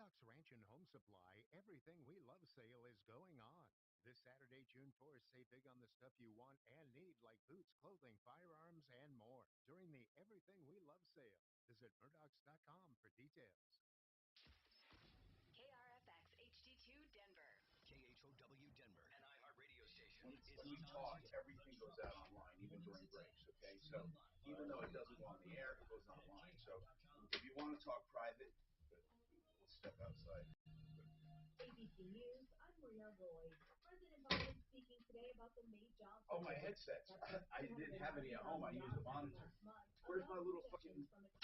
Murdoch's Ranch and Home Supply Everything We Love sale is going on. This Saturday, June 4th, save big on the stuff you want and need, like boots, clothing, firearms, and more. During the Everything We Love sale, visit Murdochs.com for details. KRFX HD2 Denver. KHOW Denver, an iHeart radio station. When we talk, everything goes out online, even during breaks, okay? So even though it doesn't go on the air, it goes online. So if you want to talk private, we'll step outside. ABC News, I'm Maria Roy. President Biden speaking today about the May jobs. Oh, my headsets. I didn't have any at home. I used a monitor. Where's my little fucking... okay.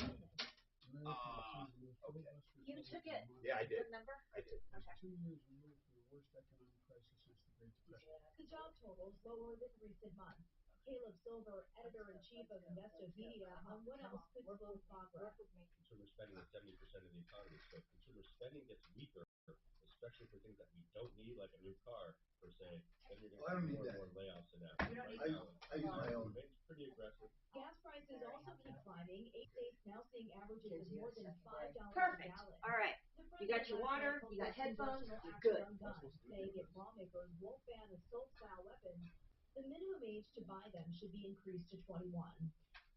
You took it. Yeah, I did. Remember? I did. Okay. 2 years removed from the worst economic crisis since the Great Depression. The job totals lower than recent months. Caleb Silver, editor-in-chief of Investos Media, on what else could slow progress. Consumer spending is 70% of the economy, so if consumer spending gets weaker, especially for things that we don't need, like a new car, per se, then you're going to see more and more layoffs in that. I use my own. It's pretty aggressive. Gas prices also keep climbing. 8 states now seeing averages of more than $5 a Perfect. gallon. All right. You got your water, you got headphones, you're good. Saying if lawmakers won't ban assault-style weapons, the minimum age to buy them should be increased to 21.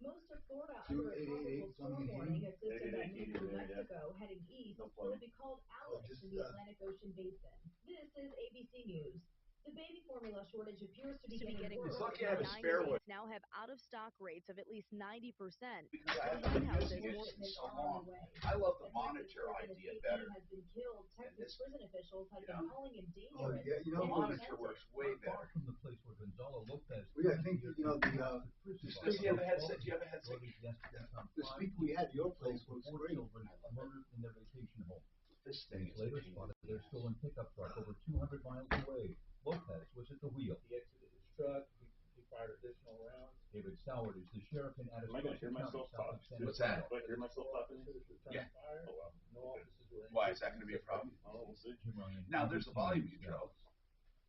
Most of Florida under a tropical storm warning, a system that moved through Mexico heading east will be called Alex in the Atlantic Ocean basin. This is ABC News. The baby formula shortage appears to be getting worse. It's lucky I have a spare one. Now have out-of-stock rates of at least 90%. Because I haven't been using it in so long. I love the monitor idea better. Has been killed. Texas prison officials have been calling him dangerous. Oh, yeah, The monitor works way better. From the place where Gonzalo Lopez. I think, the Does he have a headset? Do you have a headset? the speaker we had at your place was great. Murdered in their vacation home. This thing is Later spotted their stolen pickup truck over 200 miles away. Lopez was at the wheel. He exited his truck. He fired additional rounds. David Soward is the sheriff in Addison. Am I going to hear myself talk? What's that? Do I hear myself talking? Yeah. Oh, wow. No offices were in. Why? Is that going to be a problem? Oh, we'll see. Now, there's a volume control.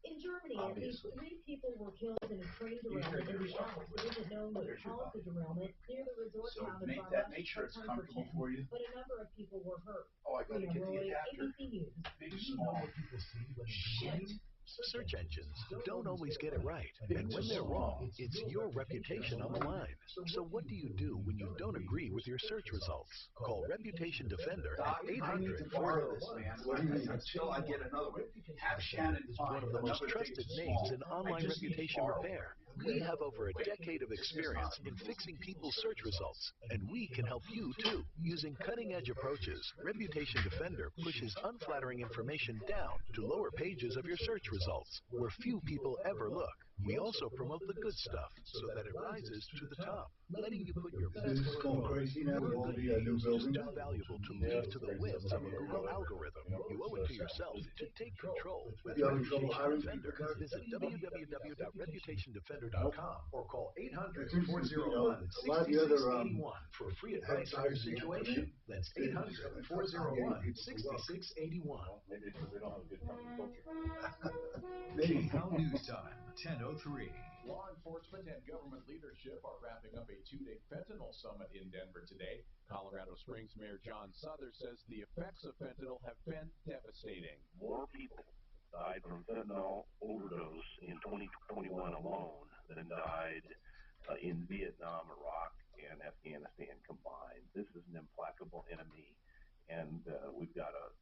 In Germany, at least 3 people were killed in a train derailment in the Alps. It isn't known what caused the derailment near the resort So town of make sure it's comfortable for you. But a number of people were hurt. Oh, I got to get the adapter. ABC News. Big, small. Shit. Search engines don't always get it right, and when they're wrong, it's your reputation on the line. So what do you do when you don't agree with your search results? Call Reputation Defender at 800 borrow this, man. Until I get another one. Have Shannon is one of the most trusted names in online reputation repair. We have over a decade of experience in fixing people's search results, and we can help you too. Using cutting-edge approaches, Reputation Defender pushes unflattering information down to lower pages of your search results, where few people ever look. We also promote the good stuff so that it rises to the top, letting you put your best This is foot going crazy now with all the new is buildings. too valuable to leave to the whims of a Google algorithm. You owe it to yourself to take control with Reputation Defender. Visit www.reputationdefender.com or call 800-401-6681 for free advice on your situation. That's 800-401-6681. Maybe because they don't have a good company culture. Now news time, 10:03. Law enforcement and government leadership are wrapping up a 2-day fentanyl summit in Denver today. Colorado Springs Mayor John Souther says the effects of fentanyl have been devastating. More people died from fentanyl overdose in 2021 alone than died in Vietnam, Iraq, and Afghanistan combined. This is an implacable enemy, and we've got to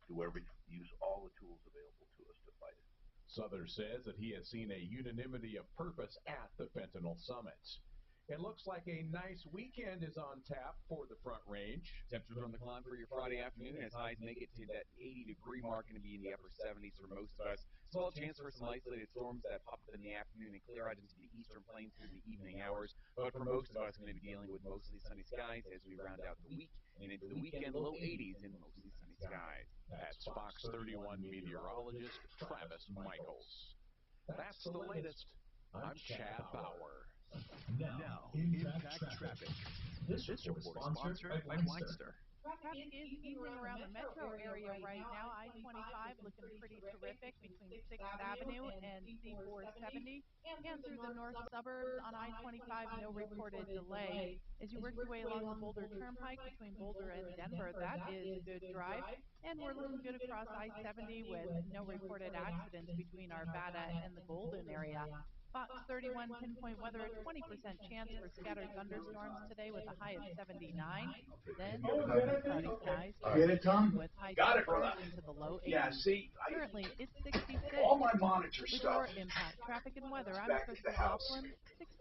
use all the tools available to us to fight it. Souther says that he has seen a unanimity of purpose at the fentanyl summit. It looks like a nice weekend is on tap for the Front Range. Temperatures on the climb for your Friday afternoon as highs make it to that 80-degree mark, going to be in the upper 70s for most of us. Still a chance for some isolated storms that pop up in the afternoon and clear out into the eastern plains through the evening hours. But for most of us, going to be dealing with mostly sunny skies as we round out the week and into the weekend, low 80s and mostly sunny skies. That's Fox 31 meteorologist Travis Michaels. That's the latest. I'm Chad Bauer. Now, Impact Traffic. This report is sponsored by Whitester. traffic is easing around the metro area right now. I-25 looking pretty terrific between 6th Avenue and C470. And through the north suburbs on I-25, no reported delay. As you work your way along the Boulder Turnpike between Boulder and Denver, that is a good drive. And we're looking good across I-70 with no reported accidents between Arvada and the Golden area. Fox 31 pinpoint weather, a 20% chance for scattered thunderstorms today with a high of 79. Then partly cloudy skies with high temperatures into the low 80s. Yeah, see, Currently, it's 66. all my monitor With stuff. your impact traffic and weather, I'm Back to Crystal the house. Laughlin,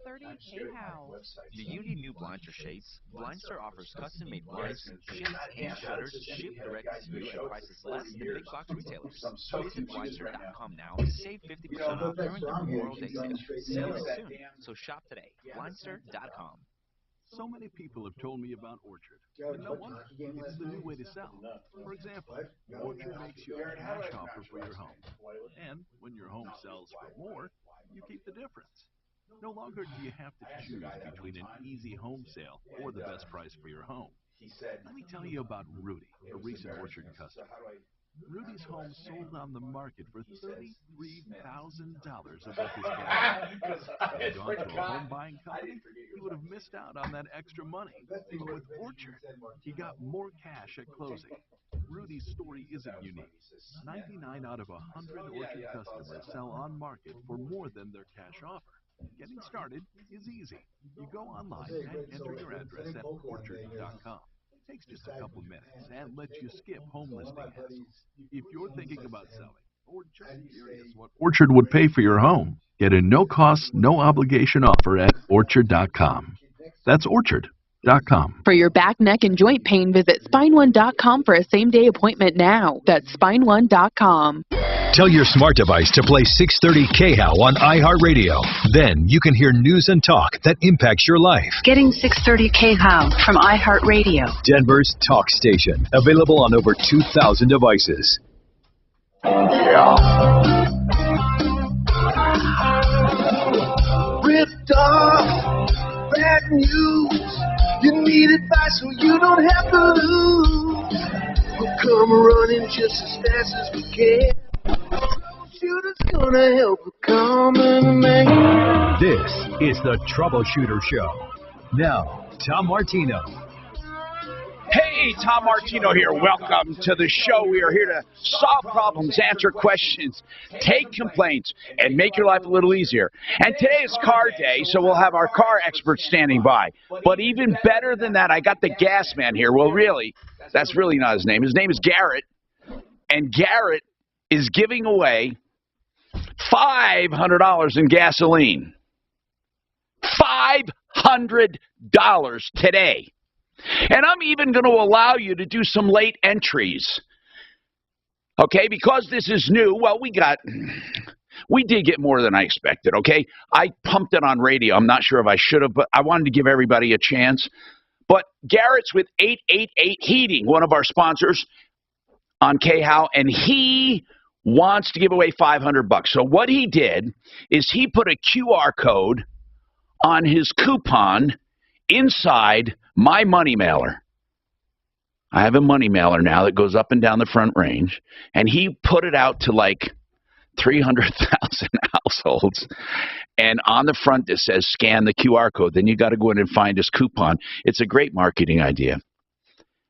630 KHOW. Do you need new blinds or shades? Blindstar offers custom-made blinds, shades, and shutters shipped directly to you at prices less than big box retailers. Visit Blindstar.com now to save 50% off during the Memorial Day sale. Sale is soon, so shop today. Blindstar.com. So many people have told me about Orchard, but no wonder. It's the new way to sell. For example, Orchard makes you a cash offer for your home. And when your home sells for more, you keep the difference. No longer do you have to choose between an easy home sale or the best price for your home. Let me tell you about Rudy, a recent Orchard customer. Rudy's home sold on the market for $33,000 above his cash. Had he gone to a home buying company, he would have missed out on that extra money. But with Orchard, he got more cash at closing. Rudy's story isn't unique. 99 out of 100 Orchard customers sell on market for more than their cash offer. Getting started is easy. You go online and enter your address at orchard.com. It takes just a couple minutes and lets you skip home listing hassles. If you're thinking about selling or just curious what Orchard would pay for your home, get a no-cost, no-obligation offer at orchard.com. That's orchard.com. For your back, neck, and joint pain, visit SpineOne.com for a same-day appointment now. That's SpineOne.com. Tell your smart device to play 630 KHOW on iHeartRadio. Then you can hear news and talk that impacts your life. Getting 630 KHOW from iHeartRadio. Denver's talk station. Available on over 2,000 devices. Ripped off, bad news. You need advice so you don't have to lose. We'll come running just as fast as we can. Troubleshooter's gonna help a common man. This is the Troubleshooter Show. Now, Tom Martino. Hey, Tom Martino here. Welcome to the show. We are here to solve problems, answer questions, take complaints, and make your life a little easier. And today is car day, so we'll have our car expert standing by. But even better than that, I got the gas man here. Well, really, that's really not his name. His name is Garrett. And Garrett is giving away $500 in gasoline. $500 today. And I'm even going to allow you to do some late entries. Okay, because this is new, well, we did get more than I expected, okay? I pumped it on radio. I'm not sure if I should have, but I wanted to give everybody a chance. But Garrett's with 888 Heating, one of our sponsors on KHOW, and he wants to give away $500. So what he did is he put a QR code on his coupon inside my money mailer. I have a money mailer now that goes up and down the Front Range, and he put it out to like 300,000 households. And on the front it says scan the QR code. Then you got to go in and find his coupon. It's a great marketing idea.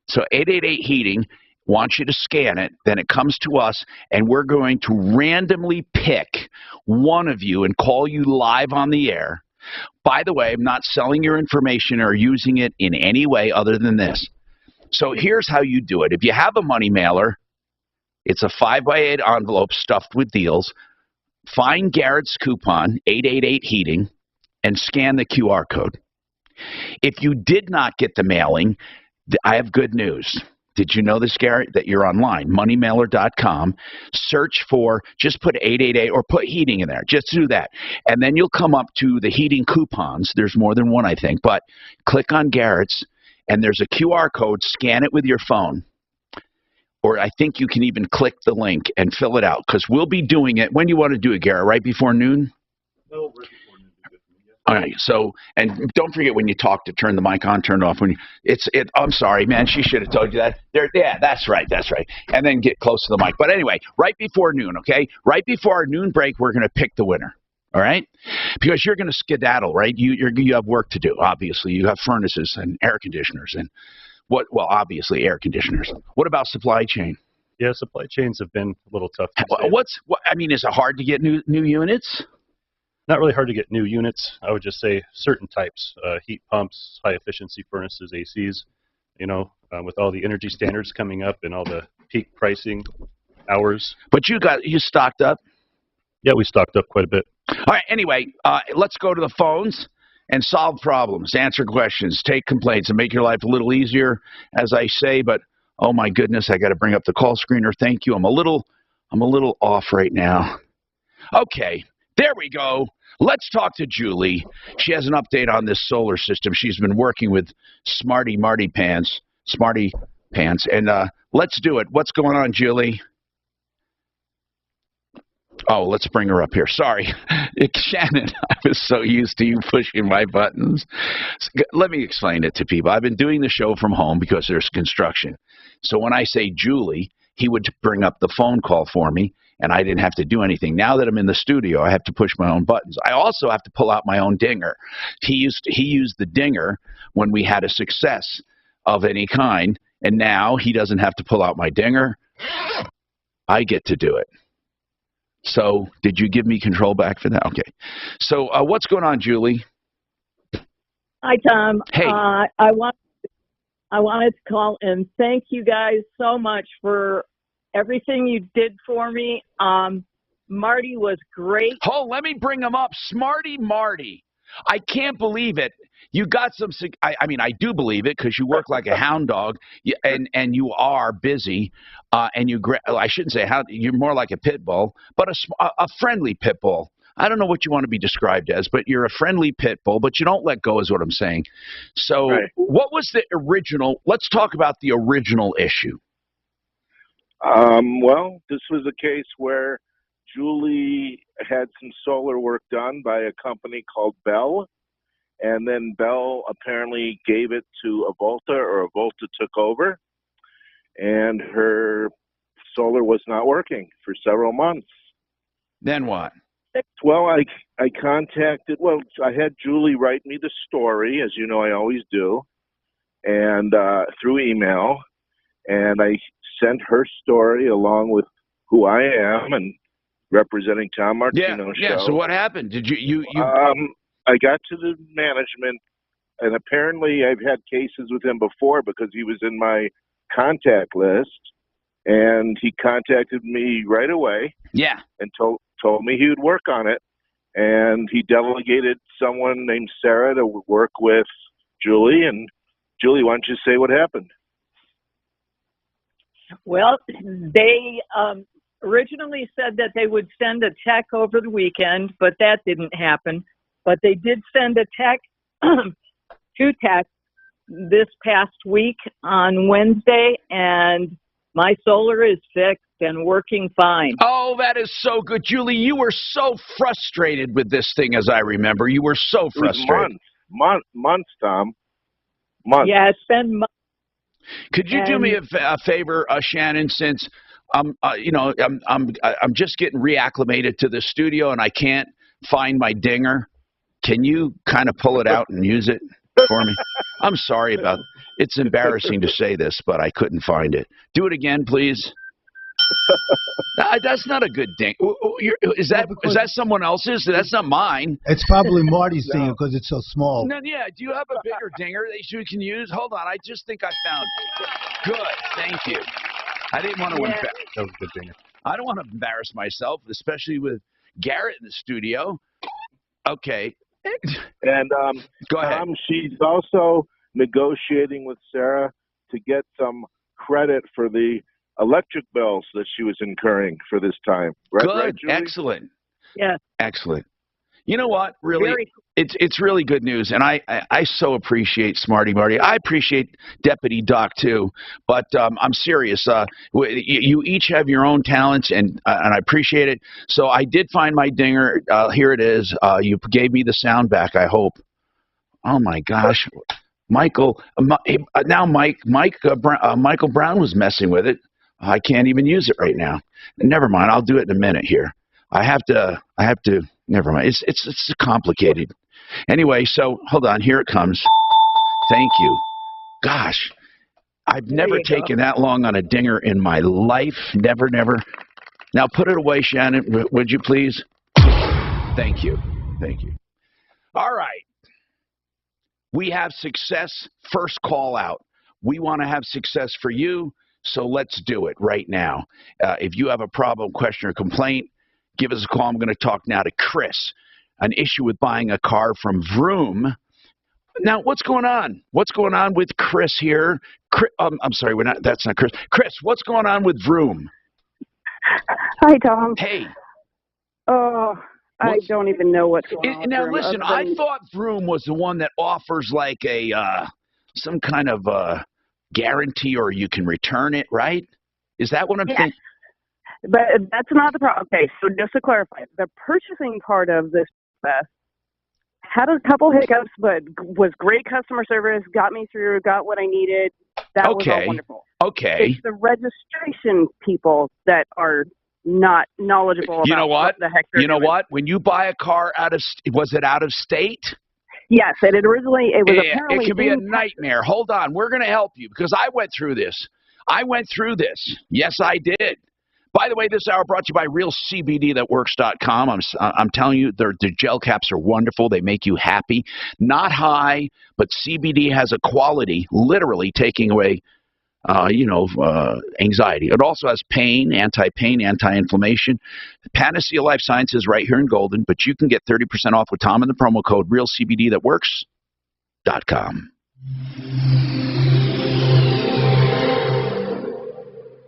So 888 Heating wants you to scan it. Then it comes to us, and we're going to randomly pick one of you and call you live on the air. By the way, I'm not selling your information or using it in any way other than this. So here's how you do it. If you have a money mailer, it's a 5x8 envelope stuffed with deals. Find Garrett's coupon, 888 Heating, and scan the QR code. If you did not get the mailing, I have good news. Did you know this, Garrett, that you're online, moneymailer.com. Search for, just put 888 or put heating in there. Just do that. And then you'll come up to the heating coupons. There's more than one, I think. But click on Garrett's, and there's a QR code. Scan it with your phone. Or I think you can even click the link and fill it out, because we'll be doing it. When do you want to do it, Garrett? Right before noon? No, right before noon. All right. So, and don't forget when you talk to turn the mic on, turn it off. I'm sorry, man. She should have told you that. Yeah, that's right. And then get close to the mic. But anyway, right before noon, okay? Right before our noon break, we're going to pick the winner. All right? Because you're going to skedaddle, right? You have work to do. Obviously, you have furnaces and air conditioners and well, obviously air conditioners. What about supply chain? Yeah, supply chains have been a little tough. Is it hard to get new units? Not really hard to get new units. I would just say certain types, heat pumps, high efficiency furnaces, ACs, with all the energy standards coming up and all the peak pricing hours. But you stocked up? Yeah, we stocked up quite a bit. All right, anyway, let's go to the phones and solve problems, answer questions, take complaints, and make your life a little easier, as I say, but oh my goodness, I got to bring up the call screener. Thank you. I'm a little off right now. Okay, there we go. Let's talk to Julie. She has an update on this solar system. She's been working with Smarty Pants, and let's do it. What's going on, Julie? Oh, let's bring her up here. Sorry. Shannon, I was so used to you pushing my buttons. Let me explain it to people. I've been doing the show from home because there's construction. So when I say Julie, he would bring up the phone call for me, and I didn't have to do anything. Now that I'm in the studio, I have to push my own buttons. I also have to pull out my own dinger. He used the dinger when we had a success of any kind, and now he doesn't have to pull out my dinger. I get to do it. So, did you give me control back for that? Okay. So, what's going on, Julie? Hi, Tom. Hey. I wanted to call and thank you guys so much for everything you did for me. Marty was great. Oh, let me bring him up. Smarty Marty. I can't believe it. You got some. I mean, I do believe it because you work like a hound dog, and you are busy. And I shouldn't say how. You're more like a pit bull, but a friendly pit bull. I don't know what you want to be described as, but you're a friendly pit bull. But you don't let go, is what I'm saying. So, right. What was the original? Let's talk about the original issue. Well, this was a case where Julie had some solar work done by a company called Bell, and then Bell apparently gave it to Avolta, or Avolta took over, and her solar was not working for several months. Then what? Well, I contacted, I had Julie write me the story, as you know I always do, and through email, and I sent her story along with who I am and representing Tom Martino's show. Yeah, so what happened? Did you I got to the management, and apparently I've had cases with him before because he was in my contact list, and he contacted me right away. Yeah. And told me he would work on it, and he delegated someone named Sarah to work with Julie. And Julie, why don't you say what happened? Well, they originally said that they would send a tech over the weekend, but that didn't happen. But they did send a tech, two techs, this past week on Wednesday, and my solar is fixed and working fine. Oh, that is so good. Julie, you were so frustrated with this thing, as I remember. You were so frustrated. Months, Tom. Months. Yeah, it's been months. Could you do me a favor, Shannon, since I'm just getting reacclimated to the studio and I can't find my dinger? Can you kind of pull it out and use it for me? I'm sorry about it. It's embarrassing to say this, but I couldn't find it. Do it again, please. That's not a good ding. Is that someone else's? That's not mine. It's probably Marty's dinger because it's so small. No, yeah. Do you have a bigger dinger that you can use? Hold on. I just think I found it. Good. Thank you. I didn't want to embarrass. That was a good dinger. I don't want to embarrass myself, especially with Garrett in the studio. Okay. And go ahead. She's also negotiating with Sarah to get some credit for the electric bills that she was incurring for this time. Right, Good. Right, Julie? Excellent. Yeah. Excellent. You know what? Really, it's really good news, and I so appreciate Smarty Marty. I appreciate Deputy Doc too, but I'm serious. You each have your own talents, and I appreciate it. So I did find my dinger. Here it is. You gave me the sound back, I hope. Oh my gosh, Michael. Now Michael Brown was messing with it. I can't even use it right now. Never mind. I'll do it in a minute here. I have to. Never mind. It's complicated. Anyway, so hold on. Here it comes. Thank you. Gosh, I've never taken that long on a dinger in my life. Never. Now put it away, Shannon. Would you please? Thank you. All right. We have success. First call out. We want to have success for you, so let's do it right now. If you have a problem, question, or complaint, give us a call. I'm going to talk now to Chris. An issue with buying a car from Vroom. Now, what's going on? What's going on with Chris here? I'm sorry, that's not Chris. Chris, what's going on with Vroom? Hi, Tom. Hey. Oh, I don't even know what's going on. Now, listen, I thought Vroom was the one that offers like some kind of guarantee, or you can return it, right? Is that what I'm thinking? But that's not the problem. Okay, so just to clarify, the purchasing part of this had a couple hiccups, but was great customer service, got me through, got what I needed. That was all wonderful. Okay. It's the registration people that are not knowledgeable about what the heck they're doing. What? When you buy a car was it out of state? Yes, it originally, it was apparently... It could be a nightmare. Hold on, we're going to help you, because I went through this. Yes, I did. By the way, this hour brought to you by RealCBDThatWorks.com. I'm telling you, the gel caps are wonderful. They make you happy. Not high, but CBD has a quality, literally taking away, anxiety. It also has pain, anti-inflammation. Panacea Life Sciences right here in Golden, but you can get 30% off with Tom and the promo code RealCBDThatWorks.com.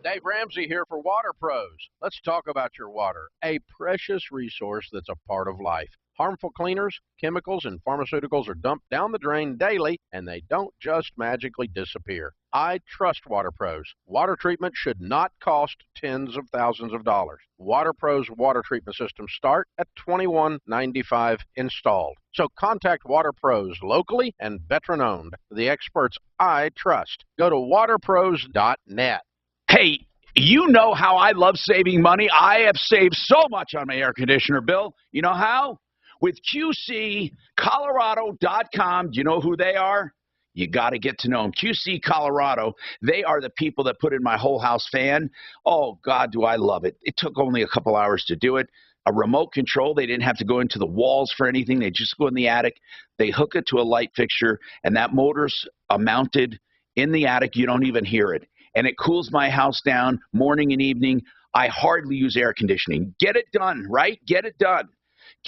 Dave Ramsey here for Water Pros. Let's talk about your water, a precious resource that's a part of life. Harmful cleaners, chemicals, and pharmaceuticals are dumped down the drain daily, and they don't just magically disappear. I trust Water Pros. Water treatment should not cost tens of thousands of dollars. Water Pros water treatment systems start at $21.95 installed. So contact Water Pros locally and veteran-owned, the experts I trust. Go to waterpros.net. Hey, you know how I love saving money. I have saved so much on my air conditioner bill. You know how? With QCColorado.com. Do you know who they are? You got to get to know them. QC Colorado, they are the people that put in my whole house fan. Oh, God, do I love it. It took only a couple hours to do it. A remote control. They didn't have to go into the walls for anything. They just go in the attic. They hook it to a light fixture, and that motor's mounted in the attic. You don't even hear it. And it cools my house down morning and evening. I hardly use air conditioning. Get it done, right? Get it done.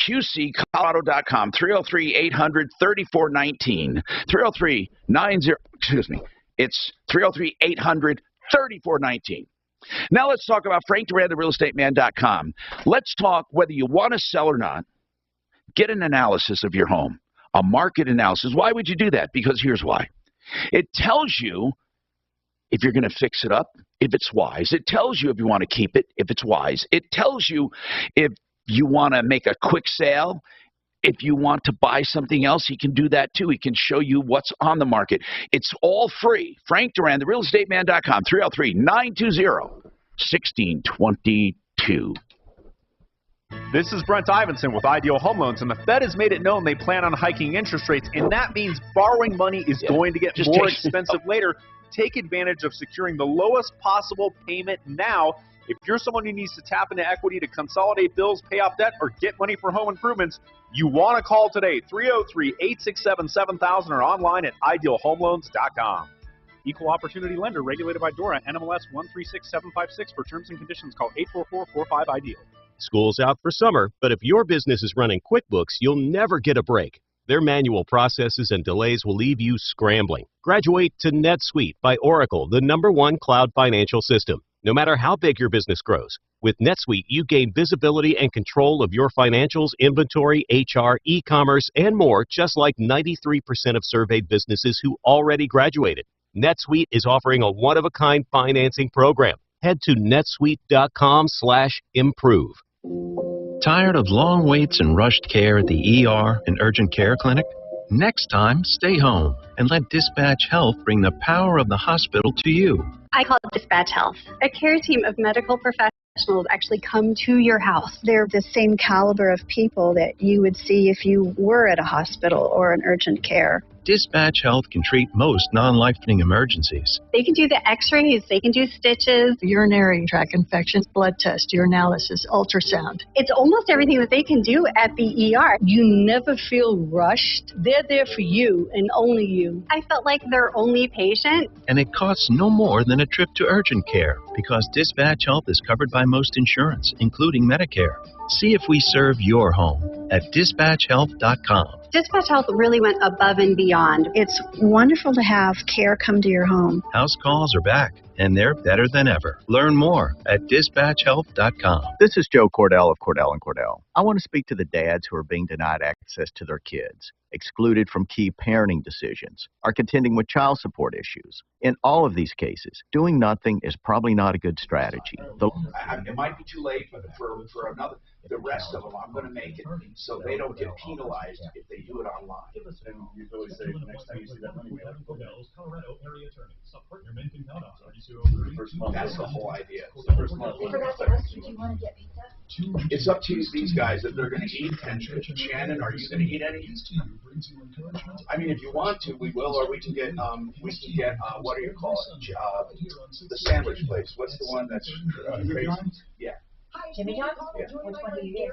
QCColorado.com, 303-800-3419. 303-90, it's 303-800-3419. Now let's talk about Frank Duran, the realestateman.com. Let's talk whether you want to sell or not. Get an analysis of your home, a market analysis. Why would you do that? Because here's why. It tells you if you're going to fix it up, if it's wise. It tells you if you want to keep it, if it's wise. It tells you if you want to make a quick sale. If you want to buy something else, he can do that too. He can show you what's on the market. It's all free. Frank Duran, therealestateman.com, 303-920-1622. This is Brent Ivinson with Ideal Home Loans, and the Fed has made it known they plan on hiking interest rates, and that means borrowing money is going to get more expensive later. Take advantage of securing the lowest possible payment now. If you're someone who needs to tap into equity to consolidate bills, pay off debt, or get money for home improvements, you want to call today, 303-867-7000, or online at idealhomeloans.com. Equal Opportunity Lender, regulated by DORA, NMLS 136756. For terms and conditions, call 844-45-IDEAL. School's out for summer, but if your business is running QuickBooks, you'll never get a break. Their manual processes and delays will leave you scrambling. Graduate to NetSuite by Oracle, the #1 cloud financial system. no matter how big your business grows. With NetSuite, you gain visibility and control of your financials, inventory, HR, e-commerce, and more, just like 93% of surveyed businesses who already graduated. NetSuite is offering a one-of-a-kind financing program. Head to netsuite.com/improve. Tired of long waits and rushed care at the ER and urgent care clinic? Next time, stay home and let Dispatch Health bring the power of the hospital to you. I call it Dispatch Health. A care team of medical professionals actually come to your house. They're the same caliber of people that you would see if you were at a hospital or an urgent care. Dispatch Health can treat most non-life-threatening emergencies. They can do the x-rays, they can do stitches, urinary tract infections, blood test, urinalysis, ultrasound. It's almost everything that they can do at the ER. You never feel rushed. They're there for you and only you. I felt like their only patient. And it costs no more than a trip to urgent care because Dispatch Health is covered by most insurance, including Medicare. See if we serve your home at dispatchhealth.com. Dispatch Health really went above and beyond. It's wonderful to have care come to your home. House calls are back, and they're better than ever. Learn more at dispatchhealth.com. This is Joe Cordell of Cordell & Cordell. I want to speak to the dads who are being denied access to their kids, excluded from key parenting decisions, are contending with child support issues. In all of these cases, doing nothing is probably not a good strategy. It might be too late for another. The rest of them, I'm going to make it so they don't get penalized if they do it online. And you always say, next time you see that money, we have Colorado area attorney. Support your men can count on. That's the whole idea. get pizza? It's up to these guys if they're going to eat. And Shannon, are you going to eat any? I mean, if you want to, we will, or we can get what do you call it? The sandwich place. What's the one that's crazy? Yeah. Jimmy John's? Yeah. Which one do you get?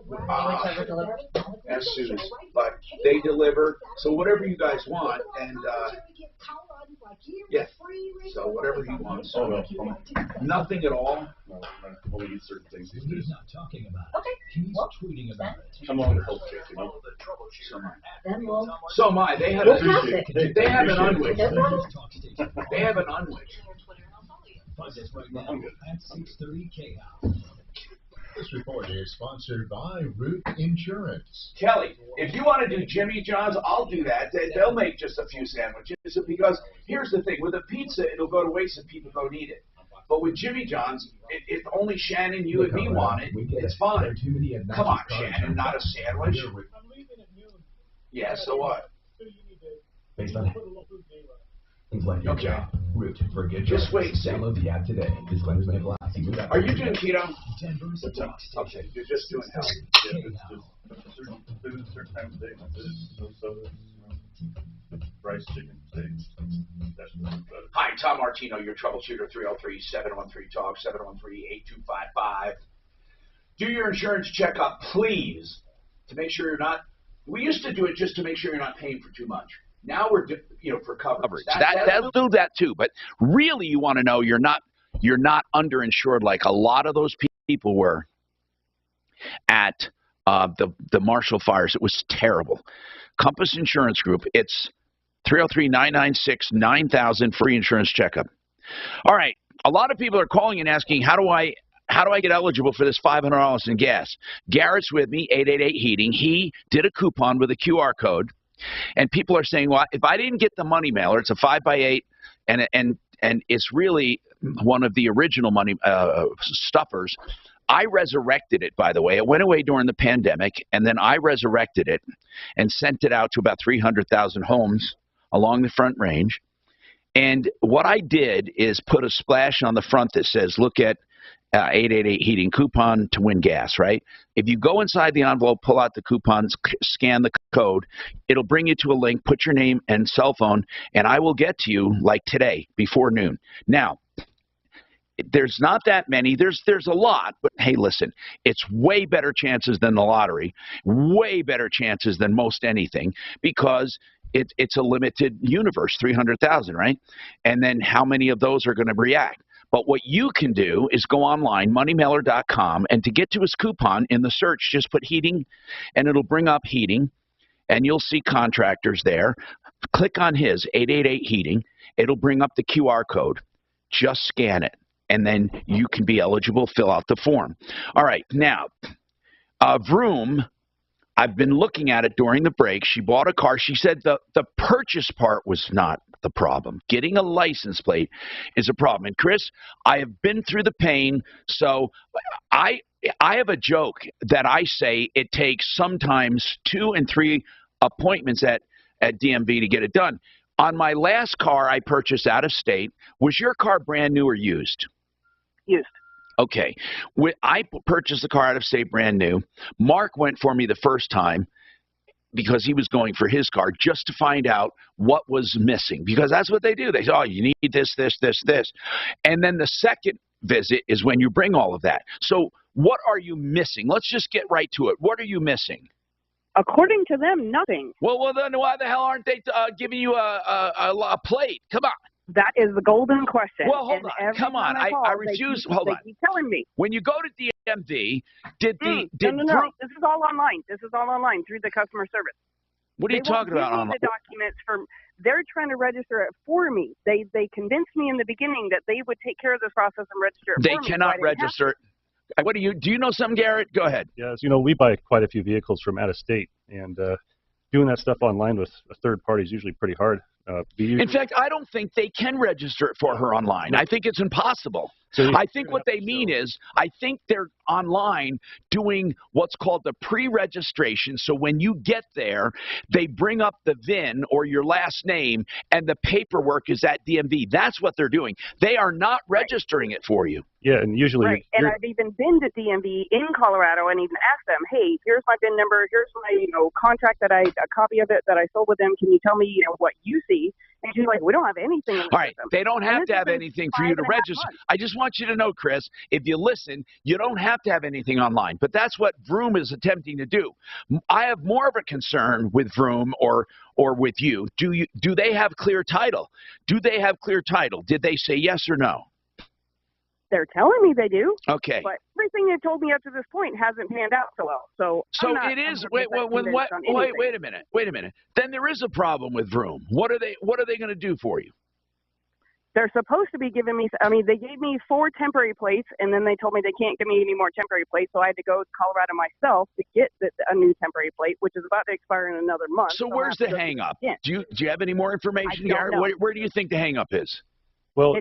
Whichever delivers. As soon as, but they deliver. So whatever you guys want, and yeah. So whatever you want. So nothing at all. Only eat certain things. He's not talking about it. Okay. He's tweeting about it. I'm on the health kick, you know. So am I. They have an unwitch. They have an unwitch. Find us right now at 630 KHOW. This report is sponsored by Root Insurance. Kelly, if you want to do Jimmy John's, I'll do that. They'll make just a few sandwiches because here's the thing. With a pizza, it'll go to waste if people don't eat it. But with Jimmy John's, if only Shannon, you and me want it, it's fine. Come on, Shannon, not a sandwich. Yeah, so what? Based on things like your job, Root, for a good job. Just wait a second. Download the app today. Disclaimers may apply. Are you doing keto? Okay, you're just doing health. Certain times of day, no soda, rice, chicken, steaks. Hi, Tom Martino, your troubleshooter, 303-713-TALK, 713-8255. Do your insurance checkup, please, to make sure you're not. We used to do it just to make sure you're not paying for too much. Now we're, for coverage. That'll do that too. But really, you want to know you're not underinsured like a lot of those people were at the Marshall fires. It was terrible. Compass Insurance Group. It's 303-996-9000 free insurance checkup. All right. A lot of people are calling and asking, how do I get eligible for this $500 in gas? Garrett's with me, 888-HEATING. He did a coupon with a QR code. And people are saying, well, if I didn't get the money mailer, it's a 5x8, and it's really one of the original money stuffers. I resurrected it, by the way. It went away during the pandemic, and then I resurrected it and sent it out to about 300,000 homes along the Front Range. And what I did is put a splash on the front that says, look at 888-HEATING coupon to win gas, right? If you go inside the envelope, pull out the coupons, scan the code, it'll bring you to a link, put your name and cell phone, and I will get to you like today before noon. Now, there's not that many. There's a lot, but hey, listen, it's way better chances than the lottery, way better chances than most anything because it's a limited universe, 300,000, right? And then how many of those are going to react? But what you can do is go online, moneymailer.com, and to get to his coupon in the search, just put heating, and it'll bring up heating, and you'll see contractors there. Click on his, 888-HEATING. It'll bring up the QR code. Just scan it, and then you can be eligible, fill out the form. All right, now, Vroom, I've been looking at it during the break. She bought a car. She said the purchase part was not the problem. Getting a license plate is a problem. And, Chris, I have been through the pain, so I have a joke that I say it takes sometimes 2 and 3 appointments at DMV to get it done. On my last car I purchased out of state, was your car brand new or used? Used. Okay. I purchased the car out of state brand new. Mark went for me the first time because he was going for his car just to find out what was missing, because that's what they do. They say, oh, you need this, this, this, this. And then the second visit is when you bring all of that. So what are you missing? Let's just get right to it. What are you missing? According to them, nothing. Well, then why the hell aren't they giving you a plate? Come on. That is the golden question. Well, hold on. Come on. I refuse. Hold on. They keep telling me. When you go to DMV, did No. This is all online. This is all online through the customer service. What are you talking about online? The documents they're trying to register it for me. They convinced me in the beginning that they would take care of this process and register it for me. They cannot register. What do you know something, Garrett? Go ahead. Yes, we buy quite a few vehicles from out of state, and doing that stuff online with a third party is usually pretty hard. In fact, I don't think they can register it for her online. I think it's impossible. So I think what they mean is, I think they're online doing what's called the pre-registration. So when you get there, they bring up the VIN or your last name, and the paperwork is at DMV. That's what they're doing. They are not registering it for you. Yeah, and usually... Right, and I've even been to DMV in Colorado and even asked them, hey, here's my VIN number, here's my, contract a copy of it that I sold with them. Can you tell me, what you see? And she's like, we don't have anything in the All right, they don't have to have anything for you to register. I just want you to know, Chris, if you listen, you don't have to have anything online. But that's what Vroom is attempting to do. I have more of a concern with Vroom or with you. Do they have clear title? Do they have clear title? Did they say yes or no? They're telling me they do. Okay. But everything they've told me up to this point hasn't panned out so well. So it is. Wait a minute. Wait a minute. Then there is a problem with Vroom. What are they going to do for you? They're supposed to be giving me. They gave me 4 temporary plates, and then they told me they can't give me any more temporary plates. So I had to go to Colorado myself to get a new temporary plate, which is about to expire in another month. So where's the hang up? Do you have any more information, Garrett? Where do you think the hang up is? Well,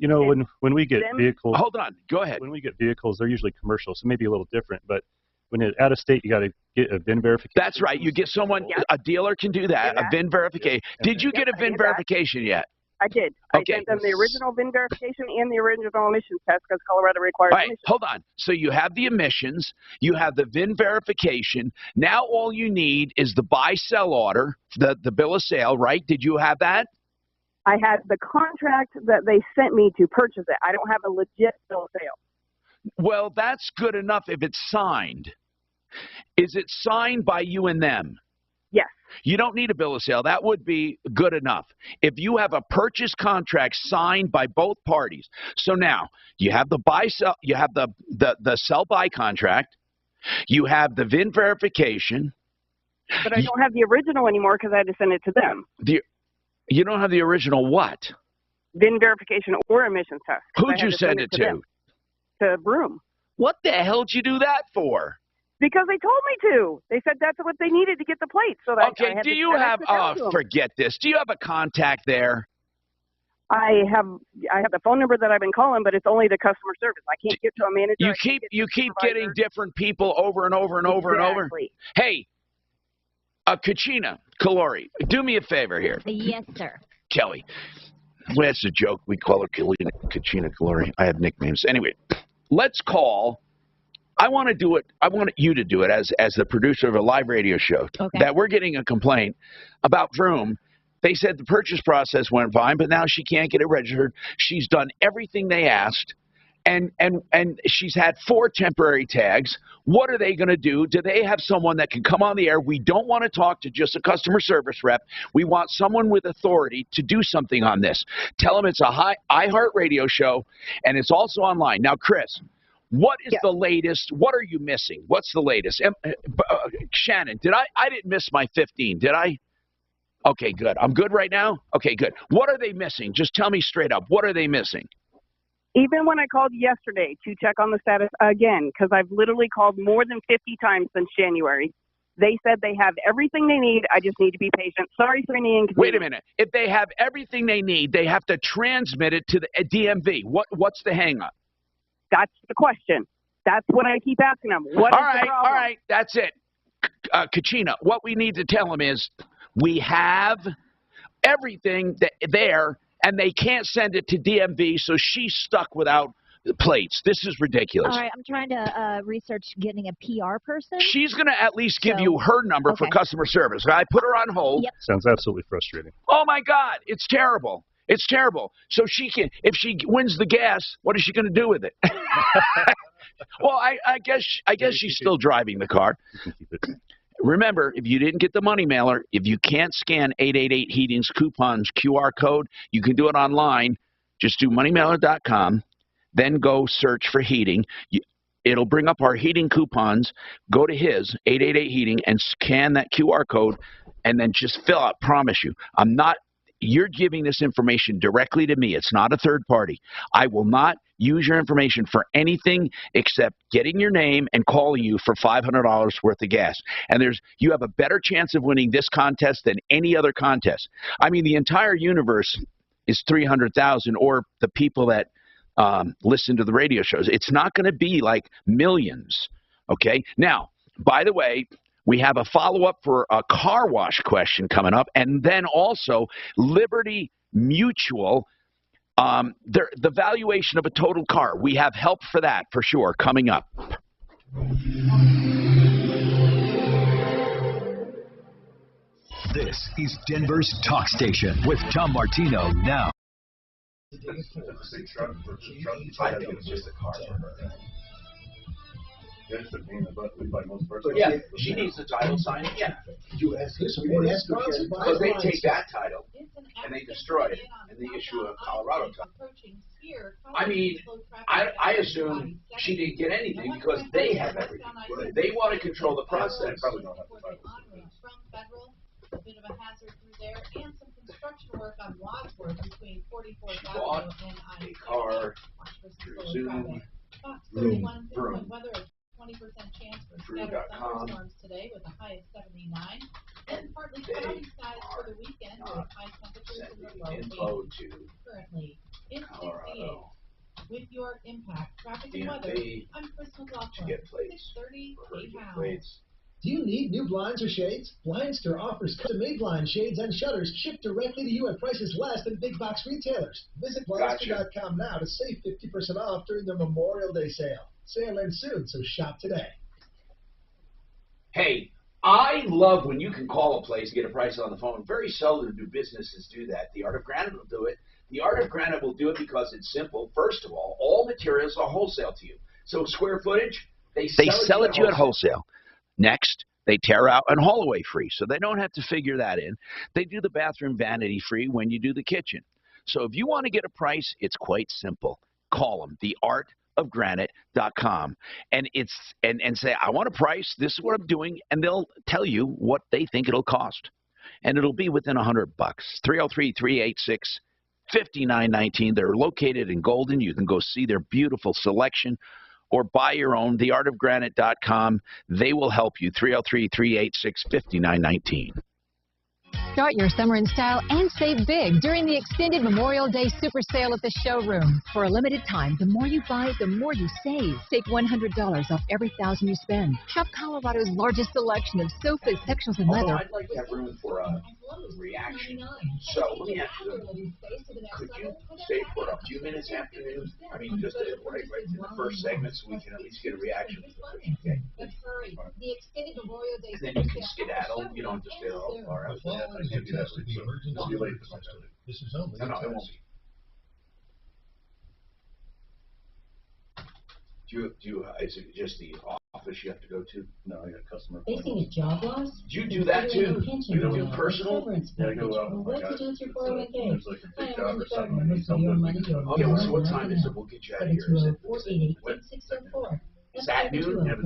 when we get vehicles... Hold on. Go ahead. When we get vehicles, they're usually commercial, so maybe a little different. But when it's out of state, you got to get a VIN verification. That's right. You get someone, a dealer can do that, a VIN verification. Did you get a VIN verification yet? I did. Okay. I sent them the original VIN verification and the original emissions test because Colorado requires emissions. Hold on. So you have the emissions, you have the VIN verification. Now all you need is the buy-sell order, the bill of sale, right? Did you have that? I had the contract that they sent me to purchase it. I don't have a legit bill of sale. Well, that's good enough if it's signed. Is it signed by you and them? Yes. You don't need a bill of sale. That would be good enough. If you have a purchase contract signed by both parties. So now you have the buy-sell, you have the sell-buy contract, you have the VIN verification. But I don't have the original anymore because I had to send it to them. You don't have the original what? VIN verification or emissions test. Who'd you send it to? To Vroom. What the hell did you do that for? Because they told me to. They said that's what they needed to get the plates. So that okay, do you have, forget this. Do you have a contact there? I have the phone number that I've been calling, but it's only the customer service. I can't get to a manager. You keep getting different people over and over and over and over. Hey, Kachina Kalori, do me a favor here. Yes, sir. Kelly. Well, that's a joke. We call her Kachina Kalori. I have nicknames. Anyway, let's call. I want to do it. I want you to do it as the producer of a live radio show. Okay. That we're getting a complaint about Vroom. They said the purchase process went fine, but now she can't get it registered. She's done everything they asked, and she's had 4 temporary tags. What are they going to do? Do they have someone that can come on the air? We don't want to talk to just a customer service rep. We want someone with authority to do something on this. Tell them it's a iHeart radio show, and it's also online. Now, Chris, what is the latest? What are you missing? What's the latest? Shannon, I didn't miss my 15, did I? Okay, good. I'm good right now? Okay, good. What are they missing? Just tell me straight up. What are they missing? Even when I called yesterday to check on the status again, because I've literally called more than 50 times since January, they said they have everything they need. I just need to be patient. Sorry for any inconvenience. Wait a minute. If they have everything they need, they have to transmit it to the DMV. What's the hang-up? That's the question. That's what I keep asking them. What is the problem? All right. That's it. Kachina, what we need to tell them is we have everything there, and they can't send it to DMV, so she's stuck without the plates. This is ridiculous. All right, I'm trying to research getting a PR person. She's going to at least give you her number for customer service. I put her on hold. Yep. Sounds absolutely frustrating. Oh, my God. It's terrible. It's terrible. So if she wins the gas, what is she going to do with it? Well, I guess she's still driving the car. You can keep it. Remember, if you didn't get the money mailer, if you can't scan 888 Heating's coupons QR code, you can do it online. Just do moneymailer.com, then go search for heating. It'll bring up our heating coupons. Go to his 888 Heating and scan that QR code, and then just fill out. Promise you, you're giving this information directly to me. It's not a third party. I will not use your information for anything except getting your name and calling you for $500 worth of gas. And you have a better chance of winning this contest than any other contest. I mean, the entire universe is 300,000, or the people that listen to the radio shows. It's not going to be like millions, okay? Now, by the way, we have a follow-up for a car wash question coming up, and then also Liberty Mutual, the valuation of a total car. We have help for that, for sure, coming up. This is Denver's Talk Station with Tom Martino now. I think it's just a car. Yeah, she needs the title signed. Yeah. Because they take that title and they destroy it and they issue a Colorado title. I mean, I assume she didn't get anything because they have everything. They want to control the process. A bit of a hazard through there, and some construction work on Wadsworth between 44th Avenue and I. Car, Zoom, Fox 31 pinpoint weather, a 20% chance for scattered thunderstorms today with a high of 79, and partly cloudy skies for the weekend with high temperatures in the low 80s. Currently, it's 68. With your impact, traffic and weather, I'm Chris McLaughlin, 630 KHOW. Do you need new blinds or shades? Blindster offers custom-made blinds, shades, and shutters shipped directly to you at prices less than big box retailers. Visit Blindster.com now to save 50% off during the Memorial Day sale. Sale ends soon, so shop today. Hey, I love when you can call a place and get a price on the phone. Very seldom do businesses do that. The Art of Granite will do it. The Art of Granite will do it because it's simple. First of all materials are wholesale to you. So square footage, they sell it to you at wholesale. Next, they tear out and haul away free, so they don't have to figure that in. They do the bathroom vanity free when you do the kitchen. So if you want to get a price, it's quite simple. Call them, theartofgranite.com, and say, I want a price, this is what I'm doing, and they'll tell you what they think it'll cost. And it'll be within $100. 303-386-5919. They're located in Golden. You can go see their beautiful selection, or buy your own, theartofgranite.com. They will help you, 303-386-5919. Start your summer in style and save big during the extended Memorial Day super sale at the showroom. For a limited time, the more you buy, the more you save. Take $100 off every $1,000 you spend. Shop Colorado's largest selection of sofas, sectionals, and leather. I'd like to have room for a reaction. So let me ask you, could you stay for a few minutes afternoon? I mean, just right in the first segment so we can at least get a reaction. Okay. But hurry, the extended Memorial Day And then you can skedaddle. You don't just stay all far out. This is only No, it won't be. Is it just the office you have to go to? No, I got customer. Facing a job loss? Do you do that too? You don't do personal? Yeah, I go out. What to do with your 401k? There's like a big job or something. I need Your money, something. Okay, well, so what time is it? We'll get you out of here. Is it? 488-8604. Is that noon? I've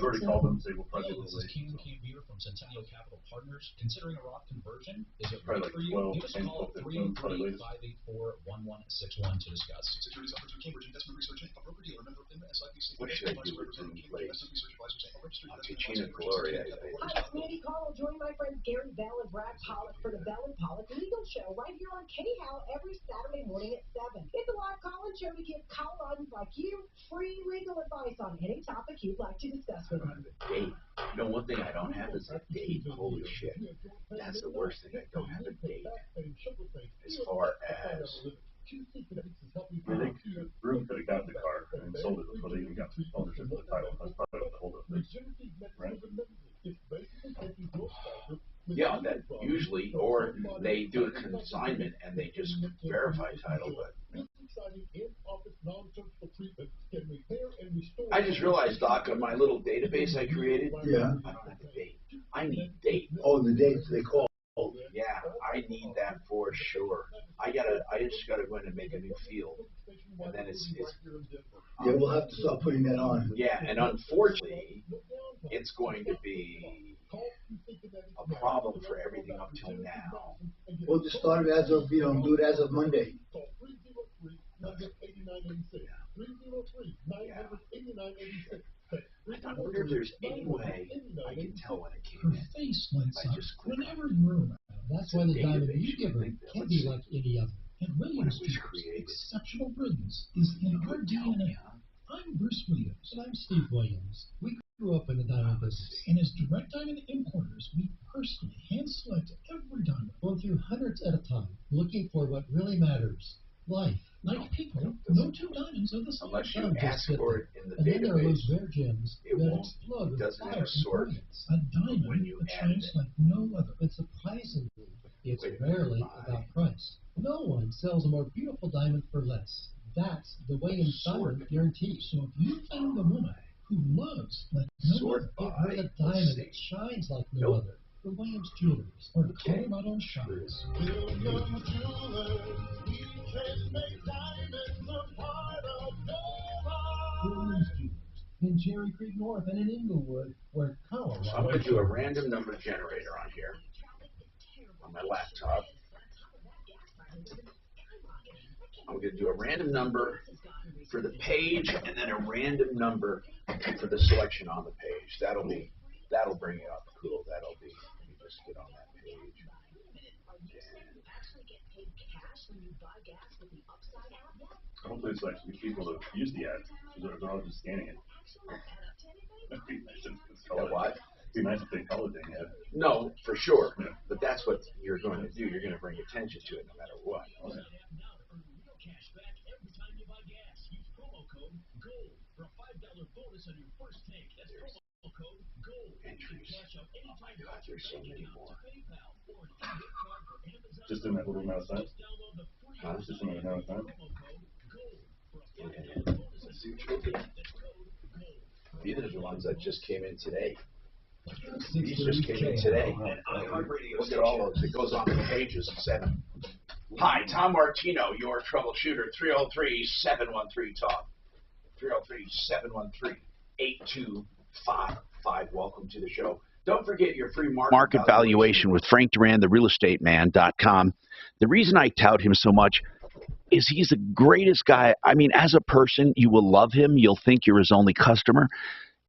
already called them. Say we'll probably be a little late. Beer from Centennial Capital Partners. Considering a Roth conversion, is it Probably right like for you? 12, Give us a 10, call at 303-584-1161 to discuss. Securities offered through Cambridge Investment Research Inc., a broker-dealer, member of FINRA, SIPC. What should I do with Cambridge Investment Research Advisors, Ticino Gloria. Hi, it's Mandy Carl. Join my friends Gary Bell and Brad Pollock for the Bell and Pollock Legal Show right here on KHOW every Saturday morning at 7. It's a live call-in show to give Coloradans like you free legal advice on any topic you'd like to discuss with them. Date. You know, one thing I don't have is a date. Holy shit. That's the worst thing. I don't have a date. As far as... I think Broom could have got the car and sold it before they even got ownership of the title. That's probably what the holdup is. Right? Yeah, that usually, or they do a consignment and they just verify title, but... I just realized, Doc, on my little database I created, Yeah. I don't have a date. I need date. Oh, the dates they call. Yeah, I need that for sure. I just gotta go in and make a new field, and then it's Yeah, we'll have to start putting that on. yeah, and unfortunately, it's going to be a problem for everything up till now. We'll just start it as of, do it as of Monday. I wonder if there's any way I can tell when it came in. Face lights I up just click whenever you're around. That's why the diamond you give her can't be like any other. And Williams Jewelers' exceptional brilliance is in our DNA. I'm Bruce Williams. And I'm Steve Williams. We grew up in the diamond business, and as direct diamond importers, we personally hand-select every diamond, going through hundreds at a time, looking for what really matters. Life. Like people, no two diamonds are the same. Unless you ask for it in the and then there are database, those rare gems it that won't. explode It with doesn't fire have a sort. and brilliance. A diamond When you that add shines like no other. And surprisingly, it's rarely about price. No one sells a more beautiful diamond for less. That's the Williams Diamond Guarantee. So if you found a woman who loves like no other, give her the diamond that shines like no other. The Williams Jewelers, or Colorado Shines. Williams Jewelers in Cherry Creek North and in Inglewood, where Colorado. I'm going to do a random number generator on here, on my laptop. I'm going to do a random number for the page and then a random number for the selection on the page. That'll bring it up. Cool. That'll be. Let me just get on that page. Hopefully it's like we people to use the ad. They're all just scanning it. It'd be nice if it's colored. What? It'd be nice if they colored the ad. No, for sure. Yeah. But that's what you're going to do. You're going to bring attention to it no matter what. Okay. Entries. Oh my God, there's so many more. Just in that little amount of time? Huh? Just in that amount of time? And let's see what you'll do. These are the ones that just came in today. These just came in today. Look at all those. It goes on the pages of 7. Hi, Tom Martino, your troubleshooter. 303-713-TALK. 303-713-8255. Welcome to the show. Don't forget your free market valuation with Frank Duran, therealestateman.com. The reason I tout him so much is he's the greatest guy. I mean, as a person, you will love him. You'll think you're his only customer.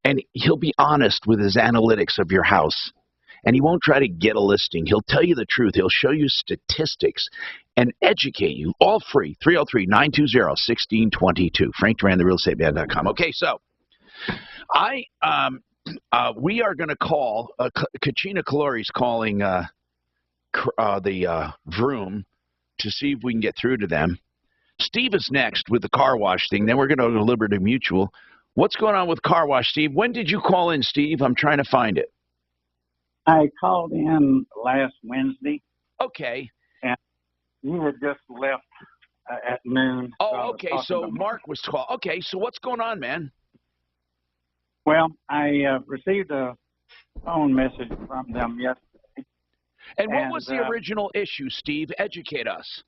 And he'll be honest with his analytics of your house. And he won't try to get a listing. He'll tell you the truth. He'll show you statistics and educate you. All free. 303-920-1622. Frank Duran, therealestateman.com. Okay, so we are going to call, Kachina Kalori's calling the Vroom to see if we can get through to them. Steve is next with the car wash thing. Then we're going to go to Liberty Mutual. What's going on with car wash, Steve? When did you call in, Steve? I'm trying to find it. I called in last Wednesday. Okay. And you had just left at noon. Oh, okay. So Mark was called. Okay. So what's going on, man? Well, I received a phone message from them yesterday. And what was the original issue, Steve? Educate us.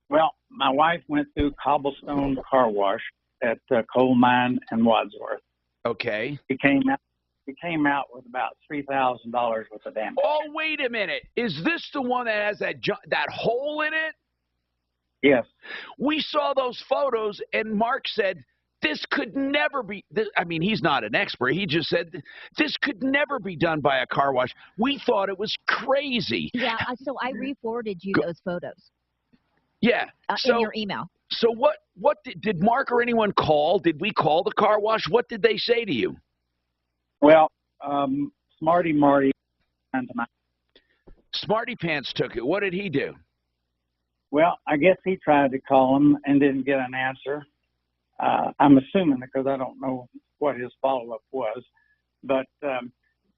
Well, my wife went through Cobblestone Car Wash, at Coal Mine and Wadsworth. Okay. He came out with about $3,000 worth of damage. Oh, wait a minute. Is this the one that has that hole in it? Yes. We saw those photos, and Mark said this could never be. I mean, he's not an expert. He just said this could never be done by a car wash. We thought it was crazy. Yeah, so I re-forwarded you those photos. Yeah. In your email. So what did Mark or anyone call? Did we call the car wash? What did they say to you? Well, Smarty Marty. Smarty Pants took it. What did he do? Well, I guess he tried to call him and didn't get an answer. I'm assuming, because I don't know what his follow-up was. But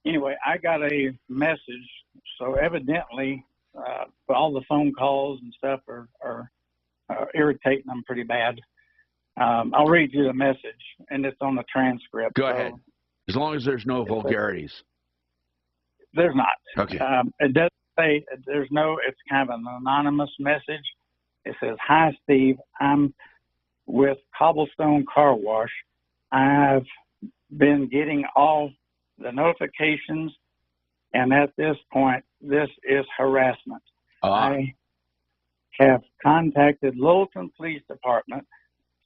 anyway, I got a message. So evidently, all the phone calls and stuff are irritating them pretty bad. I'll read you the message, and it's on the transcript. Go ahead. As long as there's no vulgarities. There's not. Okay. It doesn't say, it's kind of an anonymous message. It says, "Hi, Steve. I'm with Cobblestone Car Wash. I've been getting all the notifications, and at this point, this is harassment. I have contacted Littleton Police Department,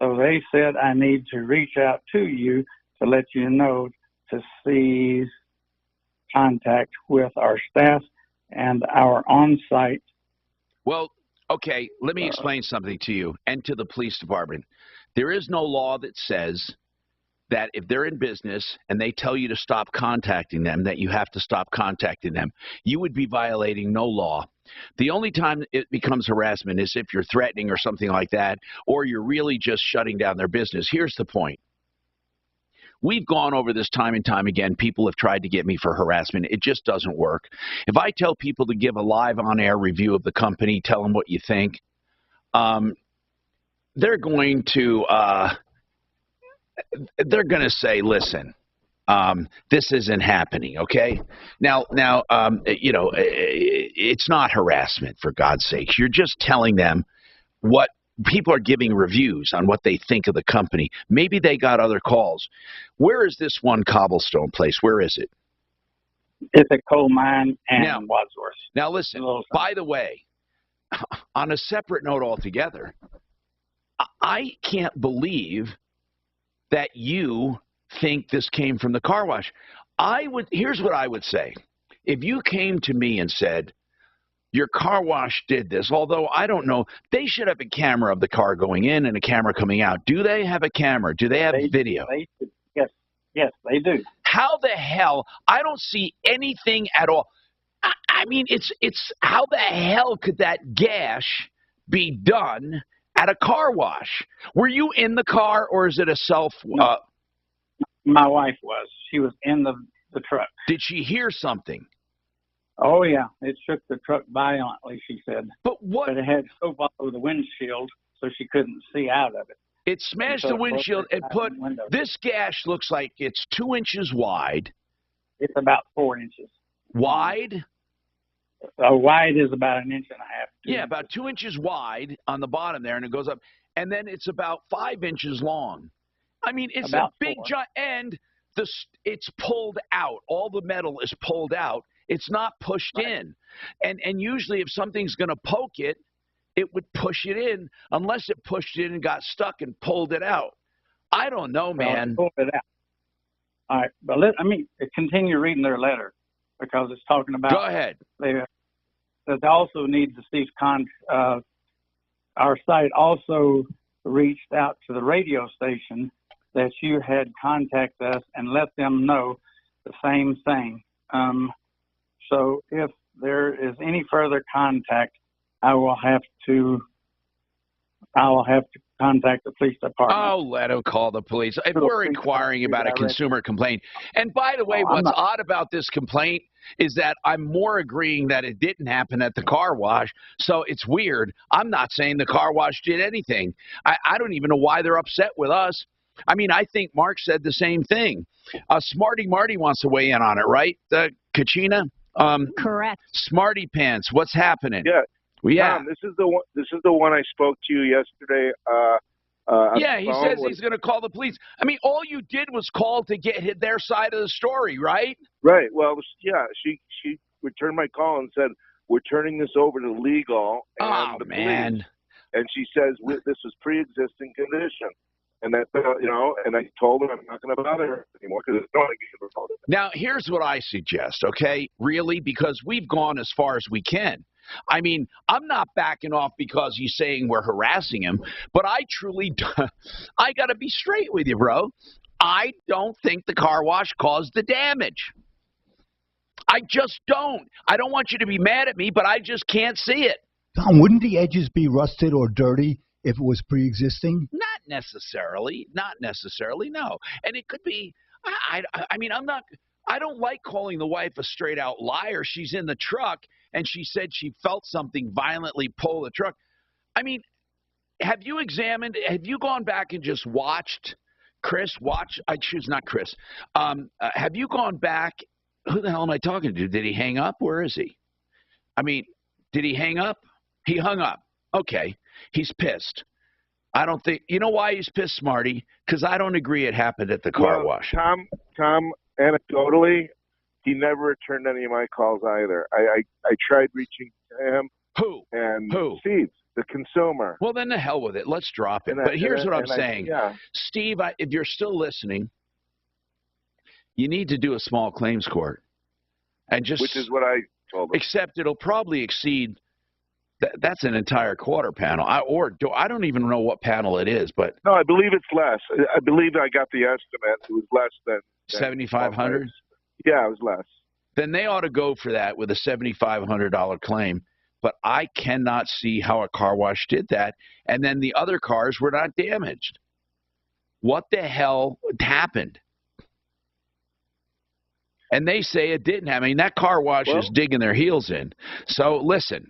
so they said I need to reach out to you to let you know to cease contact with our staff and our on-site." Well, okay, let me explain something to you and to the police department. There is no law that says that if they're in business and they tell you to stop contacting them, that you have to stop contacting them. You would be violating no law. The only time it becomes harassment is if you're threatening or something like that, or you're really just shutting down their business. Here's the point. We've gone over this time and time again. People have tried to get me for harassment. It just doesn't work. If I tell people to give a live on-air review of the company, tell them what you think, they're going to say, listen, this isn't happening, okay? Now, it's not harassment, for God's sakes. You're just telling them what people are giving reviews on what they think of the company. Maybe they got other calls. Where is this one Cobblestone place? Where is it? It's at Coal Mine and Wadsworth. Now, listen, by the way, on a separate note altogether, I can't believe that you think this came from the car wash. Here's what I would say. If you came to me and said, your car wash did this, although I don't know, they should have a camera of the car going in and a camera coming out. Do they have a camera? Do they have video? Yes, they do. How the hell? I don't see anything at all. I mean, it's how the hell could that gash be done at a car wash? Were you in the car, or is it a self? No. My wife was. She was in the truck. Did she hear something? Oh, yeah. It shook the truck violently, she said. But it had soap all over the windshield, so she couldn't see out of it. It smashed the windshield and this gash looks like it's 2 inches wide. It's about 4 inches. Wide? Wide is about 1.5 inches. Yeah, about 2 inches wide on the bottom there, and it goes up. And then it's about 5 inches long. I mean, it's about a big giant, and it's pulled out. All the metal is pulled out. It's not pushed in. And usually if something's going to poke it, it would push it in, unless it pushed it in and got stuck and pulled it out. I don't know, man. Pulled it out. All right, but let me continue reading their letter, because it's talking about. Go ahead. That they also need to cease our site also reached out to the radio station that you had contacted us and let them know the same thing. So if there is any further contact, I will have to contact the police department. Oh, let them call the police. If we're inquiring about a consumer complaint. And by the way, what's odd about this complaint is that I'm more agreeing that it didn't happen at the car wash. So it's weird. I'm not saying the car wash did anything. I don't even know why they're upset with us. I mean, I think Mark said the same thing. Smarty Marty wants to weigh in on it, right, Kachina? Correct. Smarty Pants, what's happening? Yeah. Yeah. Tom, this is the one I spoke to you yesterday. Yeah, he says he's going to call the police. I mean, all you did was call to get their side of the story, right? Right. Well, yeah, she returned my call and said, we're turning this over to legal and the police. And she says, this is pre-existing condition. And that, and I told her I'm not going to bother her anymore because I don't want to get involved. Now, here's what I suggest, okay? Really, because we've gone as far as we can. I mean, I'm not backing off because he's saying we're harassing him, but I truly, I got to be straight with you, bro. I don't think the car wash caused the damage. I just don't. I don't want you to be mad at me, but I just can't see it. Tom, wouldn't the edges be rusted or dirty if it was pre-existing? Not necessarily. Not necessarily, no. And it could be, I mean, I don't like calling the wife a straight-out liar. She's in the truck, and she said she felt something violently pull the truck. I mean, have you gone back and just watched I choose not Chris. Have you gone back? Who the hell am I talking to? Did he hang up? Where is he? I mean, did he hang up? He hung up. Okay. He's pissed. I don't think – you know why he's pissed, Smarty? Because I don't agree it happened at the car wash. Tom, anecdotally, he never returned any of my calls either. I tried reaching to him. Who? Steve, the consumer. Well, then the hell with it. Let's drop it. But here's what I'm saying. Steve, if you're still listening, you need to do a small claims court. Which is what I told him. Except it'll probably exceed – that's an entire quarter panel. I don't even know what panel it is. But no, I believe it's less. I believe I got the estimate. It was less than $7,500? Yeah, it was less. Then they ought to go for that with a $7,500 claim. But I cannot see how a car wash did that. And then the other cars were not damaged. What the hell happened? And they say it didn't happen. I mean, that car wash is digging their heels in. So, listen.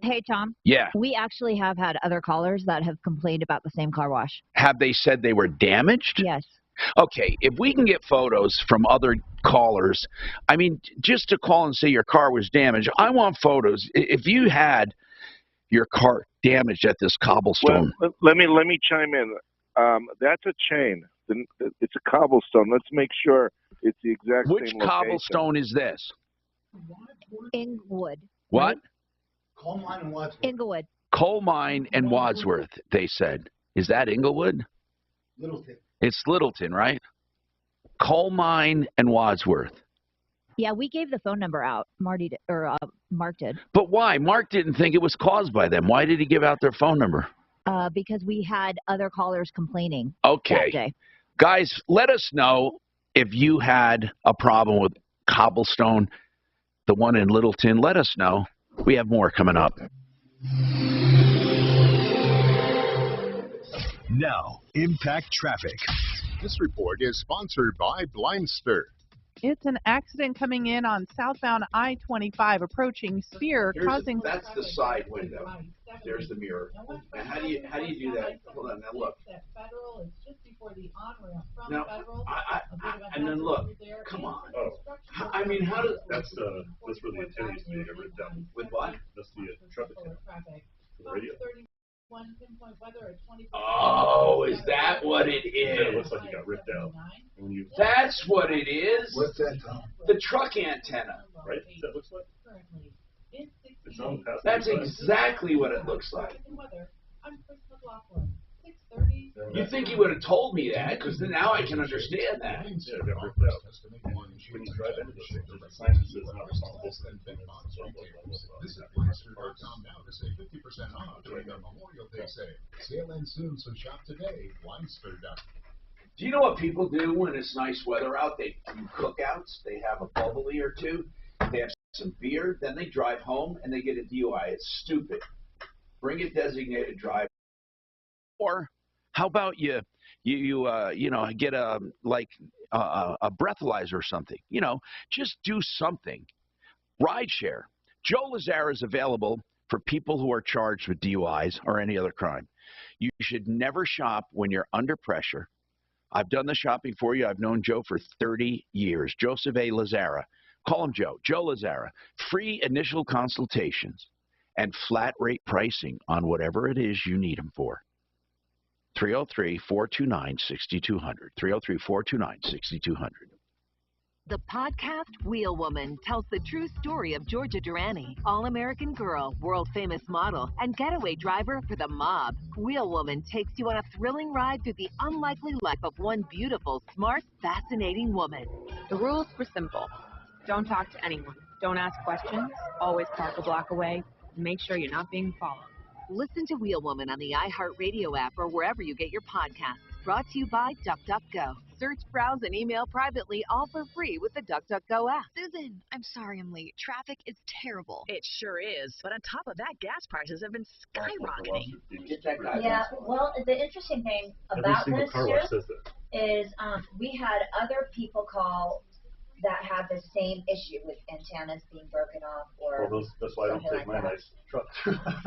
Hey, Tom. Yeah. We actually have had other callers that have complained about the same car wash. Have they said they were damaged? Yes. Okay, if we can get photos from other callers, I mean, just to call and say your car was damaged, I want photos. If you had your car damaged at this cobblestone. Well, let me chime in. That's a chain. It's a cobblestone. Let's make sure it's the exact same location. Which cobblestone is this? Inglewood. What? Coal mine and Wadsworth. Inglewood. Coal mine and Wadsworth, they said. Is that Inglewood? Littleton. It's Littleton, right? Coal mine and Wadsworth. Yeah, we gave the phone number out. Mark did. But why? Mark didn't think it was caused by them. Why did he give out their phone number? Because we had other callers complaining. Okay. That day. Guys, let us know if you had a problem with cobblestone, the one in Littleton. Let us know. We have more coming up. Now, Impact Traffic. This report is sponsored by Blindster. It's an accident coming in on southbound I-25 approaching Spear, causing... That's the side window. There's the mirror. Now, how do you do that? Hold on, now look. Now, and then look. Come on. Oh. I mean, how does... That's where the antennas need to get ripped out. With what? That's the truck antenna. The radio. Oh, is that what it is? Yeah, it looks like it got ripped out. That's what it is? What's that, Tom? The truck antenna. Right? That looks like? It's on past That's exactly what it looks like. You think you would have told me that, because now I can understand that. Yeah, it got ripped out. When you drive into those things, the sign that says not responsible. Visit Blindster.com now to save 50% off during their Memorial Day sale. Sale ends soon, so shop today. Blindster.com. Do you know what people do when it's nice weather out? They do cookouts. They have a bubbly or two. They have some beer. Then they drive home and they get a DUI. It's stupid. Bring a designated driver. Or how about you get a breathalyzer or something? You know, just do something. Rideshare. Joe Lazara is available for people who are charged with DUIs or any other crime. You should never shop when you're under pressure. I've done the shopping for you. I've known Joe for 30 years. Joseph A. Lazara. Call him Joe. Joe Lazara. Free initial consultations and flat rate pricing on whatever it is you need him for. 303-429-6200. 303-429-6200. The podcast Wheel Woman tells the true story of Georgia Durrani, all-American girl, world-famous model, and getaway driver for the mob. Wheel Woman takes you on a thrilling ride through the unlikely life of one beautiful, smart, fascinating woman. The rules were simple. Don't talk to anyone. Don't ask questions. Always park a block away. And make sure you're not being followed. Listen to Wheel Woman on the iHeartRadio app or wherever you get your podcasts. Brought to you by DuckDuckGo. Search, browse, and email privately, all for free with the DuckDuckGo app. Susan, I'm sorry I'm late. Traffic is terrible. It sure is. But on top of that, gas prices have been skyrocketing. Yeah, well, the interesting thing about this too is we had other people call that have the same issue with antennas being broken off or that's why I don't take like my that. nice trucks.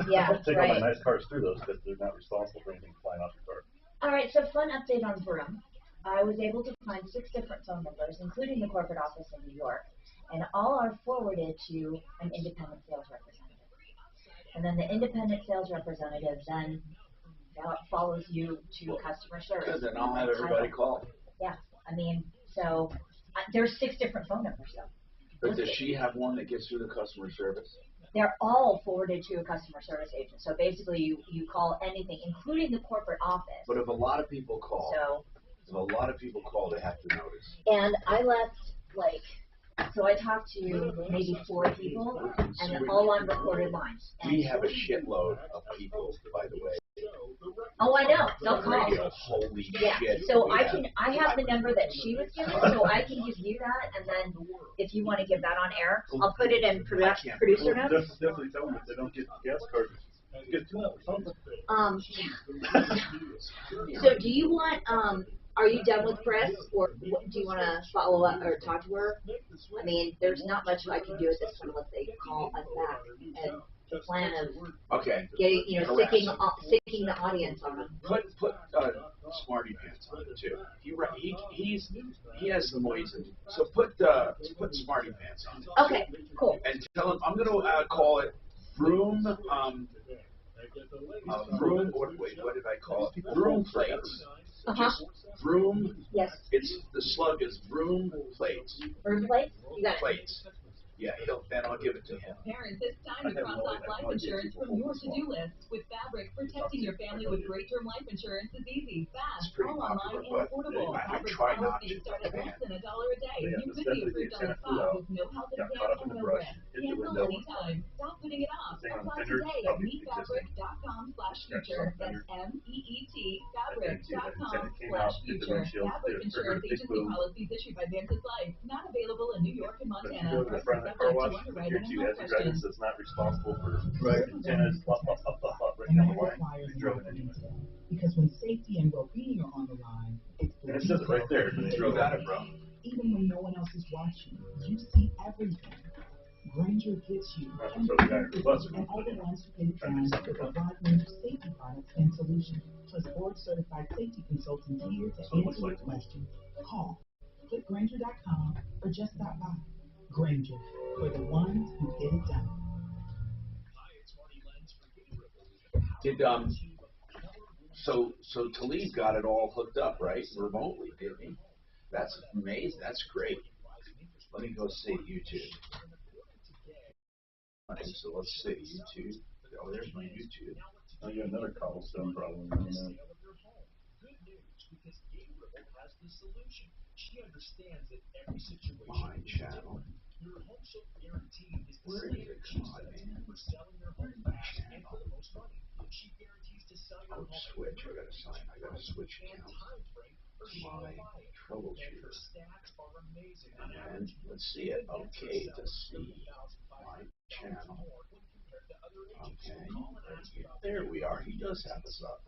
Yeah, I don't take right. all my nice cars through those because they're not responsible for anything flying off your car. All right, so fun update on Vroom. I was able to find 6 different phone numbers, including the corporate office in New York, and all are forwarded to an independent sales representative. And then the independent sales representative then follows you to customer service. Good, then I'll have everybody call. Yeah, I mean, so there's 6 different phone numbers though. But does she have one that gets through the customer service? They're all forwarded to a customer service agent. So basically you call anything, including the corporate office. But if a lot of people call, they have to notice. And I left so I talked to maybe 4 people, and they're all on recorded lines. We have a shitload of people, by the way. Oh, I know. They'll call. Radio, holy shit. So I have the number that she was given, so I can give you that, and then if you want to give that on air, I'll put it in producer notes. Definitely tell them if they don't get gas cards. Get So do you want are you done with press, or do you want to follow up or talk to her? I mean, there's not much I can do at this point unless they call us back and the plan of getting, sticking the audience on them. Put Smarty Pants on it too. He has some ways to do. So put Smarty Pants on it. Okay, cool. And tell him I'm going to call it Vroom. Vroom. What did I call it? Vroom plates. Just Vroom. Yes. The slug is Vroom plates. Vroom plates? You got it. Plates. Yeah, then I'll give it to him. Parents, it's time to cross off life insurance from your to-do list. With Fabric, protecting your family with great term life insurance is easy, fast, all online, and affordable. Fabric policies start at less than $1 a day. You could be approved on the spot with no health exam and no risk. Cancel anytime. Stop putting it off. Apply today at meetfabric.com/future. That's MEET fabric.com/future. Fabric insurance agency policies issued by Vantage Life. Not available in New York and Montana. Car wash, here too, as a driver that's not responsible for antennas, right down the line, you drove it anyway. Because when safety and well-being are on the line, it's and it says it right there. You got it, bro. Even when no one else is watching, you see everything. Granger gets you, and all the ones who can trust to provide range of safety products and solutions, plus board-certified safety consultants here to answer your question. Call, click Granger.com, or just stop by. Granger, for the ones who get it done. So Talib got it all hooked up, right? Remotely, didn't he? That's amazing. That's great. Let me go see YouTube. Okay, so let's see YouTube. Oh, there's my YouTube. Oh, you got another cobblestone problem. She understands that every situation my channel. Your home soap guarantee is the Where same. is it? She says for selling your home fast and for the most money. She guarantees to sell your home Switch. I gotta switch account. My troubleshooter. And let's see it. Okay, to see my channel. Okay. There we are. He does have us up.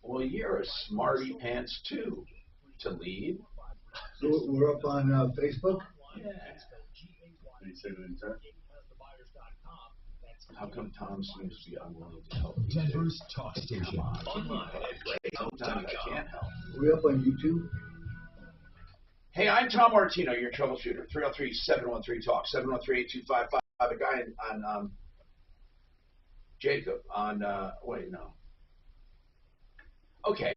Well, you're a smarty pants too, Talib. So we're up on Facebook? Yeah. How come Tom seems to be unwilling to help? Denver's talk station. Sometimes I can't help. We up on YouTube? Hey, I'm Tom Martino, your troubleshooter. 303-713-TALK, 713-8255. A guy on Jacob on, wait, no. Okay.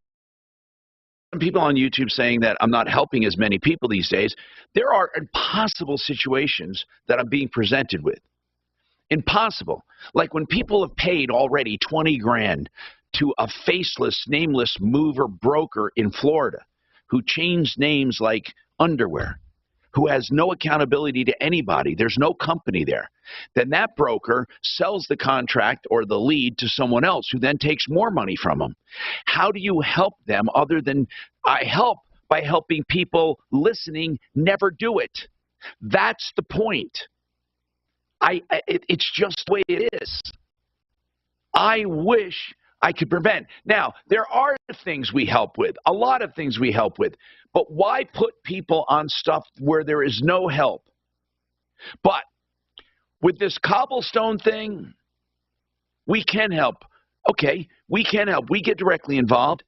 People on YouTube saying that I'm not helping as many people these days. There are impossible situations that I'm being presented with. Impossible. Like when people have paid already 20 grand to a faceless, nameless mover broker in Florida who changed names like underwear, who has no accountability to anybody. There's no company there. Then that broker sells the contract or the lead to someone else who then takes more money from them. How do you help them other than I help by helping people listening never do it? That's the point. It's just the way it is. I wish I could prevent. Now, there are things we help with, a lot of things we help with, but why put people on stuff where there is no help? But with this cobblestone thing, we can help. Okay, we can help. We get directly involved.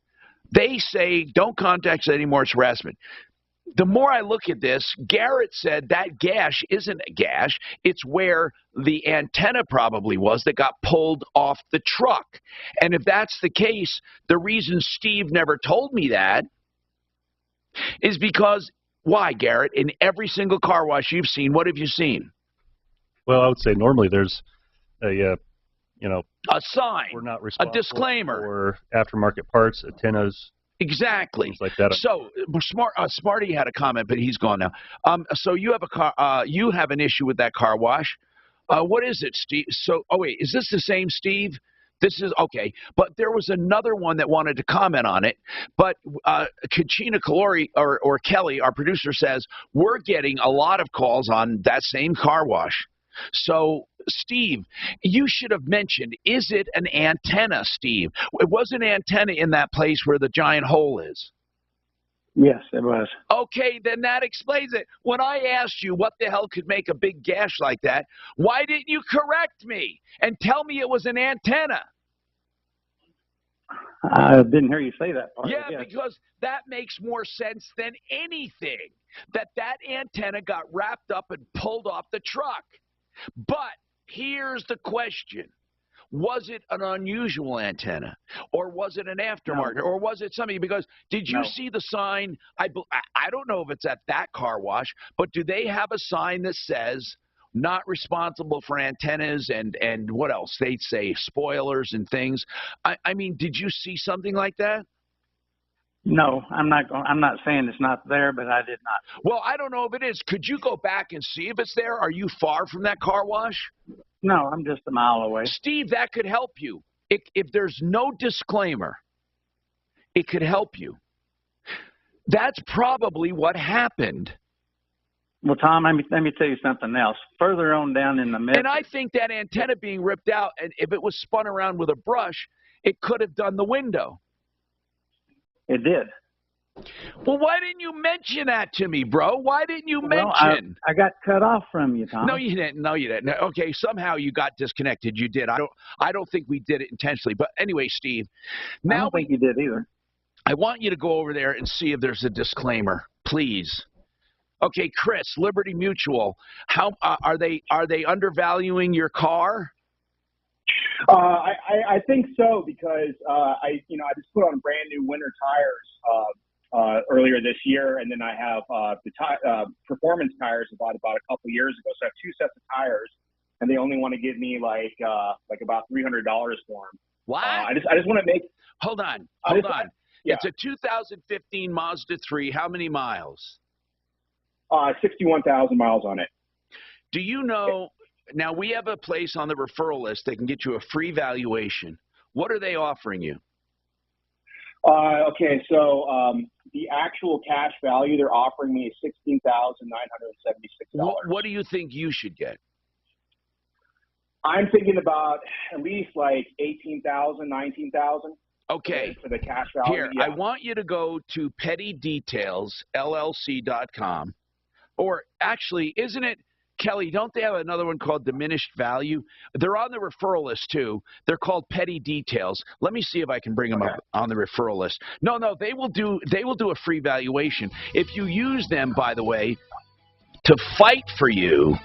They say, don't contact us anymore, it's harassment. The more I look at this, Garrett said that gash isn't a gash. It's where the antenna probably was that got pulled off the truck. And if that's the case, the reason Steve never told me that is because, why, Garrett? In every single car wash you've seen, what have you seen? Well, I would say normally there's a sign, we're not a disclaimer, or aftermarket parts, antennas. Exactly. Things like that. So Smarty had a comment, but he's gone now. So you have a car. You have an issue with that car wash. What is it, Steve? So, oh wait, is this the same Steve? This is okay. But there was another one that wanted to comment on it. But Kachina Kalori or Kelly, our producer, says we're getting a lot of calls on that same car wash. So, Steve, you should have mentioned, is it an antenna, Steve? It was an antenna in that place where the giant hole is. Yes, it was. Okay, then that explains it. When I asked you what the hell could make a big gash like that, why didn't you correct me and tell me it was an antenna? I didn't hear you say that part. Yeah, because that makes more sense than anything, that antenna got wrapped up and pulled off the truck. But here's the question. Was it an unusual antenna? Or was it an aftermarket? No. Or was it something? Because did you see the sign? I don't know if it's at that car wash, but do they have a sign that says not responsible for antennas and what else? They say spoilers and things. I mean, did you see something like that? No, I'm not saying it's not there, but I did not. Well, I don't know if it is. Could you go back and see if it's there? Are you far from that car wash? No, I'm just a mile away. Steve, that could help you. If there's no disclaimer, it could help you. That's probably what happened. Well, Tom, let me tell you something else. Further on down in the middle. And I think that antenna being ripped out, and if it was spun around with a brush, it could have done the window. It did. Well, why didn't you mention that to me, bro? Why didn't you mention? I got cut off from you, Tom. No, you didn't. No, you didn't. Okay, somehow you got disconnected. You did. I don't think we did it intentionally. But anyway, Steve. Now I don't think you did either. I want you to go over there and see if there's a disclaimer, please. Okay, Chris, Liberty Mutual. How are they undervaluing your car? I think so because I just put on brand new winter tires earlier this year, and then I have the performance tires I bought about a couple years ago. So I have two sets of tires, and they only want to give me like about $300 for them. What? I just want to make. Hold on. Yeah. It's a 2015 Mazda 3. How many miles? 61,000 miles on it. Do you know? Now, we have a place on the referral list that can get you a free valuation. What are they offering you? Okay, so the actual cash value they're offering me is $16,976. What do you think you should get? I'm thinking about at least like $18,000, $19,000. Okay. For the cash value. Here, yeah. I want you to go to pettydetailsllc.com. Or actually, isn't it, Kelly, don't they have another one called Diminished Value? They're on the referral list, too. They're called Petty Details. Let me see if I can bring them up on the referral list. No, they will do a free valuation. If you use them, by the way, to fight for you,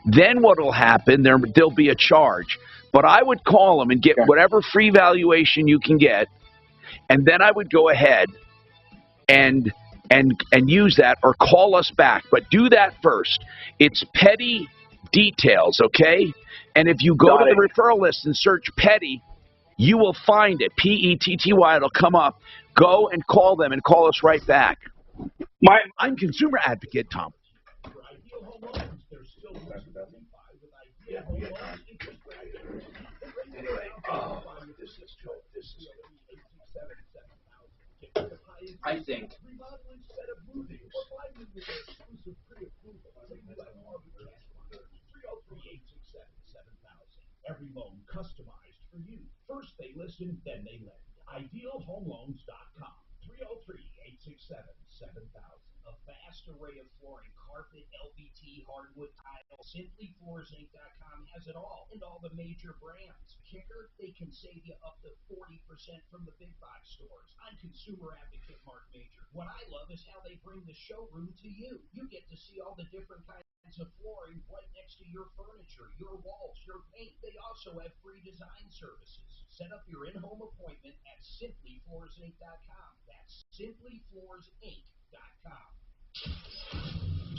then what will happen, there'll be a charge. But I would call them and get whatever free valuation you can get, and then I would go ahead and use that, or call us back. But do that first. It's Petty Details, okay? And if you go to the referral list and search Petty, you will find it. Petty. It'll come up. Go and call them and call us right back. I'm consumer advocate Tom. I think every loan customized for you. First they listen, then they lend. IdealHomeLoans.com. 303-867-7000. A vast array of flooring, carpet, LVT, hardwood, tile. SimplyFloorsInc.com has it all, and all the major brands. Kicker, they can save you up to 40% from the big box stores. I'm consumer advocate Mark Major. What I love is how they bring the showroom to you. You get to see all the different kinds of flooring right next to your furniture, your walls, your paint. They also have free design services. Set up your in-home appointment at SimplyFloorsInc.com. That's SimplyFloorsInc.com.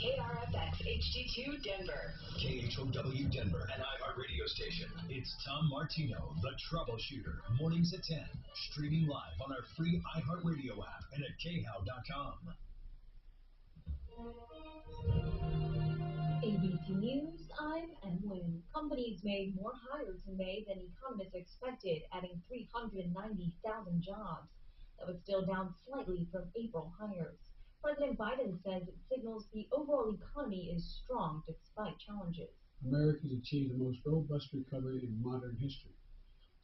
KRFX HD2 Denver. KHOW Denver, an iHeart radio station. It's Tom Martino, the Troubleshooter. Mornings at 10. Streaming live on our free iHeart radio app and at KHOW.com. ABC News, I'm Emlyn. Companies made more hires in May than economists expected, adding 390,000 jobs. That was still down slightly from April hires. President Biden says it signals the overall economy is strong despite challenges. America's achieved the most robust recovery in modern history.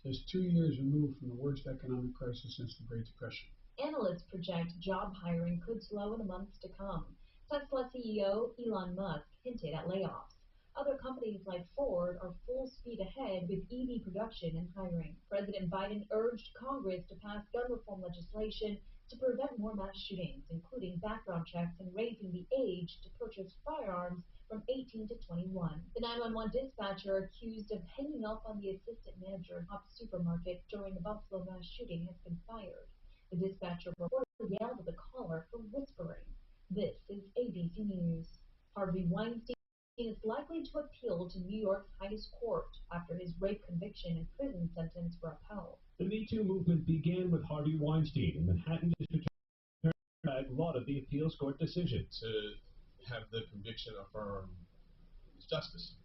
Just 2 years removed from the worst economic crisis since the Great Depression. Analysts project job hiring could slow in the months to come. Tesla CEO Elon Musk hinted at layoffs. Other companies like Ford are full speed ahead with EV production and hiring. President Biden urged Congress to pass gun reform legislation to prevent more mass shootings, including background checks and raising the age to purchase firearms from 18 to 21. The 911 dispatcher accused of hanging up on the assistant manager of a supermarket during the Buffalo mass shooting has been fired. The dispatcher reportedly yelled at the caller for whispering. This is ABC News. Harvey Weinstein is likely to appeal to New York's highest court after his rape conviction and prison sentence were upheld. The Me Too movement began with Harvey Weinstein in Manhattan District Attorney lauded the appeals court decision. To have the conviction affirmed is justice.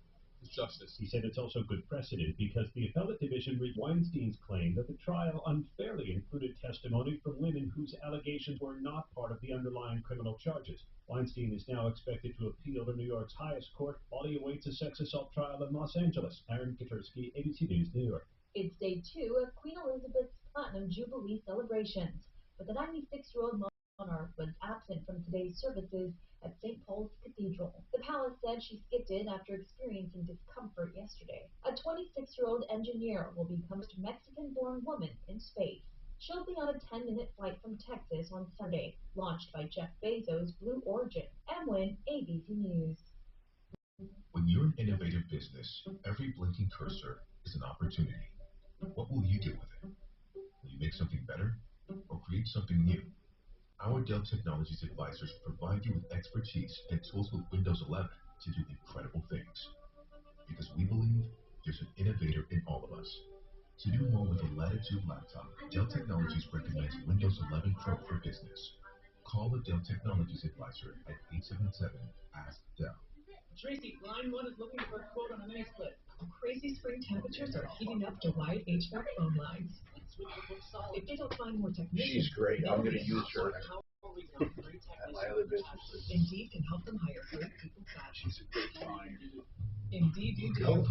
It's justice. He said it's also good precedent because the appellate division read Weinstein's claim that the trial unfairly included testimony from women whose allegations were not part of the underlying criminal charges. Weinstein is now expected to appeal to New York's highest court while he awaits a sex assault trial in Los Angeles. Aaron Katursky, ABC News, New York. It's day 2 of Queen Elizabeth's Platinum Jubilee celebrations, but the 96-year-old monarch was absent from today's services at St. Paul's Cathedral. The palace said she skipped it after experiencing discomfort yesterday. A 26-year-old engineer will become the Mexican-born woman in space. She'll be on a 10-minute flight from Texas on Sunday, launched by Jeff Bezos' Blue Origin. Emlyn, ABC News. When you're an innovative business, every blinking cursor is an opportunity. What will you do with it? Will you make something better or create something new? Our Dell Technologies advisors provide you with expertise and tools with Windows 11 to do incredible things. Because we believe there's an innovator in all of us. To do more with a Latitude laptop, Dell Technologies recommends Windows 11 Pro for Business. Call the Dell Technologies advisor at 877-ASK-DELL. Tracy, line 1 is looking for a quote on a mini split. Crazy spring temperatures are heating up Dwight HVAC phone lines. If they don't find more technicians, she's great. I'm going to use her at my other businesses. Indeed can help them hire great people fast. She's a good find. Indeed you do.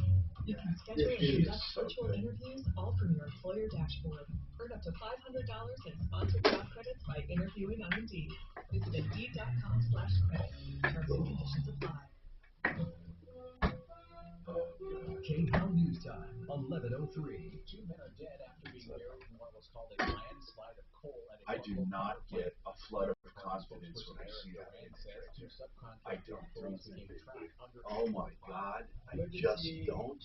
You can schedule and conduct virtual interviews all from your employer dashboard. Earn up to $500 in sponsored job credits by interviewing on Indeed. Visit Indeed.com/credit. Terms and conditions apply. KHOW News Time, 11:03. 2 men are dead after being buried in what was called a landslide of coal at a I do not get a flood of confidence when I see that. I don't. Oh my God, I just don't.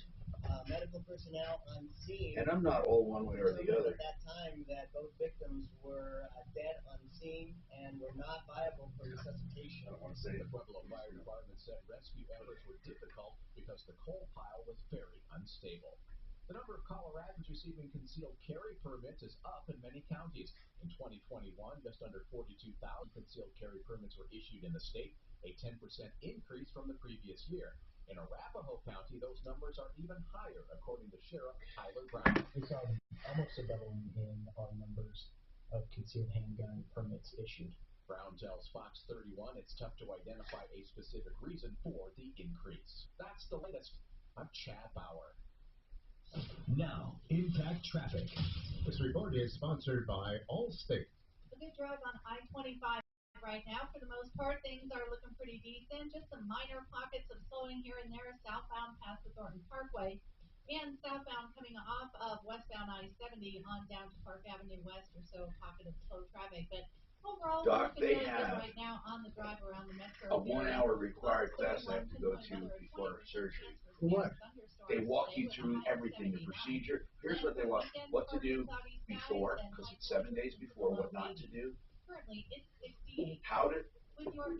Medical personnel on scene. And I'm not all one way or the other. At that time, time that both victims were dead on scene and were not viable for resuscitation. I want to say the Pueblo Fire Department said rescue efforts were difficult because the coal pile was very unstable. The number of Coloradans receiving concealed carry permits is up in many counties. In 2021, just under 42,000 concealed carry permits were issued in the state, a 10% increase from the previous year. In Arapahoe County, those numbers are even higher, according to Sheriff Tyler Brown. We saw almost a doubling in our numbers of concealed handgun permits issued. Brown tells Fox 31 it's tough to identify a specific reason for the increase. That's the latest. I'm Chad Bauer. Now, Impact Traffic. This report is sponsored by Allstate. A good drive on I-25 right now. For the most part, things are looking pretty decent. Just some minor pockets of slowing here and there, southbound past the Thornton Parkway, and southbound coming off of westbound I-70 on down to Park Avenue West or so, a pocket of slow traffic. But overall, Doc, we're they looking really good have right now on the drive around the metro. a 1 hour required class I have to go to before surgery. For what? They walk you through everything, the procedure. Here's what they want: what to do before, because it's 7 days before, what not to do, how to,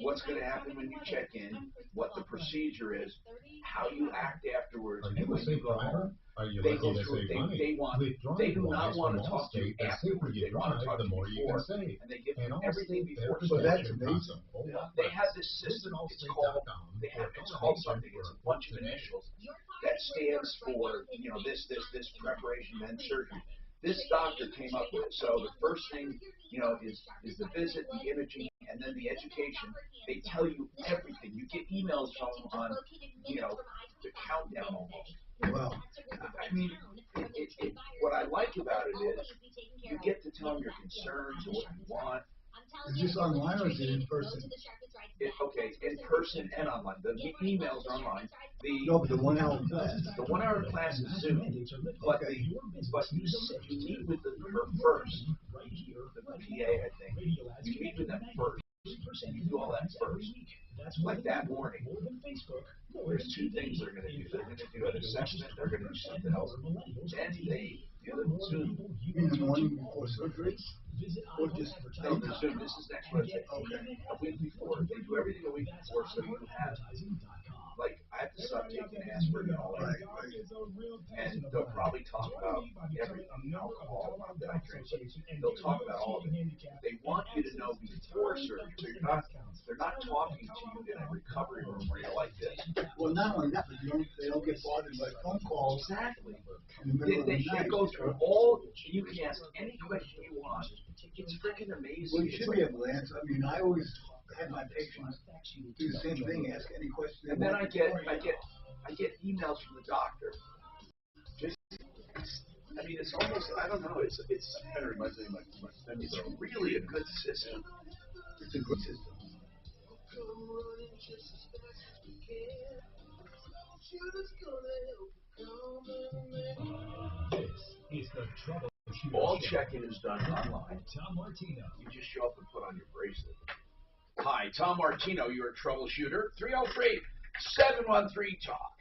what's going to happen when you check in, what the procedure is, how you act afterwards, Are you and when a safe you go driver? home. Are you They looking go to through, save money? they do not want to from talk to you Allstate, the safer afterwards. you They want to drive, talk the to you more you before, can save. and they give And you everything Allstate before Fair So that's Protection amazing. costs a whole lot They less. have this system. It's called something. It's a bunch of initials that stands for, you know, this preparation, then surgery. This doctor came up with it. So the first thing, you know, is the visit, the imaging, and then the education. They tell you everything. You get emails from them on, you know, the countdown almost. Wow. I mean, what I like about it is you get to tell them your concerns, what you want. Is this online or is it in person? Okay, in person and online. The emails are online. No, but the 1 hour class. The 1 hour class is Zoom, but you meet with her first. The PA, I think. You meet with them first. You do all that first. Like that morning. There's two things they're going to do. They're going to do an assessment. They're going to do something else. Then they do the Zoom. In the morning before surgery? Or just no, the Zoom. This is next Wednesday. Okay. A week before. They do everything a week before, so you have, like, I have to stop taking aspirin and all that. And they'll probably talk about everything, alcohol that I drink. They'll talk about all of it. They want you to know before surgery, so they're not talking to you in a recovery room where you're like this. Well, not only that, but they don't get bothered by phone calls. Exactly. In the middle of the night. They go through all. You can ask any question you want. It's freaking amazing. Well, you should be able to answer. I mean, I always have my patients do the same thing, ask any question. And then I get emails from the doctor. I mean, it's almost, I don't know, it's kind of reminds me of my family. It's really a good system. It's a good system. This is the Troubleshooter. All check-in is done online. Tom Martino. You just show up and put on your bracelet. Hi, Tom Martino, you're a troubleshooter. 303-713-TALK.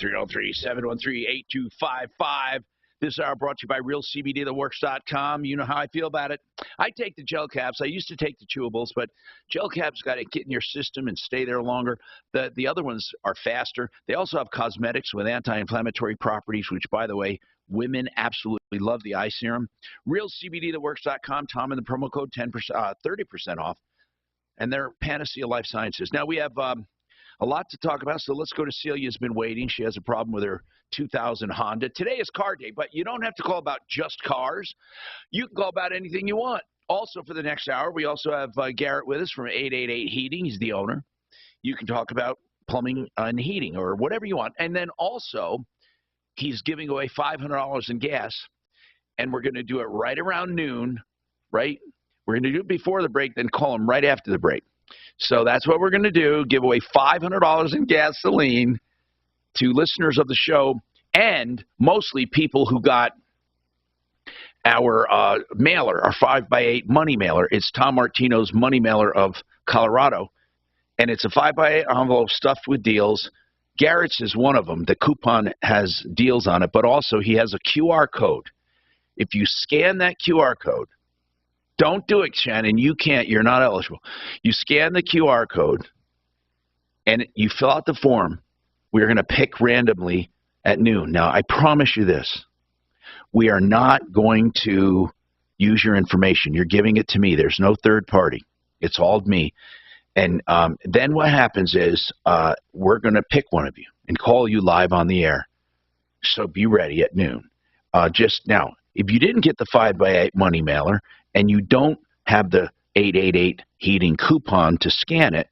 303-713-8255. This hour brought to you by RealCBDThatWorks.com. You know how I feel about it. I take the gel caps. I used to take the chewables, but gel caps got to get in your system and stay there longer. The other ones are faster. They also have cosmetics with anti-inflammatory properties, which, by the way, women absolutely love the eye serum. RealCBDThatWorks.com. Tom, in the promo code 30% off. And they're Panacea Life Sciences. Now, we have a lot to talk about, so let's go to Celia's been waiting. She has a problem with her 2000 Honda. Today is car day, but you don't have to call about just cars. You can call about anything you want. Also, for the next hour, we also have Garrett with us from 888 Heating. He's the owner. You can talk about plumbing and heating or whatever you want. And then also, he's giving away $500 in gas, and we're going to do it right around noon, right? We're going to do it before the break, then call him right after the break. So that's what we're going to do, give away $500 in gasoline to listeners of the show and mostly people who got our mailer, our 5x8 money mailer. It's Tom Martino's money mailer of Colorado, and it's a 5x8 envelope stuffed with deals. Garrett's is one of them. The coupon has deals on it, but also he has a QR code. If you scan that QR code, don't do it, Shannon. You can't. You're not eligible. You scan the QR code, and you fill out the form. We're going to pick randomly at noon. Now, I promise you this. We are not going to use your information. You're giving it to me. There's no third party. It's all me. And then what happens is we're going to pick one of you and call you live on the air. So be ready at noon. Just now, if you didn't get the 5x8 money mailer and you don't have the 888 heating coupon to scan it,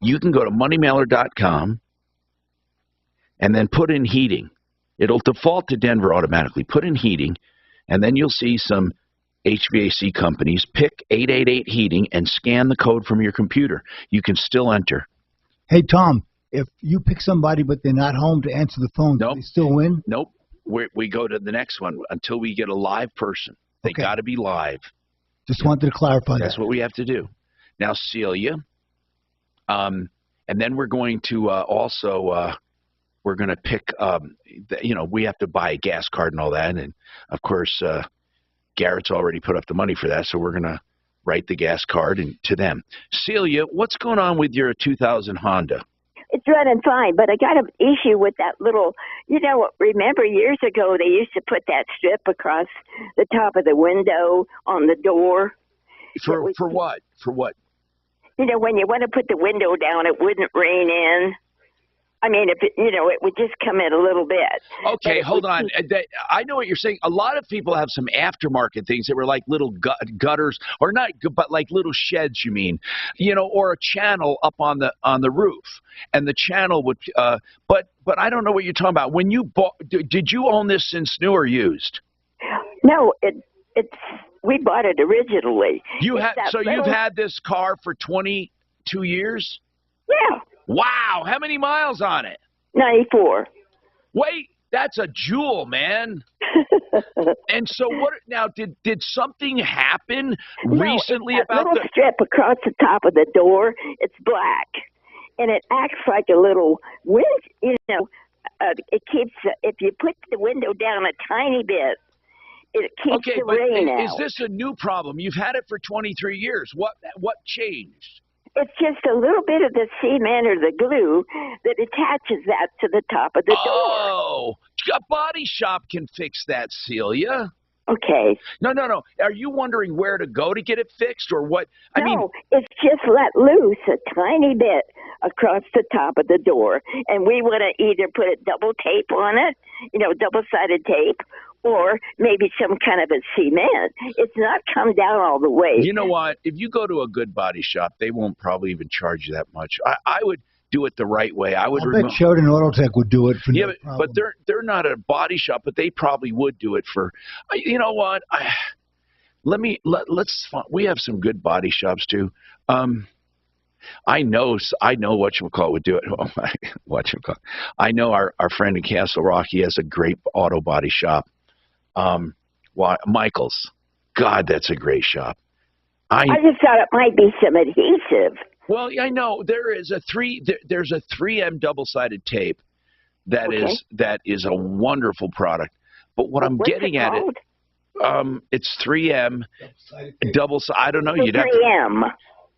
you can go to moneymailer.com and then put in heating. It'll default to Denver automatically. Put in heating, and then you'll see some HVAC companies. Pick 888 heating and scan the code from your computer. You can still enter. Hey, Tom, if you pick somebody but they're not home to answer the phone, do they still win? Nope. We go to the next one until we get a live person. They got to be live. Just wanted to clarify That's what we have to do. Now, Celia, and then we're going to also we're going to pick, we have to buy a gas card and all that. And, of course, Garrett's already put up the money for that, so we're going to write the gas card to them. Celia, what's going on with your 2000 Honda? It's running fine, but I got an issue with that little, remember years ago they used to put that strip across the top of the window on the door? For what? For what? When you want to put the window down, it wouldn't rain in. I mean, if it would just come in a little bit. Okay, hold on. I know what you're saying. A lot of people have some aftermarket things that were like little gutters, or not, but like little sheds. You mean, or a channel up on the roof, and the channel would. But I don't know what you're talking about. When you bought, did you own this since new or used? No, we bought it originally. You've had this car for 22 years? Yeah. Wow, how many miles on it? 94. Wait, that's a jewel, man. And so what now, did something happen recently about little strip across the top of the door? It's black, and it acts like a little wind, it keeps, if you put the window down a tiny bit, it keeps the rain out. Is this a new problem? You've had it for 23 years. What changed? It's just a little bit of the cement or the glue that attaches that to the top of the door. Oh, a body shop can fix that, Celia. Okay. No. Are you wondering where to go to get it fixed, or what? No, it's just let loose a tiny bit across the top of the door, and we want to either put a double tape on it, double-sided tape, or maybe some kind of a cement. It's not come down all the way. You know what? If you go to a good body shop, they won't probably even charge you that much. I would do it the right way. I bet Sheridan Autotech would do it for no problem. But they're not a body shop, but they probably would do it for. You know what? We have some good body shops too. I know whatchamacallit would do it. Whatchamacallit. I know our friend in Castle Rock. He has a great auto body shop. Michael's. God, that's a great shop. I just thought it might be some adhesive. Well, I know there's a 3M double-sided tape that is a wonderful product. But what I'm getting at it's 3M double-sided. I don't know. You'd have 3M.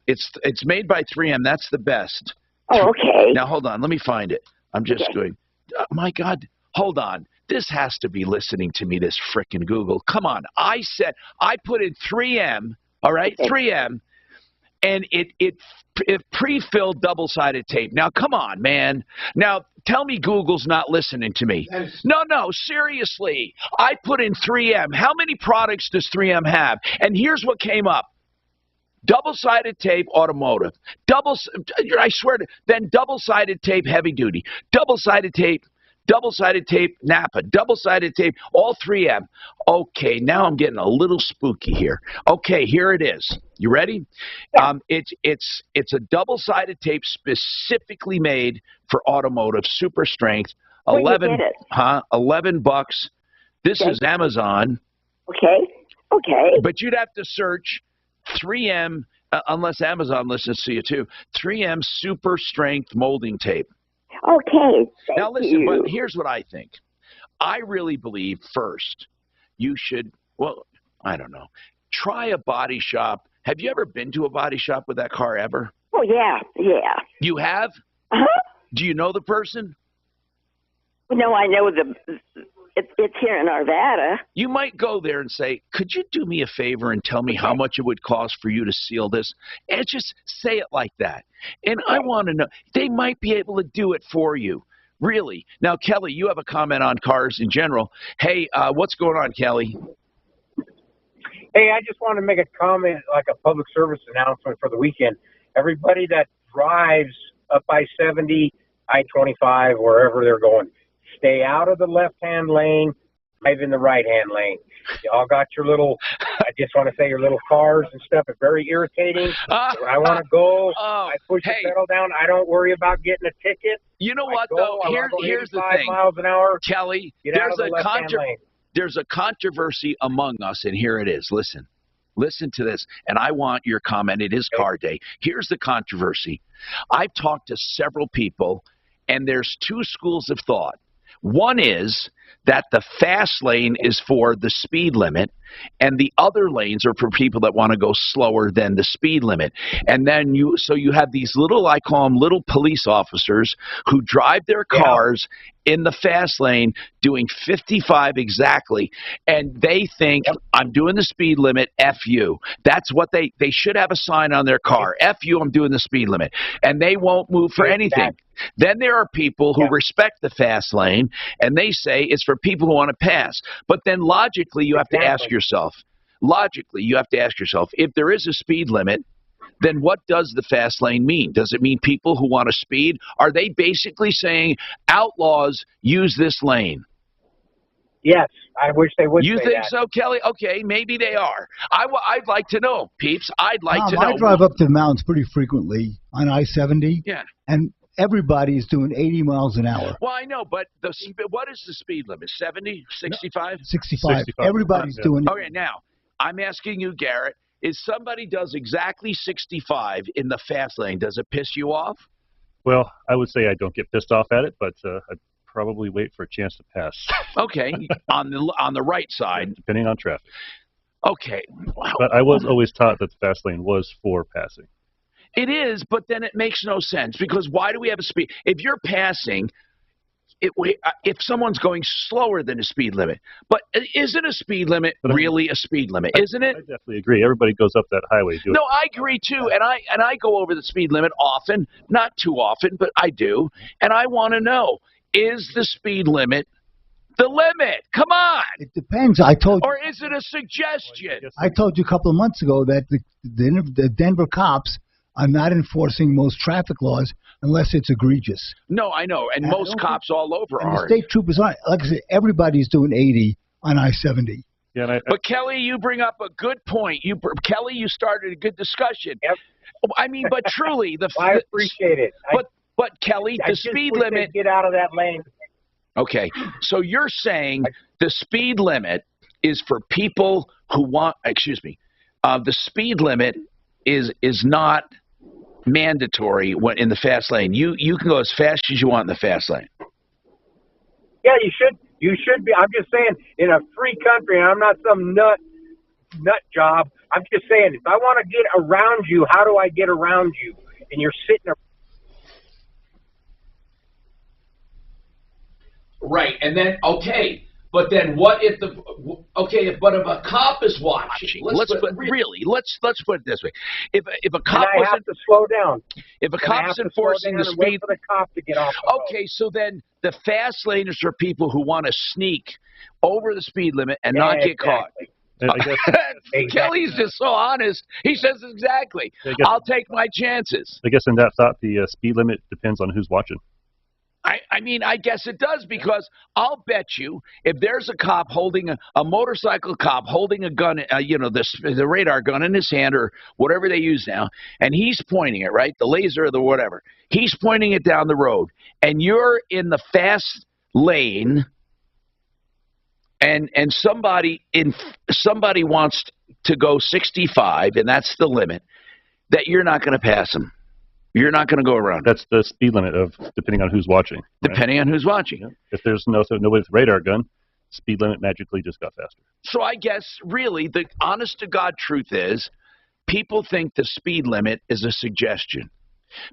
It's made by 3M. That's the best. Oh, okay. Now hold on. Let me find it. I'm just going. My God. Hold on. This has to be listening to me. This frickin' Google. Come on. I put in 3M. All right, 3M. And it pre-filled double-sided tape. Now, come on, man. Now, tell me Google's not listening to me. No, seriously. I put in 3M. How many products does 3M have? And here's what came up. Double-sided tape, automotive. I swear to, then double-sided tape, heavy-duty. Double-sided tape, Napa, double-sided tape, all 3M. Okay, now I'm getting a little spooky here. Okay, here it is. You ready? Yeah. It's a double-sided tape specifically made for automotive, super strength. $11. This is Amazon. Okay. But you'd have to search 3M, unless Amazon listens to you too. 3M super strength molding tape. Okay. Now listen, but here's what I think. I really believe first, you should, well, I don't know, try a body shop. Have you ever been to a body shop with that car ever? Oh, yeah, yeah. You have? Uh-huh. Do you know the person? No, I know it's here in Arvada. You might go there and say, could you do me a favor and tell me how much it would cost for you to seal this? And just say it like that. And I want to know, they might be able to do it for you. Really. Now, Kelly, you have a comment on cars in general. Hey, what's going on, Kelly? Hey, I just want to make a comment, like a public service announcement for the weekend. Everybody that drives up I-70, I-25, wherever they're going, stay out of the left-hand lane, drive in the right-hand lane. Y'all got your little, I just want to say your little cars and stuff. It's very irritating. When I want to go, I push the pedal down. I don't worry about getting a ticket. You know what, though? Here's the thing. Miles an hour. Kelly, there's a controversy among us, and here it is. Listen to this, and I want your comment. It is car day. Here's the controversy. I've talked to several people, and there's two schools of thought. One is that the fast lane is for the speed limit, and the other lanes are for people that want to go slower than the speed limit. And then you have these little, I call them little police officers, who drive their cars in the fast lane doing 55 exactly, and they think, I'm doing the speed limit, F you. That's what they should have a sign on their car, F you, I'm doing the speed limit. And they won't move for anything. Then there are people who respect the fast lane, and they say it's for people who want to pass. But then logically, you have to ask yourself, if there is a speed limit, then what does the fast lane mean? Does it mean people who want to speed? Are they basically saying outlaws use this lane? Yes, I wish they would. You say think that. so, Kelly? Okay, maybe they are. I'd like to know, peeps. I'd like to know. I drive up to the mountains pretty frequently on I-70. Yeah. And everybody is doing 80 miles an hour. Well, I know, but what is the speed limit? 70, 65? 65. Everybody's doing it. Okay, now, I'm asking you, Garrett, if somebody does exactly 65 in the fast lane, does it piss you off? Well, I would say I don't get pissed off at it, but I'd probably wait for a chance to pass. Okay, on the right side. Depending on traffic. Okay. Wow. But I was always taught that the fast lane was for passing. It is, but then it makes no sense, because why do we have a speed? If you're passing, if someone's going slower than the speed limit, but isn't a speed limit really a speed limit, isn't it? I definitely agree. Everybody goes up that highway. No, I agree too, and I go over the speed limit often, not too often, but I do, and I want to know, is the speed limit the limit? Come on. It depends. Or is it a suggestion? I told you a couple of months ago that the Denver cops are not enforcing most traffic laws unless it's egregious. No, I know, and most cops all over and are. The state troopers aren't. Like I said, everybody's doing 80 on I-70. Yeah, but Kelly, you bring up a good point. Kelly, you started a good discussion. Yep. I mean, but truly, I appreciate it. But Kelly, the speed limit. Get out of that lane. Okay, so you're saying the speed limit is for people who want. Excuse me. The speed limit is not mandatory when in the fast lane. You can go as fast as you want in the fast lane. Yeah, you should. You should be. I'm just saying, in a free country, and I'm not some nut job. I'm just saying, if I want to get around you, how do I get around you? And you're sitting. Right, and then but then what if if a cop is watching? Let's put it this way: if a cop I have to slow down. If a cop's enforcing the speed, wait for the cop to get off. Okay, so then the fast lane is for people who want to sneak over the speed limit and not get caught. Kelly's just so honest. He says exactly. I'll take my chances. I guess in that thought, the speed limit depends on who's watching. I mean, I guess it does, because I'll bet you if there's a cop holding a motorcycle cop holding a gun, the radar gun in his hand or whatever they use now, and he's pointing it, right, the laser or the whatever, he's pointing it down the road, and you're in the fast lane, and somebody wants to go 65, and that's the limit, that you're not going to pass them. You're not going to go around. That's the speed limit of depending on who's watching. Depending on who's watching. Yeah. If there's nobody with a radar gun, speed limit magically just got faster. So I guess really the honest to God truth is people think the speed limit is a suggestion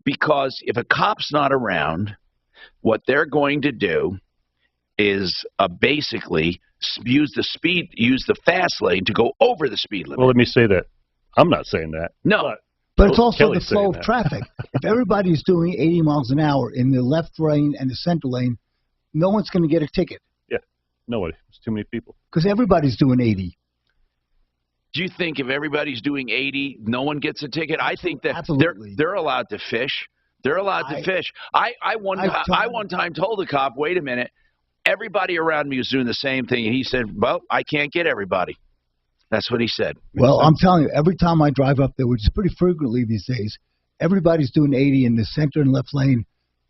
because if a cop's not around, what they're going to do is basically use the fast lane to go over the speed limit. Well, let me say that. I'm not saying that. No. But it's also Kelly's the flow saying of that. traffic. If everybody's doing 80 miles an hour in the left lane and the center lane, no one's going to get a ticket. Yeah, nobody. It's too many people. Because everybody's doing 80. Do you think if everybody's doing 80, no one gets a ticket? I think that Absolutely. they're allowed to fish. They're allowed to fish. I one time told the cop, wait a minute, everybody around me was doing the same thing. And he said, well, I can't get everybody. That's what he said. Well, I'm telling you, every time I drive up there, which is pretty frequently these days, everybody's doing 80 in the center and left lane,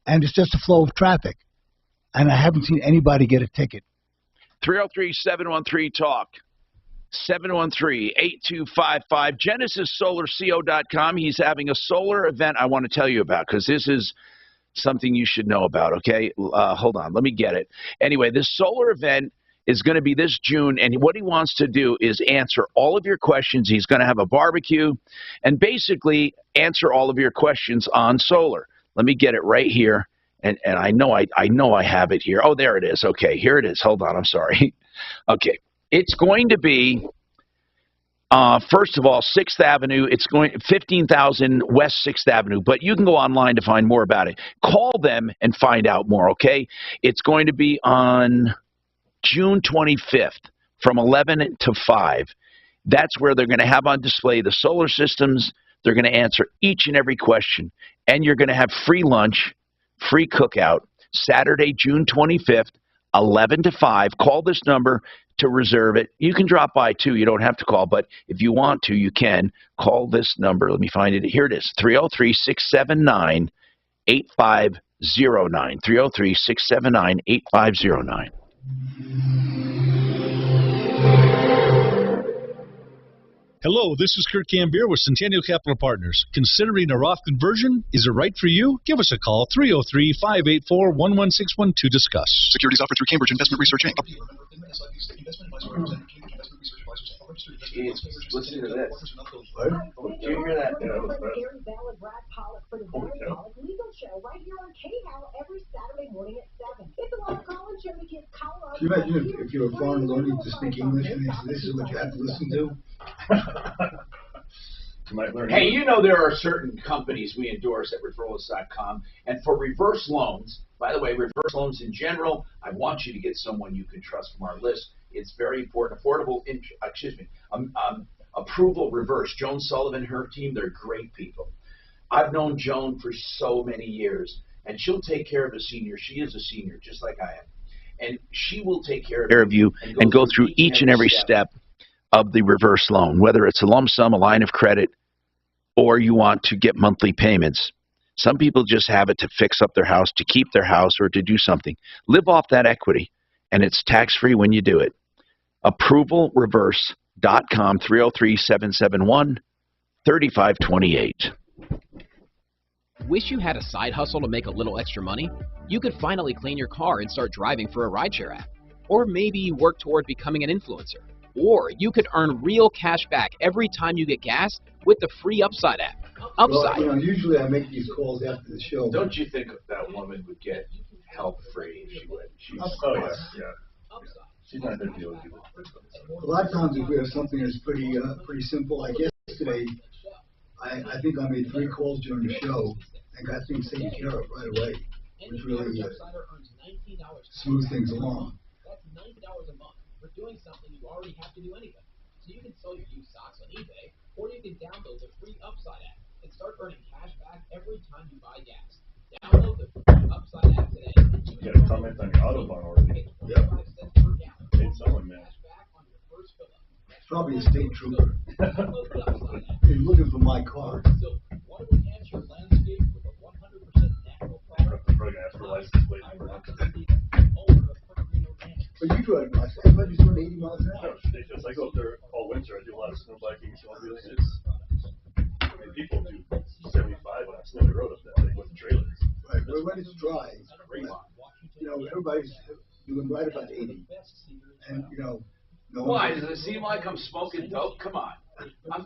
and it's just a flow of traffic. And I haven't seen anybody get a ticket. 303-713-TALK. 713-8255. GenesisSolarCO.com. He's having a solar event I want to tell you about because this is something you should know about, okay? Hold on. Let me get it. Anyway, this solar event is going to be this June, and what he wants to do is answer all of your questions. He's going to have a barbecue and basically answer all of your questions on solar. Let me get it right here, and I know I have it here. Oh, there it is. Okay, here it is. Hold on. I'm sorry. Okay. It's going to be, first of all, 6th Avenue. It's going 15,000 West 6th Avenue, but you can go online to find more about it. Call them and find out more, okay? It's going to be on June 25th from 11 to 5. That's where they're going to have on display the solar systems. They're going to answer each and every question, and you're going to have free lunch, free cookout, Saturday, June 25th, 11 to 5. Call this number to reserve it. You can drop by, too. You don't have to call, but if you want to, you can. Call this number. Let me find it. Here it is, 303-679-8509. 303-679-8509. Hello, this is Kurt Cambier with Centennial Capital Partners. Considering a Roth conversion? Is it right for you? Give us a call, 303-584-11612 to discuss. Securities offered through Cambridge Investment Research, Inc. Listen to this. What? Did you hear that? Legal show right here on KHOW every Saturday morning at 7. It's a live call-in show to give call-up. Can you imagine if you're a foreign learning to speak English and this is what you have to listen to? Hey, you know there are certain companies we endorse at referrals.com, and for reverse loans, by the way, reverse loans in general, I want you to get someone you can trust from our list. It's very important. Approval reverse. Joan Sullivan, her team, they're great people. I've known Joan for so many years, and she'll take care of a senior. She is a senior, just like I am. And she will take care of you and go through each and every step of the reverse loan, whether it's a lump sum, a line of credit, or you want to get monthly payments. Some people just have it to fix up their house, to keep their house, or to do something. Live off that equity, and it's tax-free when you do it. ApprovalReverse.com, 303-771-3528. Wish you had a side hustle to make a little extra money? You could finally clean your car and start driving for a rideshare app. Or maybe work toward becoming an influencer. Or you could earn real cash back every time you get gas with the free Upside app. Upside. Well, usually I make these calls after the show. Don't you think that woman would get help free if she would? Yeah. She's not going to deal with you. A lot of times if we have something that's pretty simple, like yesterday, I think I made 3 calls during the show and got things taken care of right away, which really smooth things along. That's $90 a month for doing something you already have to do anyway. So you can sell your used socks on eBay, or you can download the free Upside app and start earning cash back every time you buy gas. Download the free Upside app today. You got a comment on your Autobahn already. Yep. Paid someone, man. It's probably a state trooper. He's looking for my car. I'm probably going to ask for a license plate. But you drive nice. Everybody's doing 80 miles an hour. No, it's just I go up there all winter. I do a lot of snow biking, snowmobiling. I mean, people do 75 on a snowy road up that thing with the trailers. Right, but when it's dry, you know, everybody's doing right about 80. and no Why? one. Does it seem like I'm smoking dope? Come on.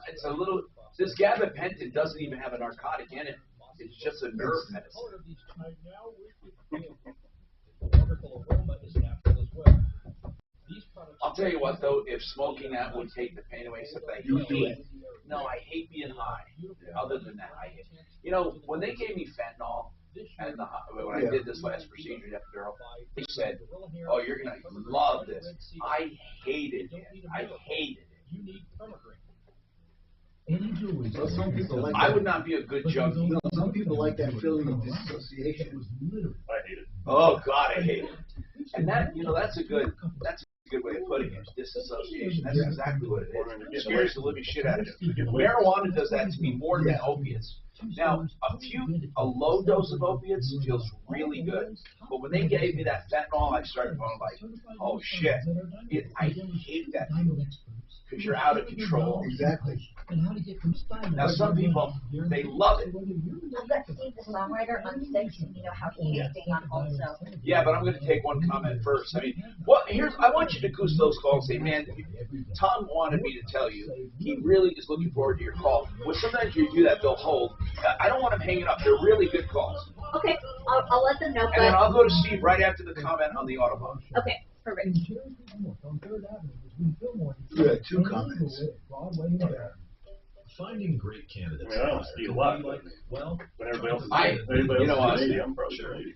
It's a little. This gabapentin doesn't even have a narcotic in it. It's just a nerve medicine. I'll tell you what, though, if smoking that would take the pain away, except I hate. No, I hate being high. Other than that, I hate. When they gave me fentanyl, and when I did this last procedure, epidural, they said, "Oh, you're gonna love this." I hated it. I hated it. Well, some people like I would not be a good junkie. No, some people like that feeling of disassociation. I hate it. Oh God, I hate it. And that's a good way of putting it. Disassociation. That's exactly what it is. It scares the living shit out of you. Marijuana does that to me more than opiates. Now, a low dose of opiates feels really good, but when they gave me that fentanyl, I started going like, oh shit, I hate that because you're out of control. Exactly. Now, some people, they love it. I've got Steve, the songwriter, on stage, and how he is being on also. Yeah, but I'm going to take one comment first. I mean, I want you to goose those calls. Say, man, Tom wanted me to tell you he really is looking forward to your call. Well, sometimes you do that, they'll hold. I don't want them hanging up. They're really good calls. Okay, I'll let them know. And then I'll go to Steve right after the comment on the Autobahn. Okay, perfect. You had 2 comments. Finding great candidates. I don't see a lot. Well, when everybody else is I'm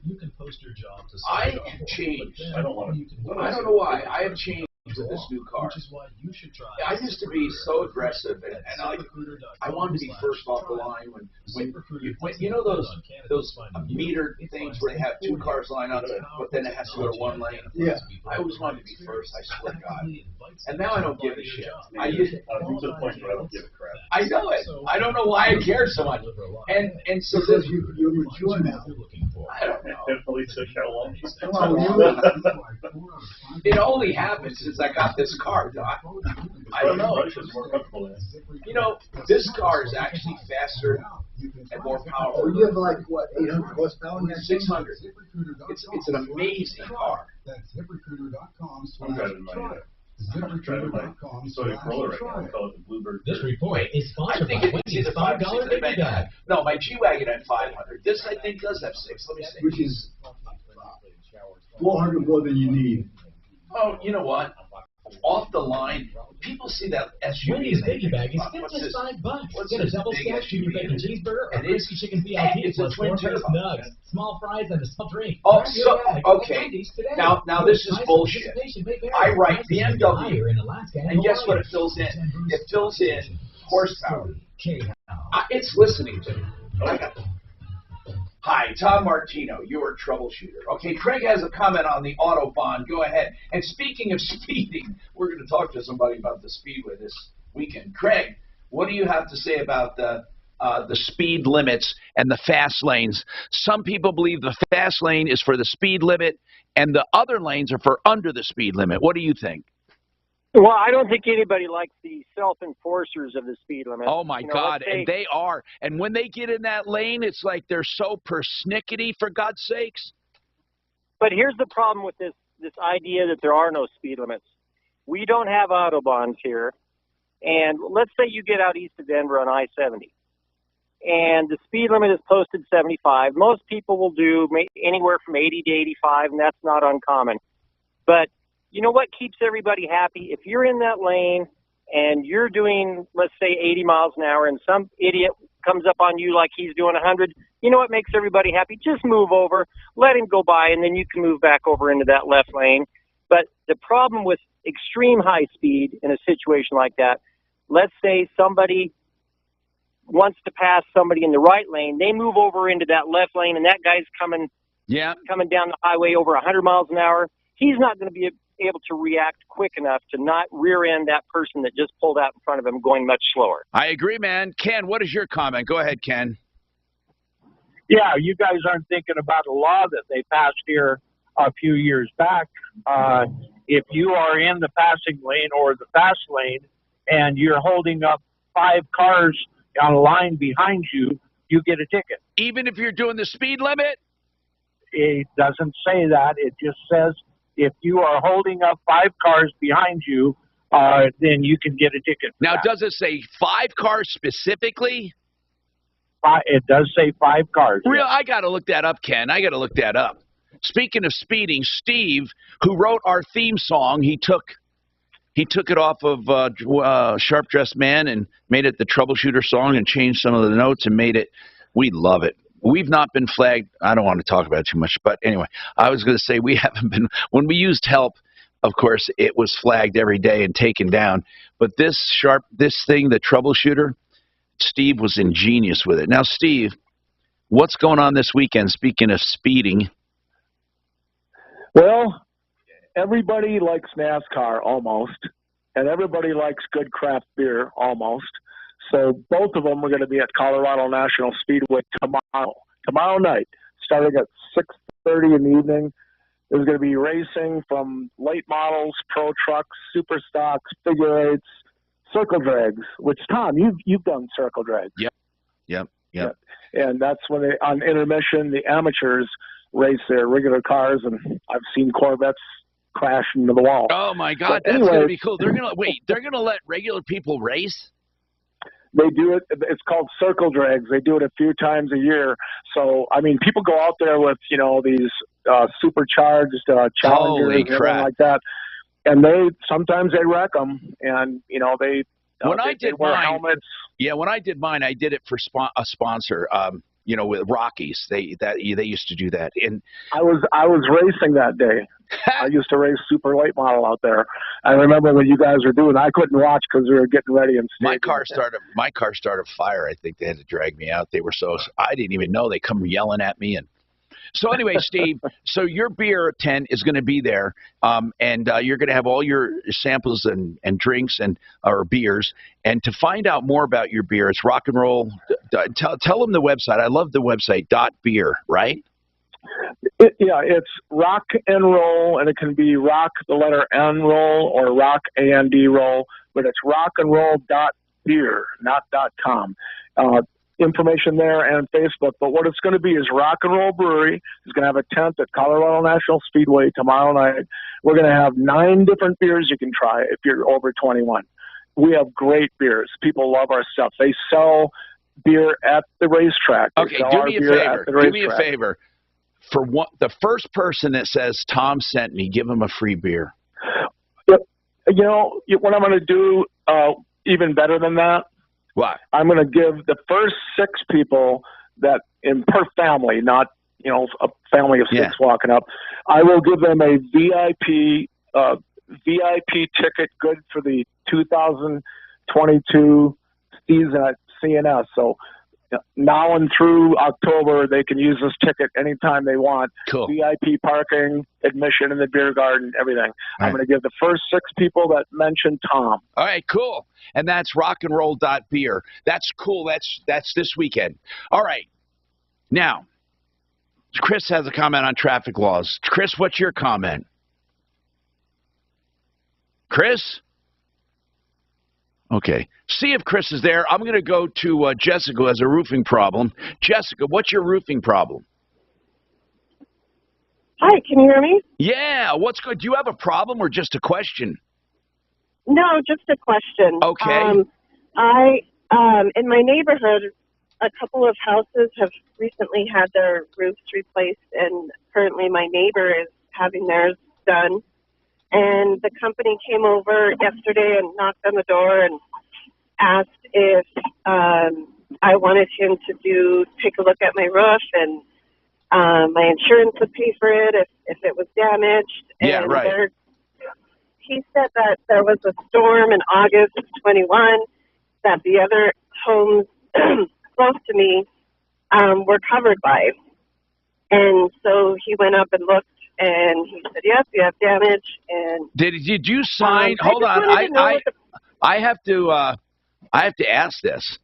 you can post your job to I have changed. I don't want to. I don't know why. I have changed with this new car. Which is why you should try. I used to be so aggressive, and I wanted to be first off the line when those metered things where they have 2 cars lined up, but then it has to go to 1 lane. Yeah. I always wanted to be first. I swear to God. And now I don't give a shit. I'm to the point where I don't give a crap. I know it. I don't know why I care so much. And so Because you're mature now. I don't know. It only took how long? It only happened since I got this car. I don't know. This car is actually faster and more powerful. Oh, you have like what, 800 horsepower? 600. It's an amazing car. I'm driving my Toyota Corolla right now. I call it the Bluebird. This report is I sponsored think by it's Wendy's either $5 Baby Bag. No, my G-Wagon had 500. This, I think, does have 6. Let me see. Which is 400 more than you need. Oh, you know what? Off the line, people see that SUV. Wendy's and they Baby think, Bag is "What's this? $55. What's Get a this double big stack junior SUV?" bacon cheeseburger or And crispy chicken and VIP it's a plus twin 4 face turbo. nugs, small fries, and a small drink. Oh, Grab your so bag at okay. Wendy's today. Now this is Price bullshit. participation may vary. I write Prices may be BMW, higher in Alaska and guess what Hawaii. it fills in? It fills in horsepower. K-How. It's listening to me. I got it. Hi, Tom Martino, your troubleshooter. Okay, Craig has a comment on the Autobahn. Go ahead. And speaking of speeding, we're going to talk to somebody about the Speedway this weekend. Craig, what do you have to say about the speed limits and the fast lanes? Some people believe the fast lane is for the speed limit and the other lanes are for under the speed limit. What do you think? Well, I don't think anybody likes the self-enforcers of the speed limit. Oh, my God, and they are. And when they get in that lane, it's like they're so persnickety, for God's sakes. But here's the problem with this idea that there are no speed limits. We don't have Autobahns here. And let's say you get out east of Denver on I-70. And the speed limit is posted 75. Most people will do anywhere from 80 to 85, and that's not uncommon. But you know what keeps everybody happy? If you're in that lane and you're doing, let's say, 80 miles an hour, and some idiot comes up on you like he's doing 100, you know what makes everybody happy? Just move over, let him go by, and then you can move back over into that left lane. But the problem with extreme high speed in a situation like that, let's say somebody wants to pass somebody in the right lane, they move over into that left lane, and that guy's coming down the highway over 100 miles an hour. He's not going to be able to react quick enough to not rear end that person that just pulled out in front of him going much slower. I agree, man. Ken, what is your comment? Go ahead, Ken. Yeah, you guys aren't thinking about a law that they passed here a few years back. If you are in the passing lane or the fast lane and you're holding up 5 cars on a line behind you, you get a ticket. Even if you're doing the speed limit? It doesn't say that. It just says if you are holding up 5 cars behind you, then you can get a ticket. Now, does it say 5 cars specifically? It does say 5 cars. Real? I got to look that up, Ken. I got to look that up. Speaking of speeding, Steve, who wrote our theme song, he took it off of Sharp Dressed Man and made it the Troubleshooter song and changed some of the notes and made it. We love it. We've not been flagged. I don't want to talk about it too much, but anyway, I was going to say we haven't been. When we used help, of course, it was flagged every day and taken down. But this thing, the Troubleshooter, Steve was ingenious with it. Now, Steve, what's going on this weekend? Speaking of speeding. Well, everybody likes NASCAR almost, and everybody likes good craft beer almost. So both of them are going to be at Colorado National Speedway tomorrow night, starting at 6:30 in the evening. There's going to be racing from late models, pro trucks, super stocks, figure eights, circle drags. Which, Tom, you've done circle drags. Yep. And that's when on intermission the amateurs race their regular cars, and I've seen Corvettes crash into the wall. Oh my God, that's going to be cool. They're going to let regular people race? They do it. It's called circle drags. They do it a few times a year. So, I mean, people go out there with, these supercharged Challengers and everything like that. And sometimes they wreck them. And, they wear helmets. Yeah, when I did mine, I did it for a sponsor, with Rockies. They used to do that. And I was racing that day. I used to race super late model out there. I remember when you guys were doing. I couldn't watch because we were getting ready and my car started fire. I think they had to drag me out. They were I didn't even know. They come yelling at me. And so anyway, Steve. So your beer tent is going to be there, and you're going to have all your samples and drinks or beers. And to find out more about your beer, it's Rock and Roll. Tell them the website. I love the website .beer, right? It's Rock and Roll, and it can be Rock the letter N roll or Rock AND roll, but it's rockandroll.beer, not .com. Information there and Facebook. But what it's going to be is Rock and Roll Brewery is going to have a tent at Colorado National Speedway tomorrow night. We're going to have 9 different beers you can try if you're over 21. We have great beers. People love our stuff. They sell beer at the racetrack. Okay, do me a favor. Do me a favor. For the first person that says Tom sent me, give him a free beer. Yep. What I'm going to do even better than that. What? I'm going to give the first 6 people that per family, not a family of 6 walking up. I will give them a VIP ticket, good for the 2022 season at CNS. So now and through October, they can use this ticket anytime they want. Cool. VIP parking, admission in the beer garden, everything. I'm going to give the first 6 people that mention Tom. All right, cool. And that's rockandroll.beer. That's cool. That's this weekend. All right. Now, Chris has a comment on traffic laws. Chris, what's your comment? Chris? Okay. See if Chris is there. I'm going to go to Jessica, who has a roofing problem. Jessica, what's your roofing problem? Hi, can you hear me? Yeah. What's good? Do you have a problem or just a question? No, just a question. Okay. In my neighborhood, a couple of houses have recently had their roofs replaced, and currently my neighbor is having theirs done. And the company came over yesterday and knocked on the door and asked if I wanted him to take a look at my roof, and my insurance would pay for it if it was damaged. Yeah, and right. He said that there was a storm in August of 21, that the other homes close to me were covered by. And so he went up and looked, and he said, "Yes, you have damage." And did you sign? Hold on, I have to ask this,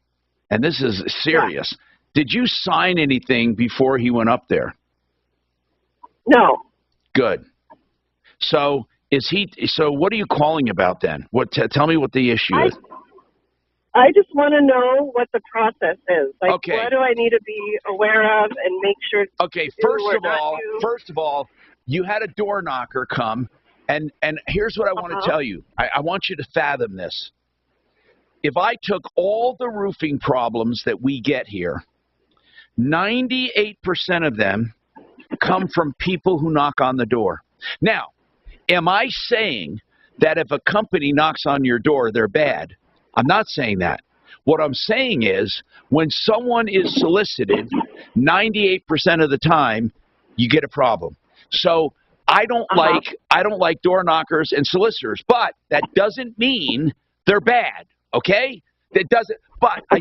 and this is serious. Yeah. Did you sign anything before he went up there? No. Good. So So what are you calling about then? Tell me what the issue is. I just want to know what the process is. Like, okay. What do I need to be aware of and make sure? Okay. First of all, You had a door knocker come, and here's what I want to tell you. I want you to fathom this. If I took all the roofing problems that we get here, 98% of them come from people who knock on the door. Now, am I saying that if a company knocks on your door, they're bad? I'm not saying that. What I'm saying is when someone is solicited, 98% of the time, you get a problem. So I don't like door knockers and solicitors, but that doesn't mean they're bad. Okay? That doesn't. But I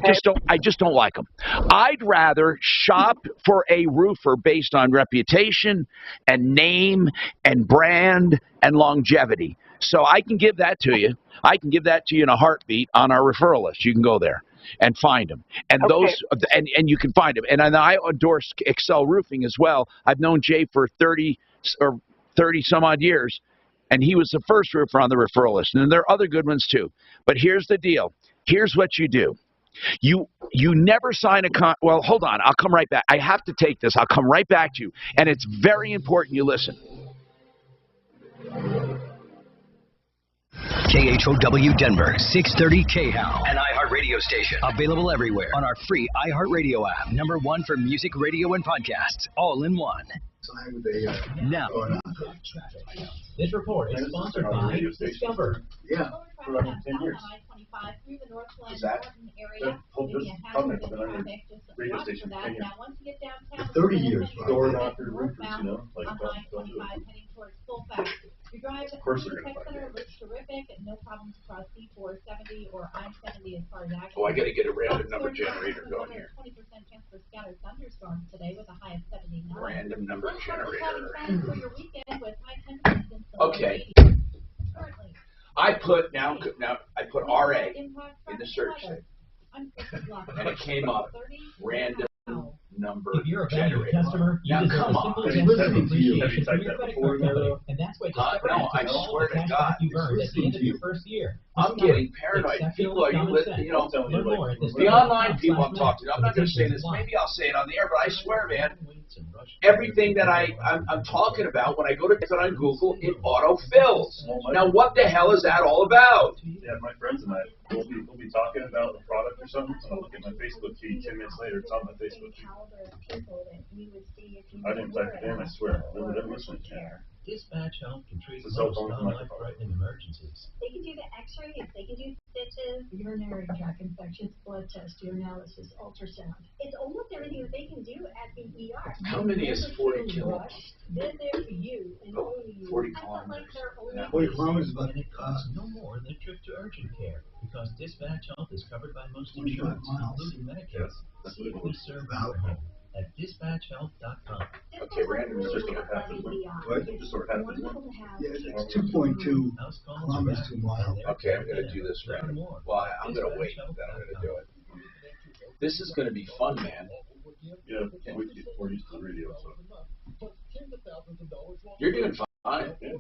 just don't like them. I'd rather shop for a roofer based on reputation and name and brand and longevity. So I can give that to you. I can give that to you in a heartbeat on our referral list. You can go there and find them. And those and you can find them. And I endorse Excel Roofing as well. I've known Jay for 30 some odd years, and he was the first roofer on the referral list. And there are other good ones too. But here's the deal. Here's what you do. You never sign a well, hold on. I'll come right back. I have to take this. I'll come right back to you. And it's very important you listen. KHOW Denver, 630 KHOW, an iHeart radio station. Available everywhere on our free iHeart radio app. #1 for music, radio, and podcasts, all in one. Now. This report is sponsored by Discover. Yeah. For about 10 years. Through the Northland Norton area, maybe a hazard in traffic, just radio watch station for 10 that. years. Now, once you get downtown, 30 years. Door knocker roofers, you know, like on don't do I-25 it. heading towards Colfax. Your drive Of course through they're the gonna tech find center it. looks terrific, and no problems across C470 or I-70 as far as accidents. Oh, I got to get a random number generator going here. 20% chance for scattered thunderstorms today with a high of 79. Random number generator. For your weekend with high temperatures in the Okay. low 80s. Currently, I put RA in the search thing, and it came up random number If you're a generator. valued customer, you Now deserve come a on. simple He's gesture of listening to you. appreciation from your credit card company. And that's why Discover No, I answers all swear the to cash God, back you've earned at the end of your first year. I'm Discover. getting paranoid. Exceptional People are common sense. you know, Learn more at the Discover.com/Mac. online people I'm talking to. I'm not going to say this. Maybe I'll say it on the air, but I swear, man, everything that I'm talking about, when I go to put on Google, it auto-fills. Now, what the hell is that all about? Yeah, my friends and I, we'll be talking about the product or something, and I'll look at my Facebook feed 10 minutes later, it's on my Facebook feed. I didn't type it in, I swear. They're listening to me. Dispatch Health can treat It's a cell most phone with a microphone. non-life-threatening emergencies. They can do the x-rays, they can do stitches, urinary tract infections, blood test, urinalysis, ultrasound. It's almost everything that they can do at the ER. How many is 40 kilograms? They're there for you and only you. 40 I felt like they're only 40 kilometers is about, And it costs no more than a trip to urgent care because Dispatch Health is covered by most 25 insurance, miles. including Medicare. Safely serve your home at dispatchhealth.com. Okay, random is just over half the What? Just over half the month. Yeah, it's 2.2 kilometers to a mile. Okay, I'm going to do this random. Well, I'm going to wait, then I'm going to do it. This is going to be fun, man. Yeah, we're used to the radio, so. You're doing fine. Yeah.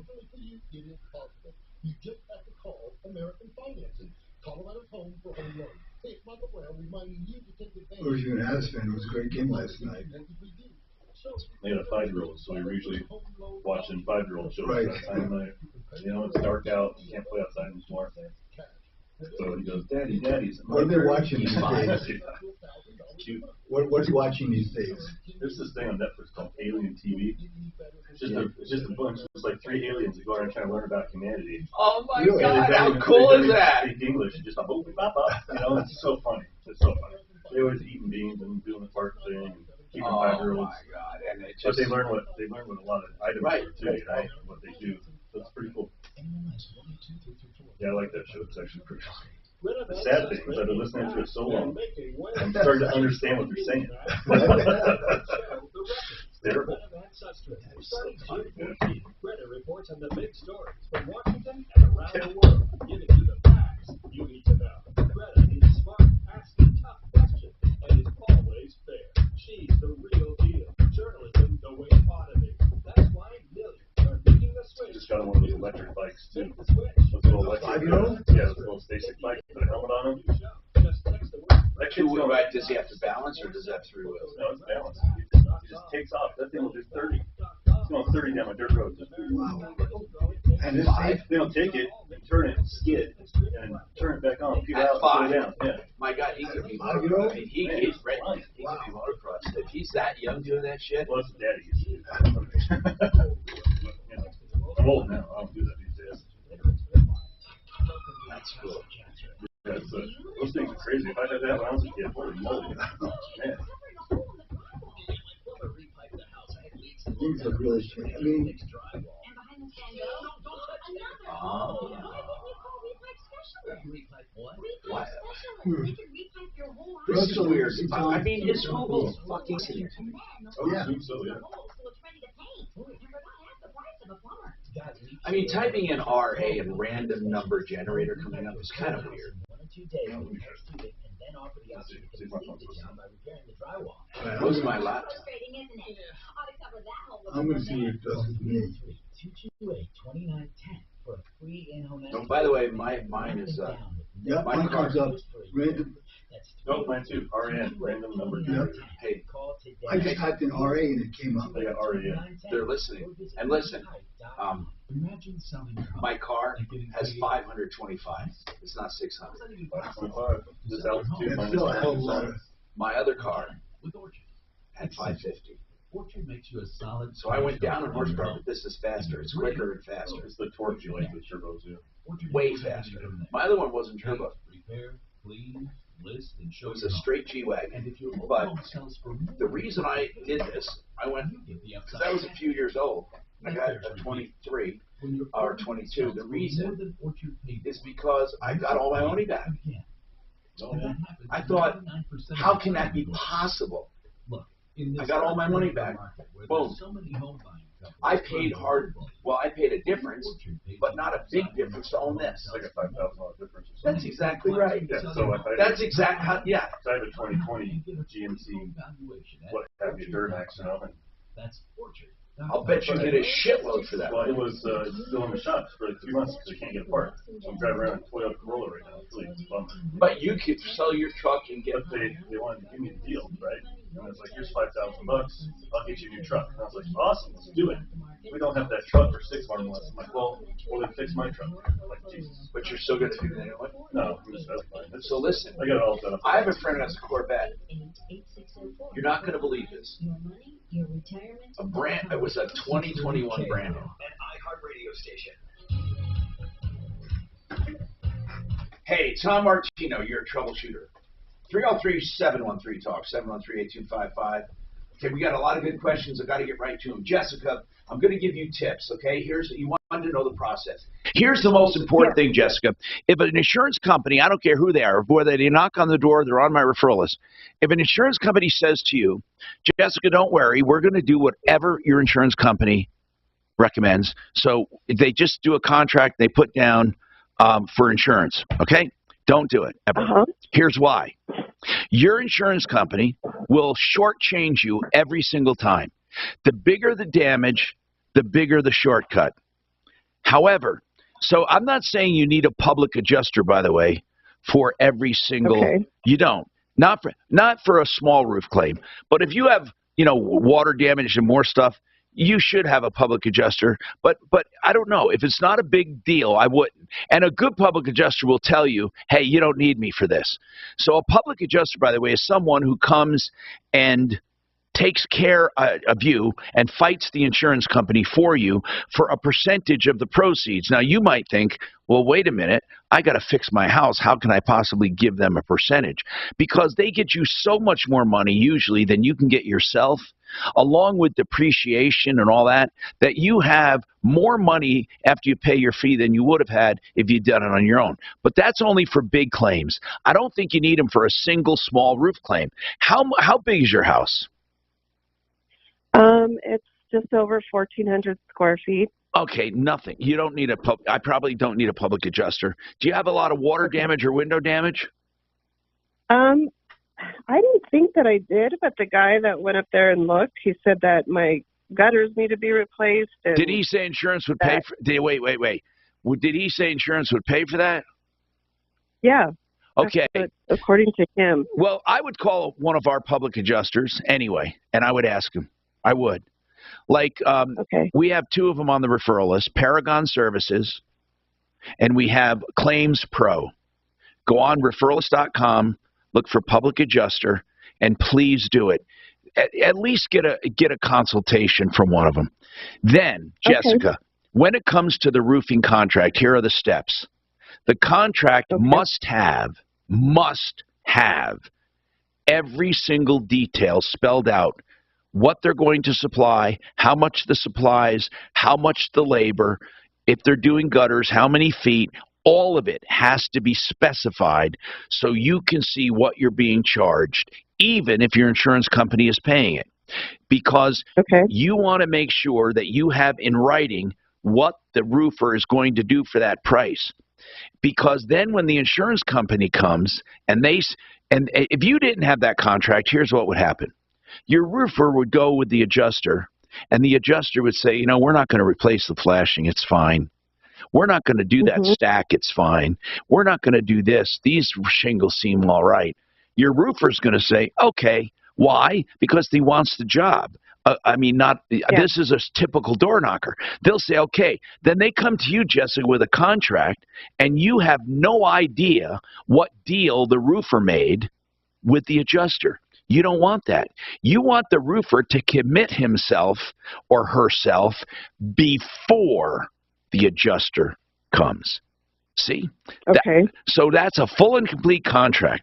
You just have to call American Financing. Colorado's home for home loans. Hey, it's Michael Brown reminding you to take advantage. Where's you an Avs fan? It was a great game last night. They had a 5-year-old, so we were usually watching 5-year-old shows Right. that time of night. You know, it's dark out, you can't play outside anymore. So he goes, Daddy, Daddy's. What are they watching these days? Cute. What's he watching these days? There's this thing on Netflix called Alien TV. It's just a bunch. It's like 3 aliens that go around trying to learn about humanity. Oh my Really? God, They how don't cool even is that? Speak English, and just boop, bop, bop. You know, it's so funny. It's so funny. They always eating beans and doing the fart thing, and keeping 5-year-olds. Oh my God! And it But just, they learn what a lot of items Right. are too. You know, what they do. So it's pretty cool. Yeah, I like that show. It's actually pretty cool. The sad thing is I've been listening to it so long, I'm starting to understand what they're saying. It's terrible. Starting June 14th, Greta reports on the big stories from Washington and around the world, giving you the facts you need to know. Greta is smart, asking tough questions, and is always fair. She's the real deal. Journalism the way it ought to be. That's why millions are making the switch. Just got one of those electric bikes too. Make the switch. Those little electric, 5-year-old? yeah, those little basic bikes with a helmet on them. Just text the word. That kid's two-wheel going, ride. Does he have to balance, or does that have 3 wheels? no, it's balanced. It just takes off. That thing will do 30. going 30 down my dirt road. Wow. And this They don't take it, turn it, skid, and turn it back on. People out, put it down. Yeah. My God, he could be. I mean, he's ready. He could be motocross. If he's that young doing that shit. Well, that's daddy. I'm old now. I don't do that these days. That's cool. Yeah, those things are crazy. If I had that when I was a kid, holy moly. Man. Things are really strange. I mean, This is weird. I mean, is Google fucking serious? Oh, yeah. So, yeah. I mean, typing in RA and random number generator coming up is kind of weird. What's my laptop? I'm going to see what it does with me. Oh, by the way, mine is Yeah, mine comes up random. No, mine too. RN, random number generator. Hey, I just typed in RA and it came up. I got RAN. They're listening. And listen, my car has 525. It's not 600. 525. This altitude That's still a hell of a lot of. My other car had 550. So I went down in horsepower, but this is faster. It's quicker and faster. It's the torque you like with turbo too. Way faster. My other one wasn't turbo. It was a straight G-Wagon. But the reason I did this, I went, because I was a few years old. I got a 23 or 22. The reason is because I got all my money back. I thought, how can that be possible? I got all my money back. Boom. I paid hard. Well, I paid a difference, but not a big difference to own this. It's like a $5,000 difference. That's exactly right. Yeah, so that's exactly how. Yeah. So I have a 2020 GMC. What have you Duramax now? I'll bet you get a shitload for that. Well, it was still in the shop for like 3 months because they can't get a part. So I'm driving around a Toyota Corolla right now. It's really a bummer. But you could sell your truck and get. But they wanted to give me a deal, right? And it's like, here's $5,000. I'll get you a new truck. And I was like, awesome, let's do it. We don't have that truck for 6 more months. I'm like, well, then fix my truck. I'm like, Jesus. But you're still going to do that anyway? No, that's fine. So listen, I got it all done. I have a friend who has a Corvette. You're not going to believe this. It was a 2021 brand new. An iHeart radio station. Hey, Tom Martino, you're a troubleshooter. 303-713-TALK, 713-8255. Okay, we got a lot of good questions. I've got to get right to them. Jessica, I'm going to give you tips, okay? You wanted to know the process. Here's the most important thing, Jessica. If an insurance company, I don't care who they are, whether they knock on the door, they're on my referral list. If an insurance company says to you, Jessica, don't worry, we're going to do whatever your insurance company recommends. So if they just do a contract, they put down for insurance, okay? Don't do it, ever. Here's why. Your insurance company will shortchange you every single time. The bigger the damage, the bigger the shortcut. However, so I'm not saying you need a public adjuster, by the way, for every single. Okay. You don't. Not for a small roof claim. But if you have, water damage and more stuff, you should have a public adjuster. But I don't know. If it's not a big deal, I wouldn't. And a good public adjuster will tell you, hey, you don't need me for this. So a public adjuster, by the way, is someone who comes and takes care of you and fights the insurance company for you for a percentage of the proceeds. Now, you might think, well, wait a minute, I got to fix my house. How can I possibly give them a percentage? Because they get you so much more money usually than you can get yourself, along with depreciation and all that, that you have more money after you pay your fee than you would have had if you'd done it on your own. But that's only for big claims. I don't think you need them for a single small roof claim. How big is your house? It's just over 1,400 square feet. Okay, nothing. You don't need I probably don't need a public adjuster. Do you have a lot of water damage or window damage? I didn't think that I did, but the guy that went up there and looked, he said that my gutters need to be replaced. And did he say insurance would pay for? Wait. Did he say insurance would pay for that? Yeah. Okay. According to him. Well, I would call one of our public adjusters anyway, and I would ask him. I would. Like we have two of them on the referral list, Paragon Services, and we have Claims Pro. Go on referralist.com, look for Public Adjuster, and please do it. At least get a consultation from one of them. Then, Jessica, when it comes to the roofing contract, here are the steps. The contract must have every single detail spelled out. What they're going to supply, how much the supplies, how much the labor, if they're doing gutters, how many feet, all of it has to be specified so you can see what you're being charged, even if your insurance company is paying it. Because you want to make sure that you have in writing what the roofer is going to do for that price. Because then when the insurance company comes and if you didn't have that contract, here's what would happen. Your roofer would go with the adjuster, and the adjuster would say, you know, we're not going to replace the flashing. It's fine. We're not going to do that stack. It's fine. We're not going to do this. These shingles seem all right. Your roofer's going to say, okay. Why? Because he wants the job. This is a typical door knocker. They'll say, okay. Then they come to you, Jessica, with a contract, and you have no idea what deal the roofer made with the adjuster. You don't want that. You want the roofer to commit himself or herself before the adjuster comes. See? So that's a full and complete contract.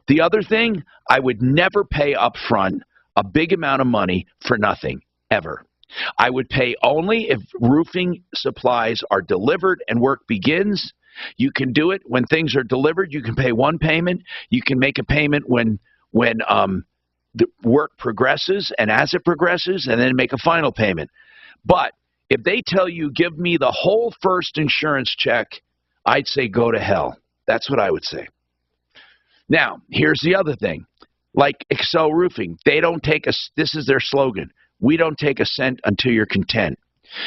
The other thing, I would never pay up front a big amount of money for nothing, ever. I would pay only if roofing supplies are delivered and work begins. You can do it when things are delivered. You can pay one payment. You can make a payment when the work progresses, and as it progresses, and then make a final payment. But if they tell you, give me the whole first insurance check, I'd say go to hell. That's what I would say. Now, here's the other thing. Like Excel Roofing, they don't take this is their slogan, we don't take a cent until you're content.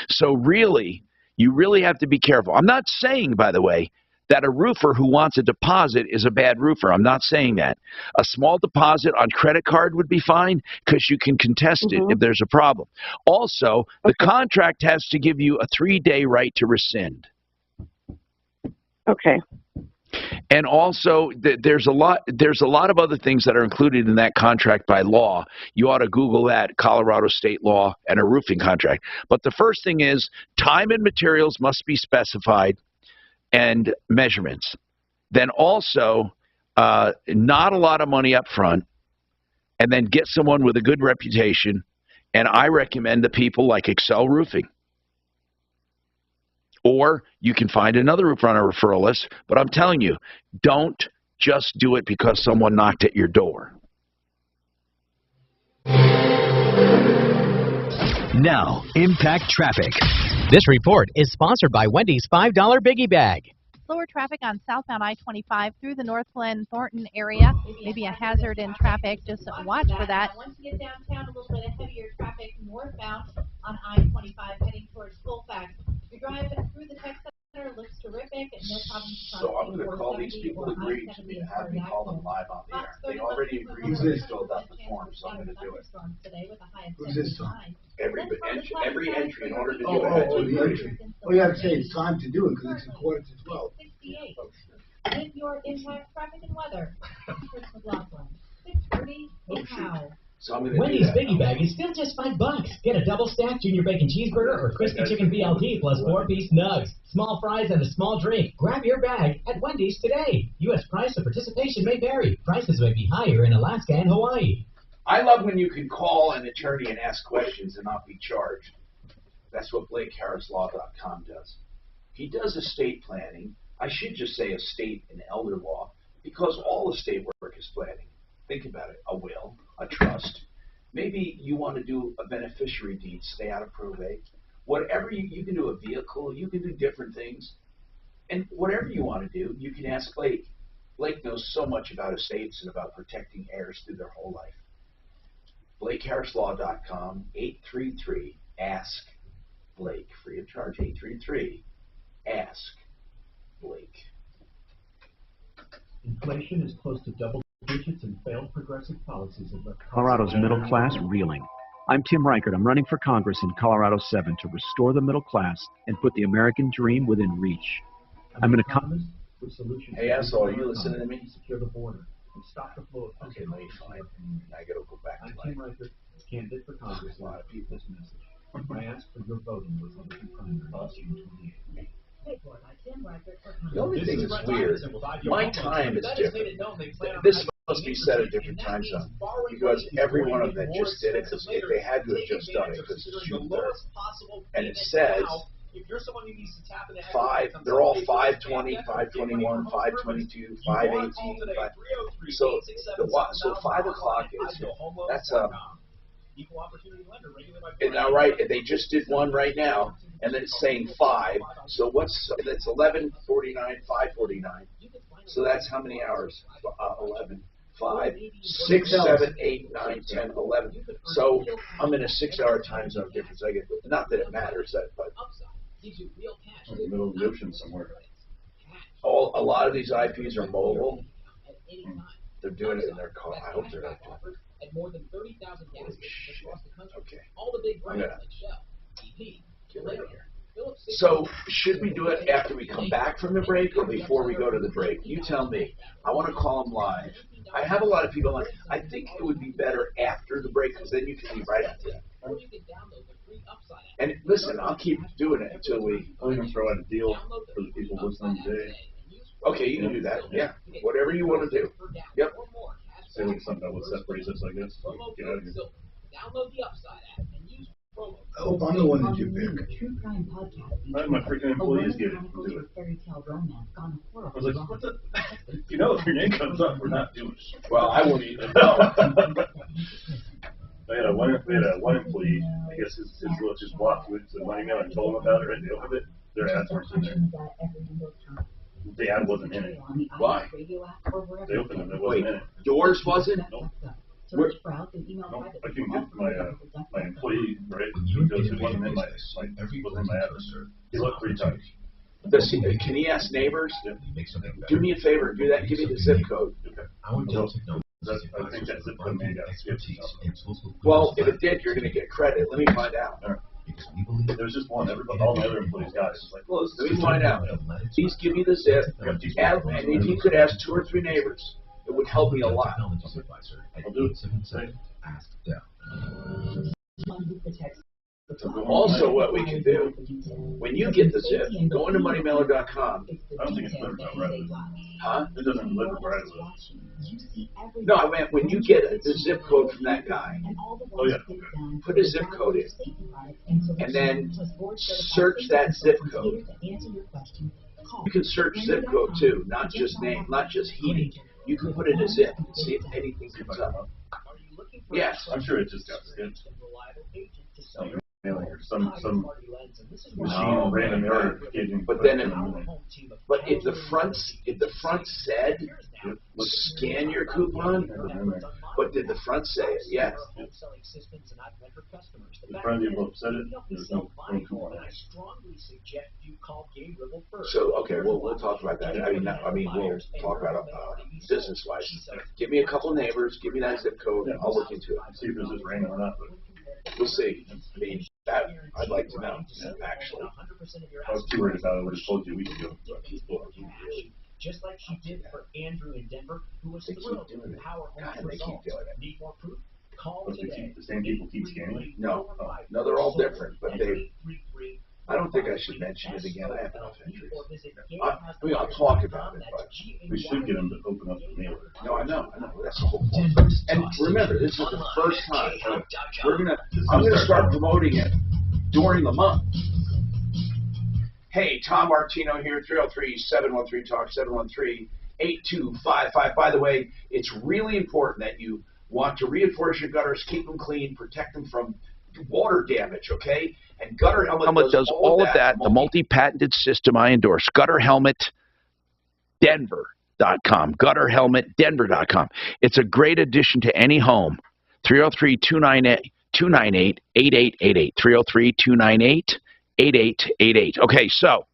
So really, you really have to be careful. I'm not saying, by the way, that a roofer who wants a deposit is a bad roofer. I'm not saying that. A small deposit on credit card would be fine because you can contest it if there's a problem. Also, the contract has to give you a 3-day right to rescind. And also, there's a lot of other things that are included in that contract by law. You ought to Google that, Colorado state law and a roofing contract. But the first thing is time and materials must be specified, and measurements. Then also, not a lot of money up front, and then get someone with a good reputation. And I recommend the people like Excel Roofing. Or you can find another roofer on a referral list, but I'm telling you, don't just do it because someone knocked at your door. Now, Impact Traffic. This report is sponsored by Wendy's $5 Biggie Bag. Slower traffic on southbound I-25 through the North Glen Thornton area. Maybe a hazard in traffic. Just watch for that. Once you get downtown, a little bit of heavier traffic northbound on I-25 heading towards Colfax. Your drive through the tech center looks terrific. No problems. So I'm going to call these people agreed to me to have me call them live on the air. They already agreed to filled out the form, so I'm going to do it. Who's this time? Every entry in order to do it. The entry. You have to say it's time to do it because it's 11:45. With your Impact Traffic and Weather, Chris McLaughlin, 6:30 now. Wendy's Biggie Bag is still just $5. Get a double stack junior bacon cheeseburger or crispy chicken BLT plus 4-piece nugs, small fries, and a small drink. Grab your bag at Wendy's today. U.S. price and participation may vary. Prices may be higher in Alaska and Hawaii. I love when you can call an attorney and ask questions and not be charged. That's what BlakeHarrisLaw.com does. He does estate planning. I should just say estate and elder law because all estate work is planning. Think about it. A will, a trust. Maybe you want to do a beneficiary deed, stay out of probate. Whatever you can do a vehicle, you can do different things. And whatever you want to do, you can ask Blake. Blake knows so much about estates and about protecting heirs through their whole life. BlakeHarrisLaw.com, 833-ASK-BLAKE. Free of charge, 833-ASK-BLAKE. Inflation is close to double digits and failed progressive policies have left Colorado's middle class reeling. I'm Tim Reichert. I'm running for Congress in Colorado 7 to restore the middle class and put the American dream within reach. I'm an economist. Hey, asshole, are you listening to me? Secure the border and stop the flow of Okay, let me find. I gotta go back to I'm my. Tim Reichert, candidate for Congress, and I repeat this message. I ask for your vote in the Republican primary on June 28th. The only thing that's weird, my time is different. This must be set at different time zone because every one of them just did it because they had to have just done it because it's June 3rd. And it says 5, they're all 5:20, 5:21, 5:22, 5:18. So 5 o'clock is, that's and now right, they just did one right now, and then it's saying 5. So that's 11:49, 5:49. So that's how many hours? 11, 5, 6, 7, 8, 9, 10, 11. So I'm in a 6-hour time zone difference. I get, not that it matters, but in the middle of the ocean somewhere. a lot of these IPs are mobile. They're doing it in their car. I hope they're not doing it. At more than 30,000 gas stations across the country. Okay. All the big brands like Shell, BP, Get right here. So should we do it after we come back from the break or before we go to the break? You tell me. I want to call them live. I have a lot of people like, I think it would be better after the break because then you can be right after that. And listen, I'll keep doing it until we. I'll even throw out a deal for the people listening today. Okay, you can do that. Yeah, whatever you want to do. Yep. Say like something about what separates us, I guess. Get out of here. Download the Upside app and use promo. I hope I'm the one that you pick. None of my freaking employees get it. Do it. I was like, what the? You know, if your name comes up, we're not doing it. Well, I won't even know. We had one employee, I guess his walked with the money mail and told him about it, right? They opened it, their ads weren't in there. The ad wasn't in it. Why? They opened it, it wasn't in it. Yours wasn't? Nope. No, I can get my employee, right? Because it wasn't in my address. He looked 3 times. Can he ask neighbors? Yeah. Do me a favor, do that, give me the zip code. Okay. I think that zip code may have got skipped. Well, if it did, you're going to get credit. Let me find out. All right. There's just one. All my other employees got it. It's like, well, let me find out. Please give me the zip. And if you could ask 2 or 3 neighbors, it would help me a lot. I'll do it. Also, what we can do, when you get the zip, go into moneymailer.com. I don't think it's delivered right away. Huh? It doesn't deliver right away. No, I meant when you get the zip code from that guy. Oh, yeah. Put a zip code in. And then search that zip code. You can search zip code too, not just name, not just heating. You can put in a zip and see if anything comes up. Yes. I'm sure it just got skipped. Some machine random error. But then, if the front said scan your coupon, but did the front say it? Yes. The front people said it. There's no coupon. So okay, we'll talk about that. We'll talk about business wise. Give me a couple neighbors. Give me that zip code. Yeah. I'll look into it. See if it's just random or not. But we'll see. I mean, that I'd like to know. Actually, I was too worried about it. I would have told you a week ago. Just like she did for Andrew in Denver, who was thrilled with the power home results. Need more proof? Call today. The same people keep scanning? No, they're all different, but they. I don't think I should mention it again. I have enough entries. I'll talk about it, but we should get them to open up the mailer. No, I know. That's the whole point. And remember, this is the first time. I'm gonna start promoting it during the month. Hey, Tom Martino here, 303-713-TALK, 713-8255. By the way, it's really important that you want to reinforce your gutters, keep them clean, protect them from water damage, okay? And Gutter Helmet does all of that. The multi-patented system I endorse. GutterHelmetDenver.com. GutterHelmetDenver.com. It's a great addition to any home. 303-298-8888. 303-298-8888. Okay, so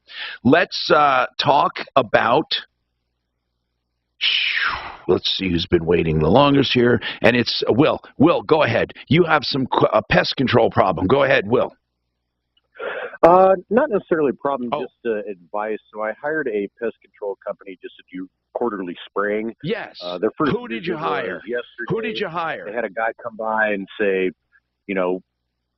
let's talk about Let's see who's been waiting the longest here. And it's Will. Will, go ahead. You have some pest control problem. Go ahead, Will. Not necessarily a problem, just advice. So I hired a pest control company just to do quarterly spraying. Yes. Their first Who did you hire? Yesterday. Who did you hire? They had a guy come by and say, you know,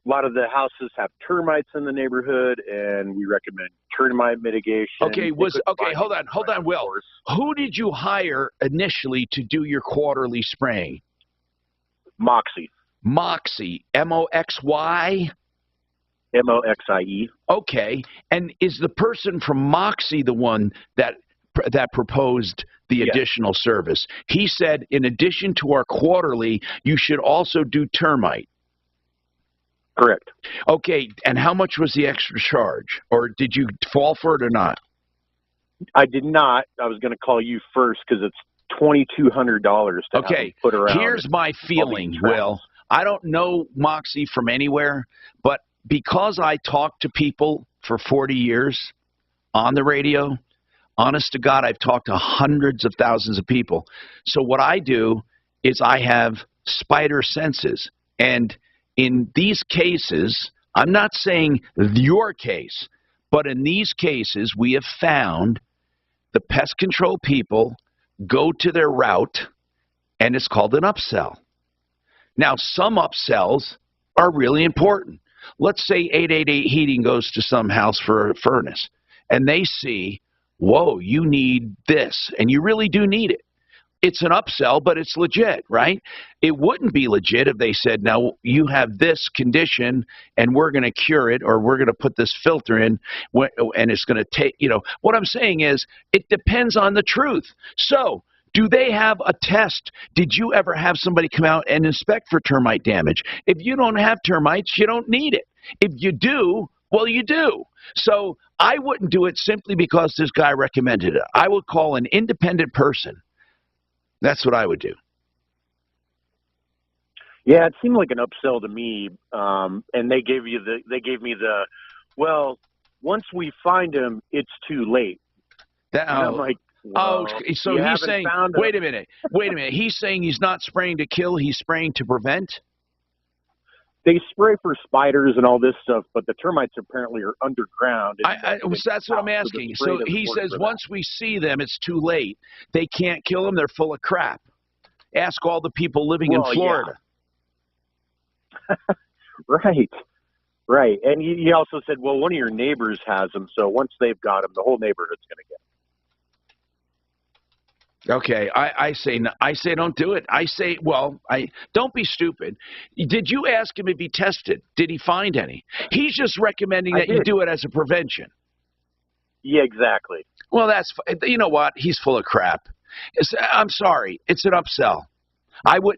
a lot of the houses have termites in the neighborhood, and we recommend termite mitigation. Okay, hold on, Will. Who did you hire initially to do your quarterly spraying? Moxie. Moxie. M-O-X-Y? M-O-X-I-E. Okay, and is the person from Moxie the one that proposed the additional service? He said, in addition to our quarterly, you should also do termite. Correct. Okay, and how much was the extra charge? Or did you fall for it or not? I did not. I was going to call you first because it's $2,200 to have them put around. Here's my feeling, Will. I don't know Moxie from anywhere, but because I talked to people for 40 years on the radio, honest to God, I've talked to hundreds of thousands of people. So what I do is I have spider senses. And in these cases, I'm not saying your case, but in these cases, we have found the pest control people go to their route, and it's called an upsell. Now, some upsells are really important. Let's say 888 Heating goes to some house for a furnace, and they see, whoa, you need this, and you really do need it. It's an upsell, but it's legit, right? It wouldn't be legit if they said, now, you have this condition, and we're going to cure it, or we're going to put this filter in, and it's going to take, what I'm saying is, it depends on the truth. So, do they have a test? Did you ever have somebody come out and inspect for termite damage? If you don't have termites, you don't need it. If you do, well, you do. So I wouldn't do it simply because this guy recommended it. I would call an independent person. That's what I would do. Yeah, it seemed like an upsell to me. And they gave me the, well, once we find him, it's too late. And I'm like, well, so he's saying, wait a minute. He's saying he's not spraying to kill, he's spraying to prevent? They spray for spiders and all this stuff, but the termites apparently are underground. That's what I'm asking. So he says once we see them, it's too late. They can't kill them. They're full of crap. Ask all the people living in Florida. Yeah. Right. And he also said, well, one of your neighbors has them, so once they've got them, the whole neighborhood's going to get them. Okay, I say don't do it. I say, don't be stupid. Did you ask him if he tested? Did he find any? He's just recommending that you do it as a prevention. Yeah, exactly. Well, you know what? He's full of crap. I'm sorry. It's an upsell.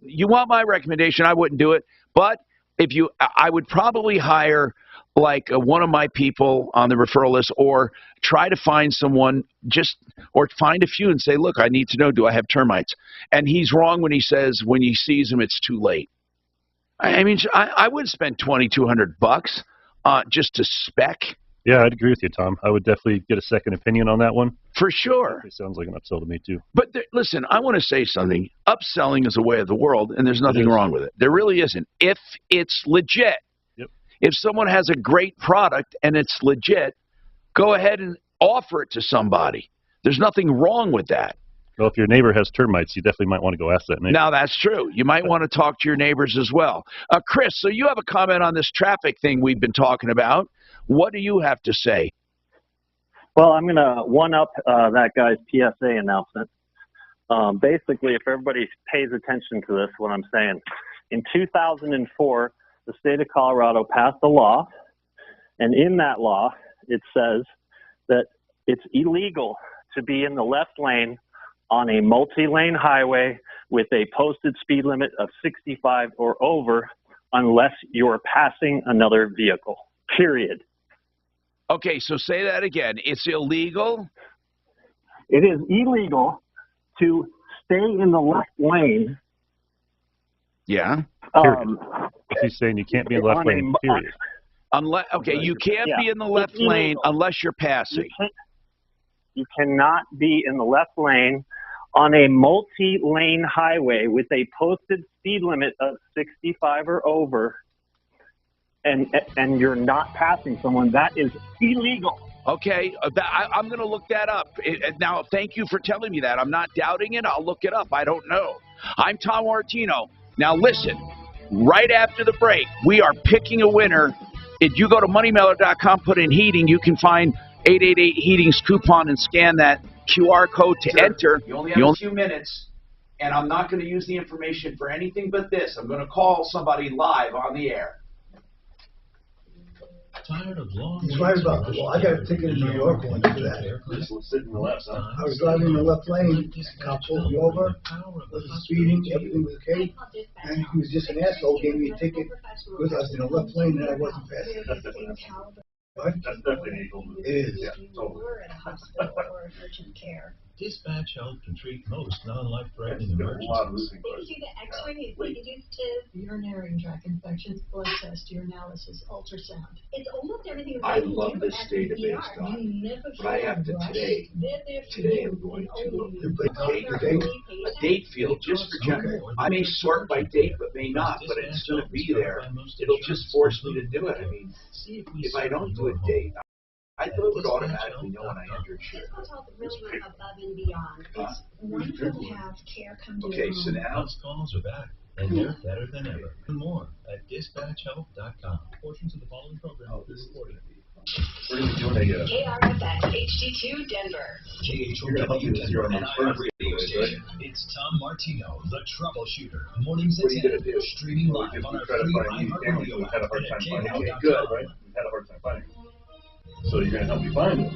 You want my recommendation? I wouldn't do it. But I would probably hire like one of my people on the referral list, or try to find someone or find a few and say, look, I need to know, do I have termites? And he's wrong when he says when he sees them, it's too late. I mean, I wouldn't spend $2,200 just to spec. Yeah, I'd agree with you, Tom. I would definitely get a second opinion on that one. For sure. It sounds like an upsell to me, too. But listen, I want to say something. Upselling is a way of the world, and there's nothing wrong with it. There really isn't. If it's legit. If someone has a great product and it's legit, go ahead and offer it to somebody. There's nothing wrong with that. Well, if your neighbor has termites, you definitely might want to go ask that neighbor. Now, that's true. You might want to talk to your neighbors as well. Chris, so you have a comment on this traffic thing we've been talking about. What do you have to say? Well, I'm going to one-up that guy's PSA announcement. Basically, if everybody pays attention to this, what I'm saying, in 2004, the state of Colorado passed a law, and in that law, it says that it's illegal to be in the left lane on a multi-lane highway with a posted speed limit of 65 or over unless you're passing another vehicle, period. Okay, so say that again. It's illegal? It is illegal to stay in the left lane. Yeah. He's saying you can't be in the left lane, period. You can't be in the left lane unless you're passing. You cannot be in the left lane on a multi-lane highway with a posted speed limit of 65 or over, and you're not passing someone, that is illegal. Okay, I'm going to look that up. Now, thank you for telling me that. I'm not doubting it. I'll look it up. I don't know. I'm Tom Martino. Now, listen, right after the break, we are picking a winner. If you go to moneymailer.com, put in heating, you can find 888 Heating's coupon and scan that QR code to enter. You only have a few minutes, and I'm not going to use the information for anything but this. I'm going to call somebody live on the air. Tired of long He's right about the wall. I got a ticket in New York once for that. I was driving in the left lane, a cop pulled me over, was speeding, everything was okay, and he was just an asshole, gave me a ticket because I was in the left lane and I wasn't fast. What? That's definitely illegal. It is. Yeah, totally. We're in a hospital or urgent care. Dispatch Health can treat most non-life-threatening There's a lot of emergencies. losing We can do the x-ray, we can do urinary tract infections, blood test, urinalysis, ultrasound. It's almost everything I we love do this at the database, ER. Don. You never But I have to feel today. rushed. Today I'm going to a date field just for general. I may sort by date, but may not. But it's going to be there. It'll just force me to do it. I mean, if I don't do a date, I thought it would automatically know when I enter shit. Dispatch Health really went above and beyond. It's wonderful to have care come to Okay, your so home. now House calls are back, and they're better than ever. Learn more at dispatchhealth.com. Portions of the following program will be recorded. We're going to be doing a... KRFX HD2 Denver. You're on our radio station. It's Tom Martino, the Troubleshooter. Mornings at What are you 10. going to do? Streaming live If on we our try to free find you, iHeart we've Radio had a app hard and time at finding you. KHOW.com. Good, right? We've had a hard time finding you. So you're going to help me find them.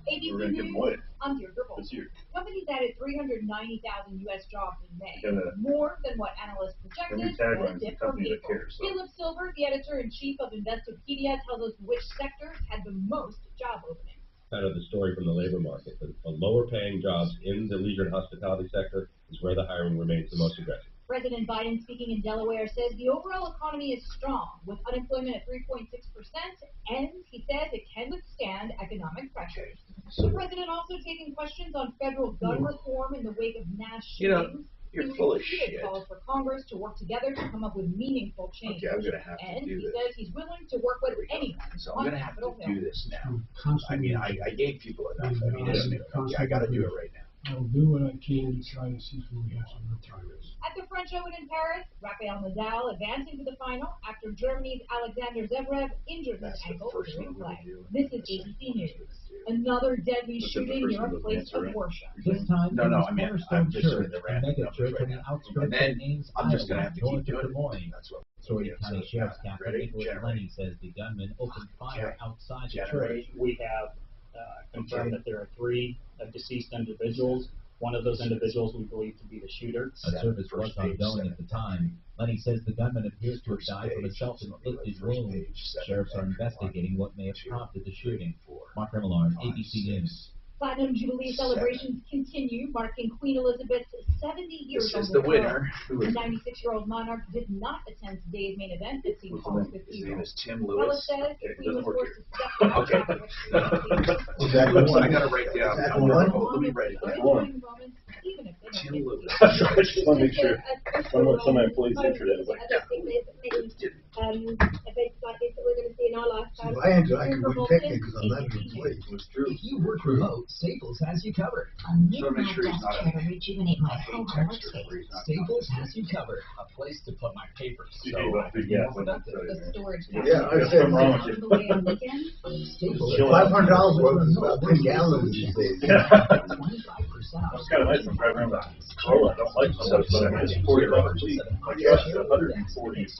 We're going to give them away I'm your girl. this year. Companies added 390,000 U.S. jobs in May, Gotta- more than what analysts Every projected. tagline is but a a dip from company that April. cares. So. Caleb Silver, the editor-in-chief of Investopedia, tells us which sectors had the most job openings. Kind of the story from the labor market. The lower paying jobs in the leisure and hospitality sector is where the hiring remains the most aggressive. President Biden, speaking in Delaware, says the overall economy is strong, with unemployment at 3.6%, and he says it can withstand economic pressures. The president also taking questions on federal gun reform in the wake of mass shootings. You're full of shit. Calls for Congress to work together to come up with meaningful change. Okay, I'm going to have to and do he this. says he's willing to work with anyone So I'm on going to have to Capitol Hill. do this now. I mean, I gave people enough. I mean, isn't it? Okay, I got to do it right now. I'll do what I can to try to see if we have some retirements. At the French Open in Paris, Rafael Nadal advancing to the final after Germany's Alexander Zverev injured his ankle during play. This is ABC News. Another deadly shooting near a place of worship. This time, No, it was I mean, Cornerstone I'm just Church, doing the a random mega numbers church right on the now. outskirts And then of Ames, I'm just going to Iowa, have to north keep of doing Des Moines. it. That's what Story County Sheriff's Captain ready? Nicholas Generate. Lenny says the gunman opened fire outside the church. Generate. We have confirmed that there are 3 deceased individuals. One of those individuals we believe to be the shooter. A service was ongoing at the time. Lenny says the gunman appears to have died from a self-inflicted wound. Sheriffs are investigating what may have prompted the shooting. Mark Remillard, ABC News. Platinum Jubilee celebrations continue, marking Queen Elizabeth's 70 years This on is the the winner. throne. The 96-year-old monarch did not attend today's main event at St. Paul's His Cathedral. name is Tim Bella Lewis. says the Okay, Queen was doesn't work forced to step down Okay. after extreme Is that the one? I got to write down. Is that the one? Let me write it down. even if they Tim Lewis. I just want to make sure some of my employees entered it. I was like, We're going to see in our lifetime. If I enter, I can go technically because I'm not an employee. It's true. If you work remote, Staples has you covered. A new So make sure he's desk not chair to rejuvenate my whole Texter workspace. where he's not. Staples has you covered. A place to put my papers. You So gave I up can the be gas. more productive. The storage Yeah, I There's said something wrong with you. Staples. $500 worth is about 10 gallons these days. It's kind of nice when driving around the Corolla. I don't like stuff, but I mean, it's $40 cheap. Like, yeah, it's 140. It's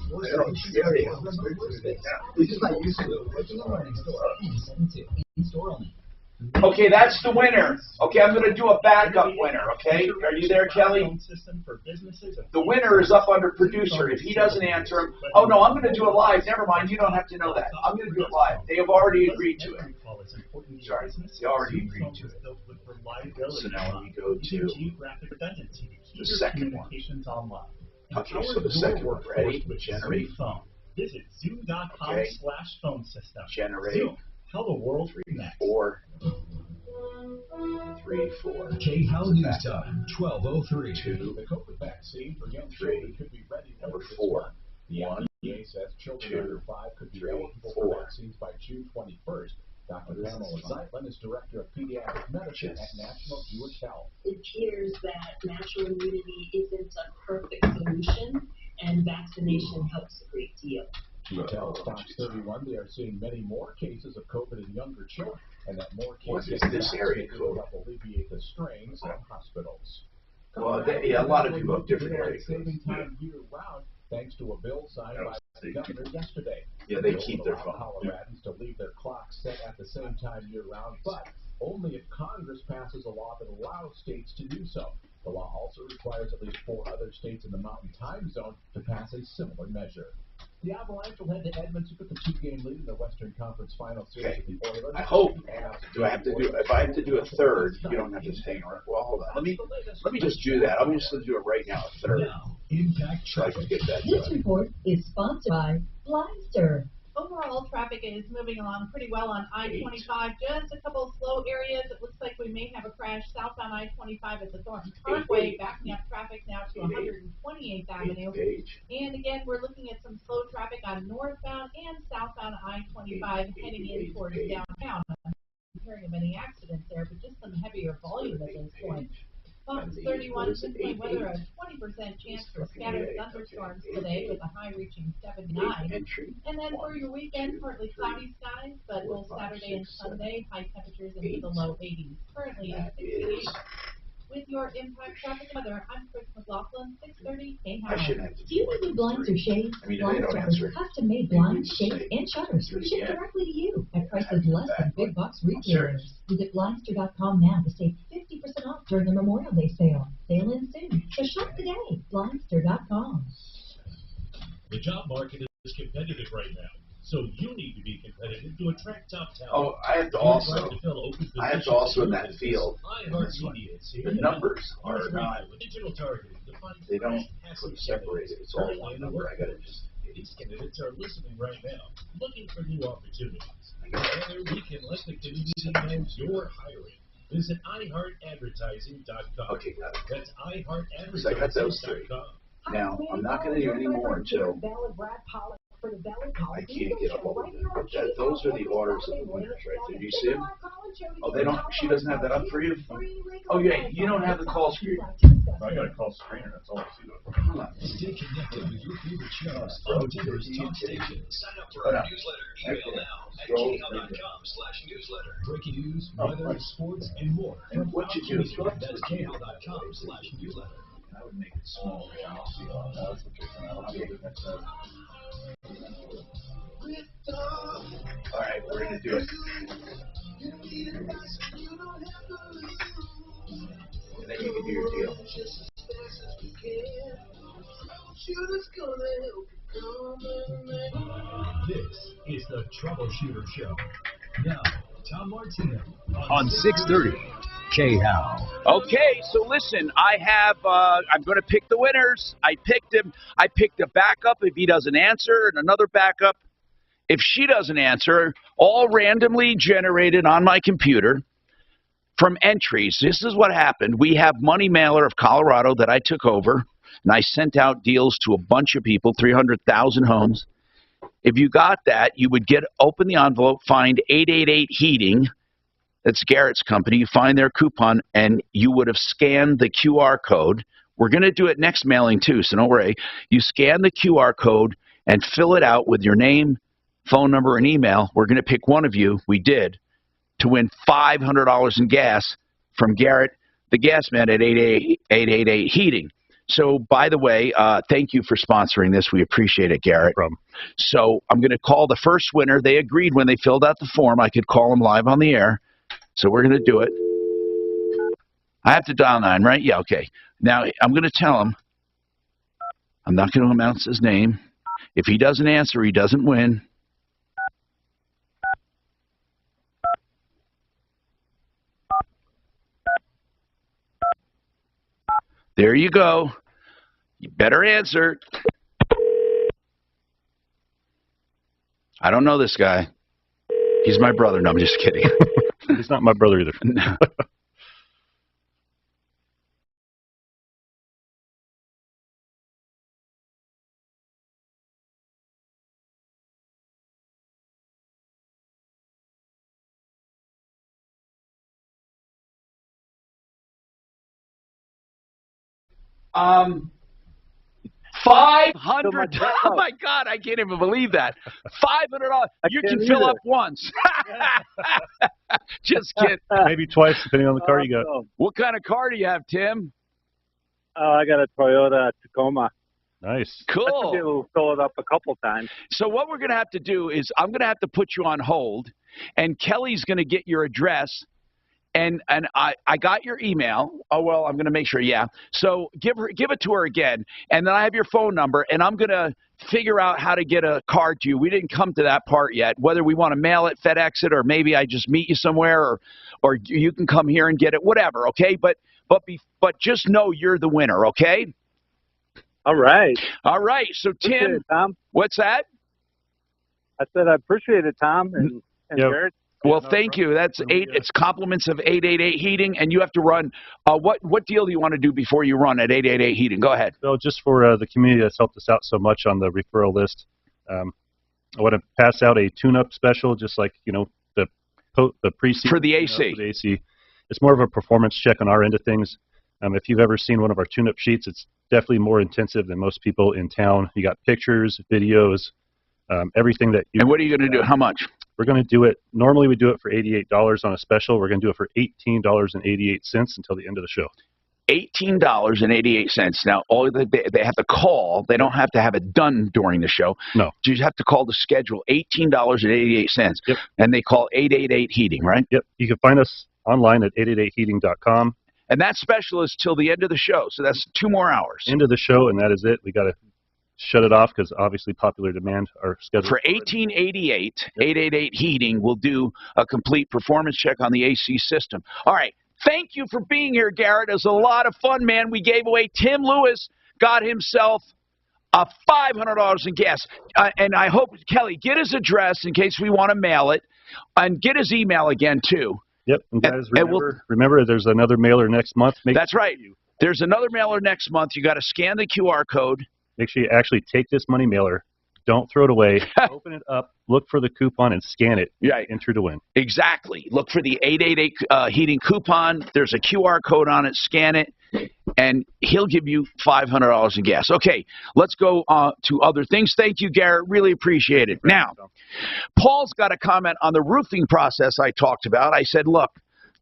just not used to it. Okay, that's the winner. Okay, I'm going to do a backup winner, okay? Are you there, Kelly? The winner is up under producer. If he doesn't answer him, oh no, I'm going to do it live. Never mind, you don't have to know that. I'm going to do it live. They have already agreed to it. Sorry, they already agreed to it. So now we go to the second one. Okay, so the second one, ready? Generate. Visit Okay. zoo.com/phone system. Generate. Zoo, how the world 3, connects. 4. 3, 4. KHOW News Time, 12:03. 2, The COVID vaccine for young 3. children could be ready Number this 4. month. The 1, FDA says children 2, under 5 could be 3, eligible 4. for vaccines by June 21st. Dr. Pamela Zeitlin is Director of Pediatric Medicine at National Jewish Health. It appears that natural immunity isn't a perfect solution, and vaccination helps a great deal. She tells Fox 31 they are seeing many more cases of COVID in younger children, and that more What cases is this area will code? help alleviate the strains in hospitals. Well, a lot of people have different area codes. Saving time year round, thanks to a bill signed by the governor yesterday. Yeah, they keep their phone. Coloradans to leave their clocks set at the same time year round, but only if Congress passes a law that allows states to do so. The law also requires at least 4 other states in the Mountain Time Zone to pass a similar measure. The Avalanche will head to Edmonton with the 2-game lead in the Western Conference Final Series with the Oilers. I hope. Do I have to do? If I have to do a third, you don't have to hang around. Well, hold on. Let me just do that. I'm just going to do it right now. A third. Now, Impact So I can get that This done. report is sponsored by Blindster. Overall, traffic is moving along pretty well on I-25. Just a couple of slow areas. It looks like we may have a crash southbound I-25 at the Thornton Parkway, backing up traffic now to 128th Avenue. And again, we're looking at some slow traffic on northbound and southbound I-25 heading in towards downtown. I'm not hearing of any accidents there, but just some heavier volume at this point. Fox 31 pinpoint weather, a 20% chance for scattered thunderstorms today with a high reaching 79. And then for your weekend, partly cloudy skies, but both Saturday and Sunday, high temperatures into the low 80s. Currently at 68. With your Impact Traffic Weather, I'm Chris McLaughlin, 630 KHOW. Do you need new blinds or shades? I mean, they don't Blindster answer. offers custom-made blinds, shades, and shutters shipped directly to you at prices less than big box retailers. Visit Blindster.com now to save 50% off during the Memorial Day sale. Sale ends soon, so shop today. Blindster.com. The job market is competitive right now, so you need to be competitive to attract top talent. Oh, I have to also in that field. The numbers are not. Digital targeting. They don't separate it. It's all one number. I gotta just. These candidates are listening right now, looking for new opportunities. Together we can let the community know you're hiring. Visit iHeartAdvertising.com. Okay, got it. That's iHeartAdvertising.com. So I got those 3. Now, I'm not going to do any more until I can't get a hold of them. But those are the orders of the winners right there. Do you see them? Oh, they don't. She doesn't have that up for you? Oh, yeah. You don't have the call screen. I got a call screener. That's all I see. Hold on. Stay connected with your favorite shows on Denver's top stations. Sign up for our newsletter. Email now at KHOW.com/newsletter. Breaking news, weather, sports, and more. And what you do is that's KHOW.com/newsletter. I would make it smaller. I'll see all that. That's what you're saying. All right, we're going to do it. And then you can do your deal. This is the Troubleshooter Show. Now, Tom Martino On 630 KHOW. Okay, so listen, I have, I'm going to pick the winners. I picked him. I picked a backup if he doesn't answer, and another backup if she doesn't answer, all randomly generated on my computer from entries. This is what happened. We have Money Mailer of Colorado that I took over, and I sent out deals to a bunch of people, 300,000 homes. If you got that, you would open the envelope, find 888 Heating. That's Garrett's company. You find their coupon, and you would have scanned the QR code. We're going to do it next mailing, too, so don't worry. You scan the QR code and fill it out with your name, phone number, and email. We're going to pick one of you. We did. To win $500 in gas from Garrett, the gas man at 888 Heating. So, by the way, thank you for sponsoring this. We appreciate it, Garrett. So I'm going to call the first winner. They agreed when they filled out the form I could call them live on the air. So we're going to do it. I have to dial 9, right? Yeah, okay. Now, I'm going to tell him. I'm not going to announce his name. If he doesn't answer, he doesn't win. There you go. You better answer. I don't know this guy. He's my brother. No, I'm just kidding. He's not my brother either. No. $500. Oh my God, I can't even believe that. $500. You can fill up once. Just kidding. Maybe twice, depending on the car you got. What kind of car do you have, Tim? I got a Toyota Tacoma. Nice. Cool. I should be able to fill it up a couple times. So what we're going to have to do is I'm going to have to put you on hold, and Kelly's going to get your address. And I got your email. Oh, well, I'm going to make sure, yeah. So give it to her again, and then I have your phone number, and I'm going to figure out how to get a card to you. We didn't come to that part yet, whether we want to mail it, FedEx it, or maybe I just meet you somewhere, or you can come here and get it, whatever, okay? But just know you're the winner, okay? All right. All right. So, Tim, it, Tom. What's that? I said I appreciate it, Tom, and Jared. Well, thank you. That's it's compliments of 888 Heating, and you have to run. What deal do you want to do before you run at 888 Heating? Go ahead. So just for the community that's helped us out so much on the referral list, I want to pass out a tune-up special, just like the pre-season for the AC. For the AC, it's more of a performance check on our end of things. If you've ever seen one of our tune-up sheets, it's definitely more intensive than most people in town. You got pictures, videos, everything that you. And what are you going to do? How much? We're going to do it. Normally, we do it for $88 on a special. We're going to do it for $18.88 until the end of the show. $18.88. Now, all they have to call. They don't have to have it done during the show. No. You just have to call the schedule. $18.88. Yep. And they call 888 Heating, right? Yep. You can find us online at 888heating.com. And that special is till the end of the show, so that's 2 more hours. End of the show, and that is it. We got to shut it off because obviously popular demand are scheduled. For $18.88, 888 Heating will do a complete performance check on the AC system. All right. Thank you for being here, Garrett. It was a lot of fun, man. We gave away. Tim Lewis got himself $500 in gas. And I hope, Kelly, get his address in case we want to mail it, and get his email again, too. Yep. And guys, remember there's another mailer next month. That's right. There's another mailer next month. You got to scan the QR code. Make sure you actually take this money mailer. Don't throw it away. Open it up. Look for the coupon and scan it. Yeah. Enter to win. Exactly. Look for the 888 Heating coupon. There's a QR code on it. Scan it, and he'll give you $500 in gas. Okay, let's go to other things. Thank you, Garrett. Really appreciate it. Now, Paul's got a comment on the roofing process I talked about. I said, look,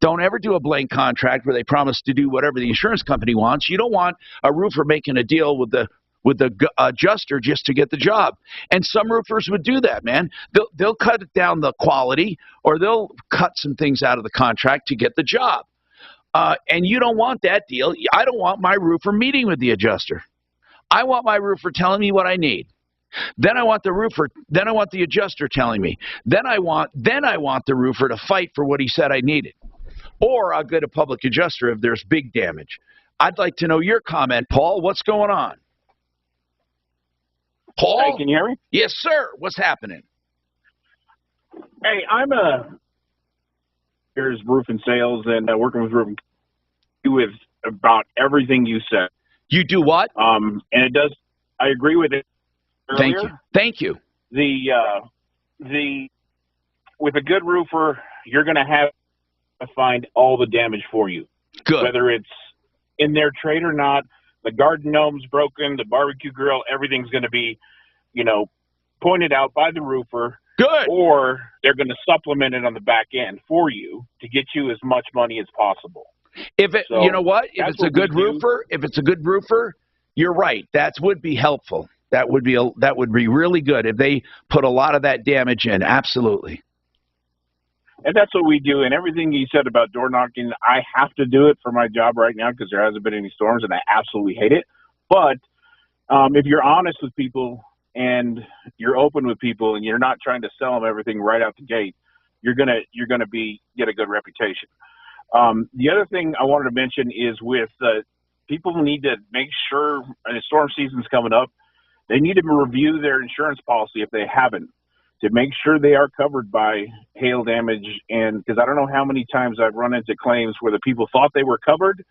don't ever do a blank contract where they promise to do whatever the insurance company wants. You don't want a roofer making a deal with the adjuster just to get the job. And some roofers would do that, man. They'll cut down the quality, or they'll cut some things out of the contract to get the job. And you don't want that deal. I don't want my roofer meeting with the adjuster. I want my roofer telling me what I need. Then I want the adjuster telling me. Then I want the roofer to fight for what he said I needed. Or I'll get a public adjuster if there's big damage. I'd like to know your comment, Paul. What's going on? Paul? Hey, can you hear me? Yes, sir. What's happening? Hey, I'm here's roofing sales and working with roofing with about everything you said. You do what? And it does. I agree with it. Earlier. Thank you. With a good roofer, you're going to have to find all the damage for you. Good. Whether it's in their trade or not, the garden gnome's broken, the barbecue grill, everything's going to be, pointed out by the roofer. Good. Or they're going to supplement it on the back end for you to get you as much money as possible. You know what? If it's a good roofer, you're right. That would be helpful. That would be really good if they put a lot of that damage in. Absolutely. And that's what we do. And everything you said about door knocking, I have to do it for my job right now because there hasn't been any storms, and I absolutely hate it. But if you're honest with people and you're open with people and you're not trying to sell them everything right out the gate, you're gonna get a good reputation. The other thing I wanted to mention is with people need to make sure, and the storm season's coming up, they need to review their insurance policy if they haven't, to make sure they are covered by hail damage. And because I don't know how many times I've run into claims where the people thought they were covered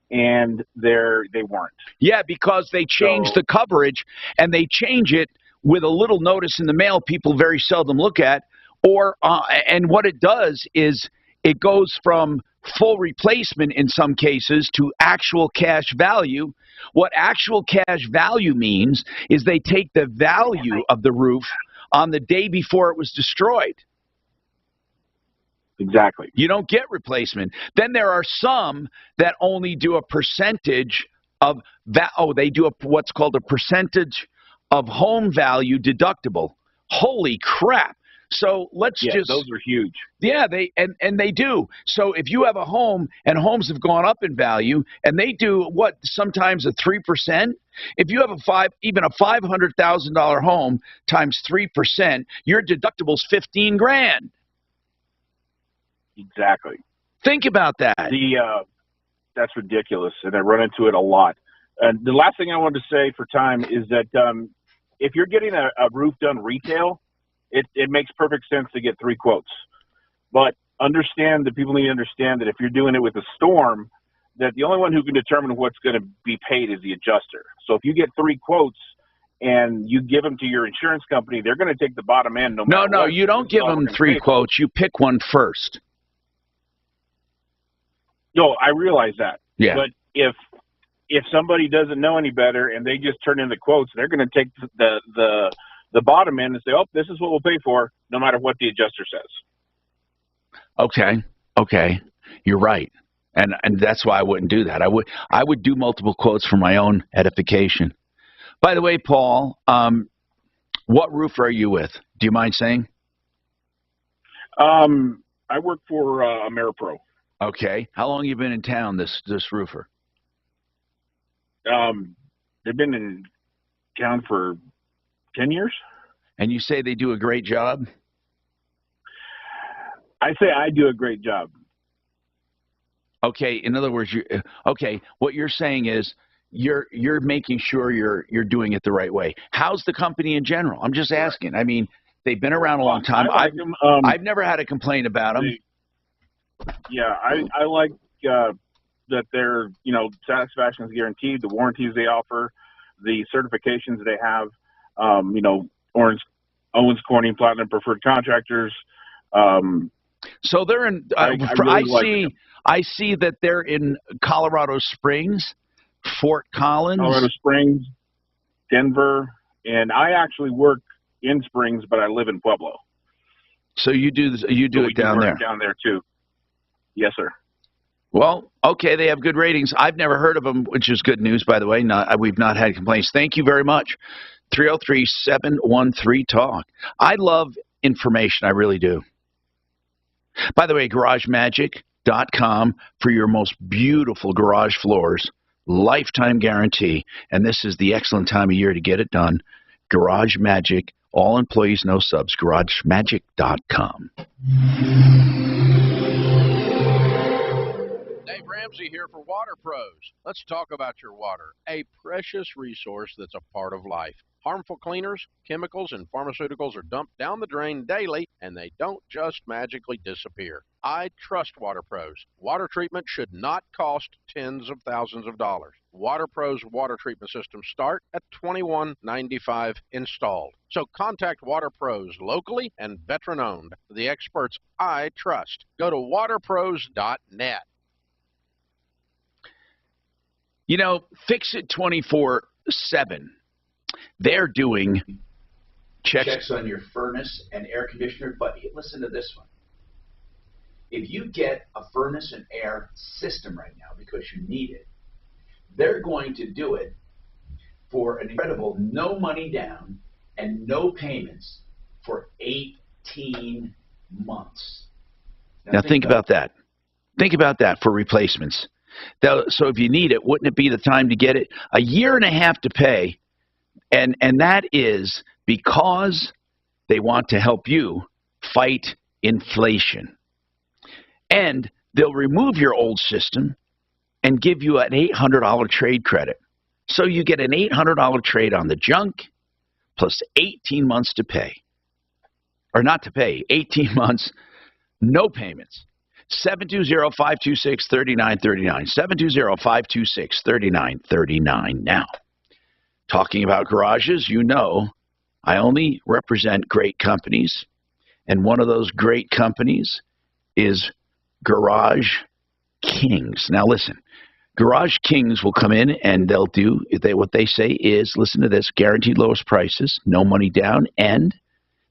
and they weren't. Yeah, because they change the coverage, and they change it with a little notice in the mail people very seldom look at. And what it does is it goes from full replacement in some cases to actual cash value. What actual cash value means is they take the value of the roof on the day before it was destroyed. Exactly. You don't get replacement. Then there are some that only do a percentage of they do what's called a percentage of home value deductible. Holy crap. So let's just those are huge. Yeah, they do. So if you have a home and homes have gone up in value and they do sometimes a 3%, if you have even a $500,000 home times 3%, your deductible's $15,000. Exactly. Think about that. That's ridiculous, and I run into it a lot. And the last thing I wanted to say for time is that if you're getting a roof done retail, it makes perfect sense to get 3 quotes. But people need to understand that if you're doing it with a storm, that the only one who can determine what's going to be paid is the adjuster. So if you get 3 quotes and you give them to your insurance company, they're going to take the bottom end. No, you don't give them 3 quotes. You pick one first. No, I realize that. Yeah. But if somebody doesn't know any better and they just turn in the quotes, they're going to take the bottom end and say, "Oh, this is what we'll pay for," no matter what the adjuster says. Okay, you're right, and that's why I wouldn't do that. I would do multiple quotes for my own edification. By the way, Paul, what roof are you with? Do you mind saying? I work for AmeriPro. Okay. How long have you been in town, this roofer? They've been in town for 10 years. And you say they do a great job? I say I do a great job. Okay. In other words, what you're saying is you're making sure you're doing it the right way. How's the company in general? I'm just asking. I mean, they've been around a long time. I've never had a complaint about them. I like that their satisfaction is guaranteed. The warranties they offer, the certifications they have. Owens Corning Platinum Preferred Contractors. So they're in. I see that they're in Colorado Springs, Fort Collins, Colorado Springs, Denver, and I actually work in Springs, but I live in Pueblo. So you do it down there. Down there too. Yes, sir. Well, okay, they have good ratings. I've never heard of them, which is good news, by the way. We've not had complaints. Thank you very much. 303-713-TALK. I love information. I really do. By the way, GarageMagic.com for your most beautiful garage floors. Lifetime guarantee. And this is the excellent time of year to get it done. Garage Magic. All employees, no subs. GarageMagic.com. Dave Ramsey here for Water Pros. Let's talk about your water, a precious resource that's a part of life. Harmful cleaners, chemicals, and pharmaceuticals are dumped down the drain daily, and they don't just magically disappear. I trust Water Pros. Water treatment should not cost tens of thousands of dollars. Water Pros water treatment systems start at $21.95 installed. So contact Water Pros locally and veteran-owned, the experts I trust. Go to waterpros.net. You know, Fix-It 24/7. They're doing checks on your furnace and air conditioner. But listen to this one. If you get a furnace and air system right now because you need it, they're going to do it for an incredible no money down and no payments for 18 months. Now think about that. Think about that for replacements. So if you need it, wouldn't it be the time to get it? A year and a half to pay, and that is because they want to help you fight inflation. And they'll remove your old system and give you an $800 trade credit. So you get an $800 trade on the junk plus 18 months to pay. Or not to pay, 18 months, no payments. 720-526-3939. 720-526-3939. Now, talking about garages, you know I only represent great companies, and one of those great companies is Garage Kings. Now listen, Garage Kings will come in and they'll do, what they say is, listen to this, guaranteed lowest prices, no money down, and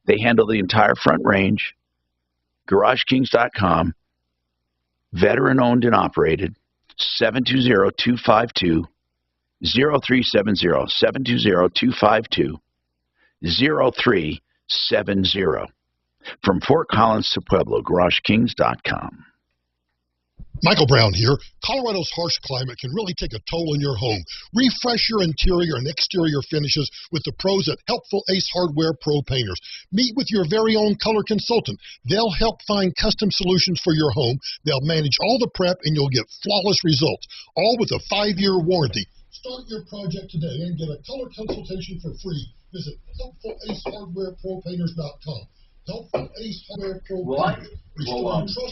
they handle the entire front range. GarageKings.com, veteran owned and operated, 720-252-0370, 720-252-0370. From Fort Collins to Pueblo, GarageKings.com. Michael Brown here. Colorado's harsh climate can really take a toll on your home. Refresh your interior and exterior finishes with the pros at Helpful Ace Hardware Pro Painters. Meet with your very own color consultant. They'll help find custom solutions for your home. They'll manage all the prep and you'll get flawless results, all with a 5-year warranty. Start your project today and get a color consultation for free. Visit HelpfulAceHardwareProPainters.com. Helpful Ace Hardware Pro Painters.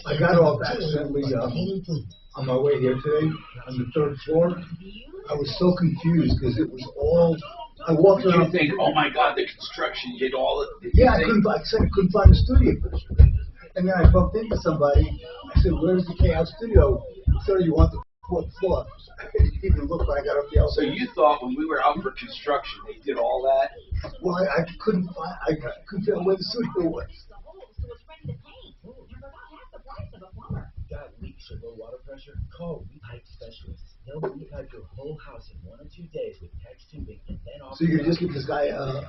I got off accidentally on my way here today on the 3rd floor. I was so confused because it was all. I walked around. You think, oh my God, the construction did all of it. Yeah, I couldn't find the studio. And then I bumped into somebody. I said, "Where's the K-House studio?" Sir, you want the 4th floor? I didn't even look when I got up the elevator. So you thought when we were out for construction, they did all that? Well, I couldn't tell where the studio was. Got leaks or low water pressure? Call We Pipe Specialists. They'll re-pipe your whole house in 1 or 2 days with PEX tubing and then off. So you can just give this guy a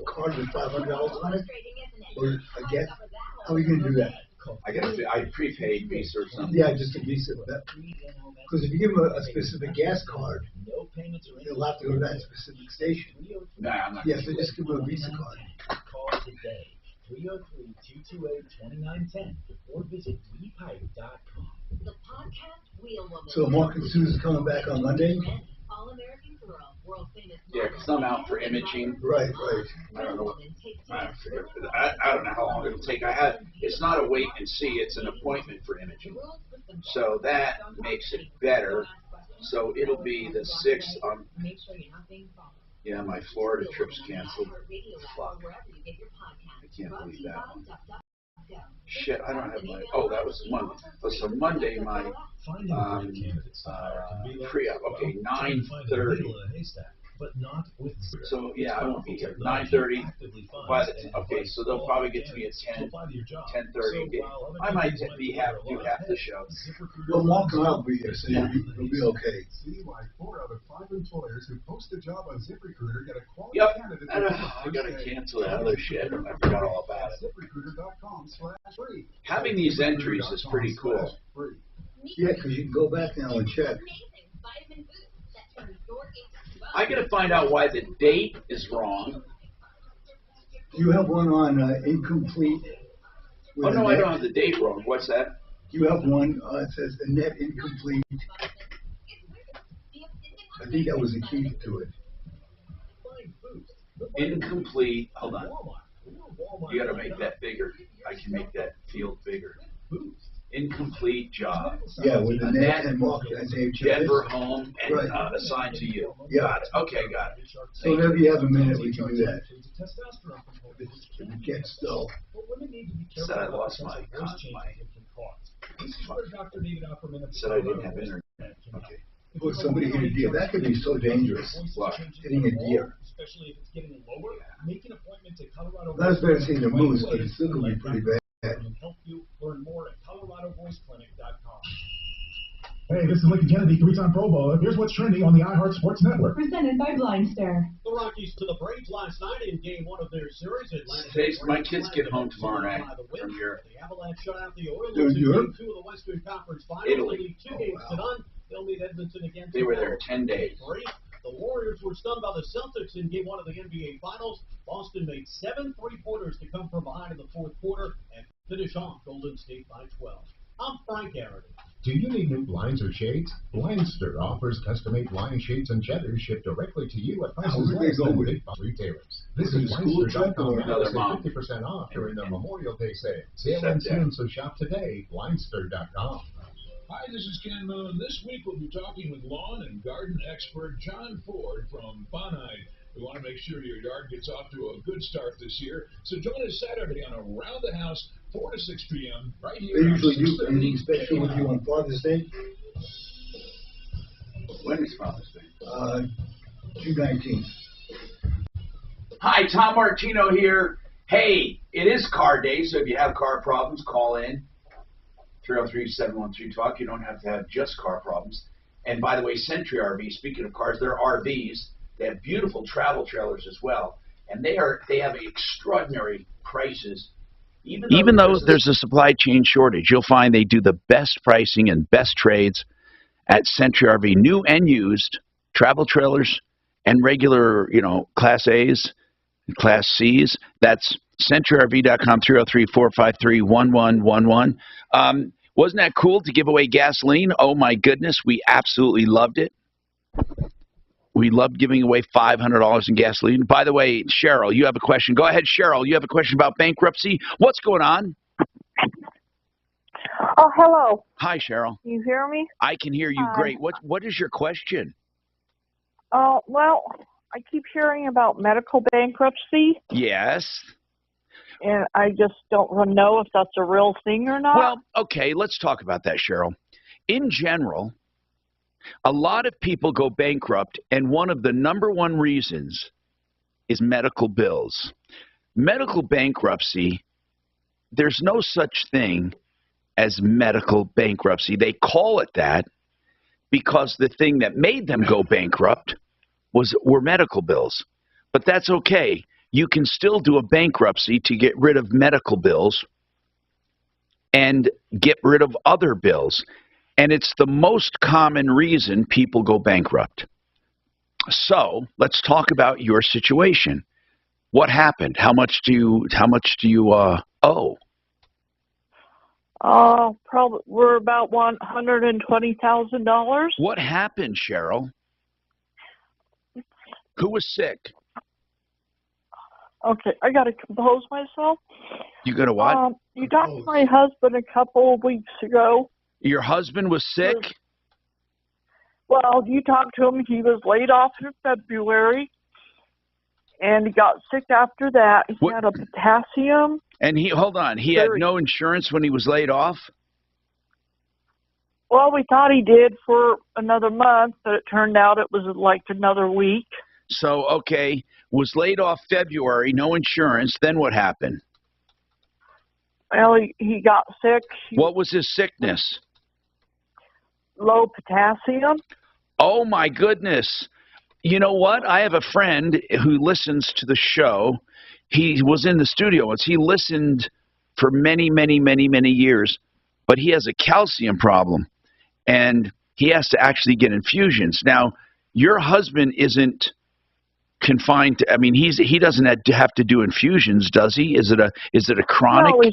card with $500 on it, or a gift? How are you going to do that? I prepaid Visa or something. Yeah, just a Visa. Because if you give him a specific gas card, he'll have to go to that specific station. Nah, I'm not. Yeah, so just give him a Visa card. Call today. 303-228-2910 or visit WePipe.com. The podcast Wheel Woman. So Mark and Sue's coming back on Monday? All-American girl, world famous. Yeah, because I'm out for imaging. Right. I don't know. I don't know how long it'll take. It's not a wait and see. It's an appointment for imaging. So that makes it better. So it'll be the 6th on. Yeah, my Florida trip's canceled. Fuck. I can't believe that one. Shit, I don't have my. Oh, that was Monday. So Monday, my pre-op. Okay, 9:30. But not with So yeah, I won't be here. 9:30. Okay, so they'll probably get to me at 10:30. I might do half the show. Well, Mark and I'll be here, so you'll be okay. See why 4 out of 5 employers who post a job on ZipRecruiter get a quality Yep. candidate. I gotta cancel that other shit. I forgot all about it. ZipRecruiter.com/free. Having these entries is pretty cool. Yeah, because you can go back now and check. I gotta find out why the date is wrong. You have one on incomplete. Oh no, I don't have the date wrong. What's that? You have one. It says the net incomplete. I think that was the key to it. Incomplete. Hold on. You gotta make that bigger. I can make that field bigger. Incomplete job. Yeah, with the net and Mark and Denver home and assigned to you. Yeah. Got it. Okay, got it. So whenever you have a minute, we can do that. If it gets still. Said I lost my. Said I didn't have internet. Okay. Look, somebody hit a deer. That could be so dangerous. What? Hitting a deer. Especially if it's getting lower, make an appointment to Colorado. Not as bad as hitting a moose, but it's still going to be pretty bad. And help you learn more at ColoradoVoiceClinic.com. Hey, this is Lincoln Kennedy, 3-time Pro Bowler. Here's what's trending on the iHeart Sports Network. Presented by Blindstar. The Rockies to the Braves last night in Game 1 of their series. My kids get home tomorrow night from Europe. The Avalanche shut out the Oilers in Game 2 of the Western Conference Finals. Italy. 2 games to none. They'll meet Edmonton again. They were there 10 days. The Warriors were stunned by the Celtics in Game 1 of the NBA Finals. Boston made 7 3-pointers to come from behind in the 4th quarter and finish off Golden State by 12. I'm Frank Aaron. Do you need new blinds or shades? Blindster offers custom-made blind shades and shutters shipped directly to you at prices less than big box retailers. Visit Blindster.com and save 50% off during the Memorial Day sale. Sale ends soon, so shop today. Blindster.com. Hi, this is Ken Moon. This week we'll be talking with lawn and garden expert John Ford from Bonide. We want to make sure your yard gets off to a good start this year. So join us Saturday on Around the House, 4 to 6 p.m. right here. They usually do anything special with you on Father's Day? When is Father's Day? June 19th. Hi, Tom Martino here. Hey, it is car day, so if you have car problems, call in. 303-713-TALK. You don't have to have just car problems. And by the way, Century RV, speaking of cars, they're RVs. They have beautiful travel trailers as well. And they have extraordinary prices. Even though there's a supply chain shortage, you'll find they do the best pricing and best trades at Century RV, new and used, travel trailers and regular, Class A's and Class C's. That's CenturyRV.com, 303-453-1111. Wasn't that cool to give away gasoline? Oh, my goodness. We absolutely loved it. We loved giving away $500 in gasoline. By the way, Cheryl, you have a question. Go ahead, Cheryl. You have a question about bankruptcy. What's going on? Oh, hello. Hi, Cheryl. Can you hear me? I can hear you great. What is your question? Well, I keep hearing about medical bankruptcy. Yes. And I just don't know if that's a real thing or not. Well, okay, let's talk about that, Cheryl. In general, a lot of people go bankrupt, and one of the number one reasons is medical bills. Medical bankruptcy, there's no such thing as medical bankruptcy. They call it that because the thing that made them go bankrupt were medical bills. But that's okay. You can still do a bankruptcy to get rid of medical bills and get rid of other bills. And it's the most common reason people go bankrupt. So let's talk about your situation. What happened? How much do you owe? Probably we're about $120,000. What happened, Cheryl? Who was sick? Okay, I got to compose myself. You got to what? You talked to my husband a couple of weeks ago. Your husband was sick? Well, you talked to him. He was laid off in February, and he got sick after that. He had a potassium. And he had no insurance when he was laid off? Well, we thought he did for another month, but it turned out it was like another week. So, okay, was laid off February, no insurance, then what happened? Well, he got sick. What was his sickness? Low potassium. Oh, my goodness. You know what? I have a friend who listens to the show. He was in the studio once. He listened for many, many, many, many years, but he has a calcium problem, and he has to actually get infusions. Now, your husband isn't confined to, he doesn't have to do infusions, does he? Is it a chronic? No, he's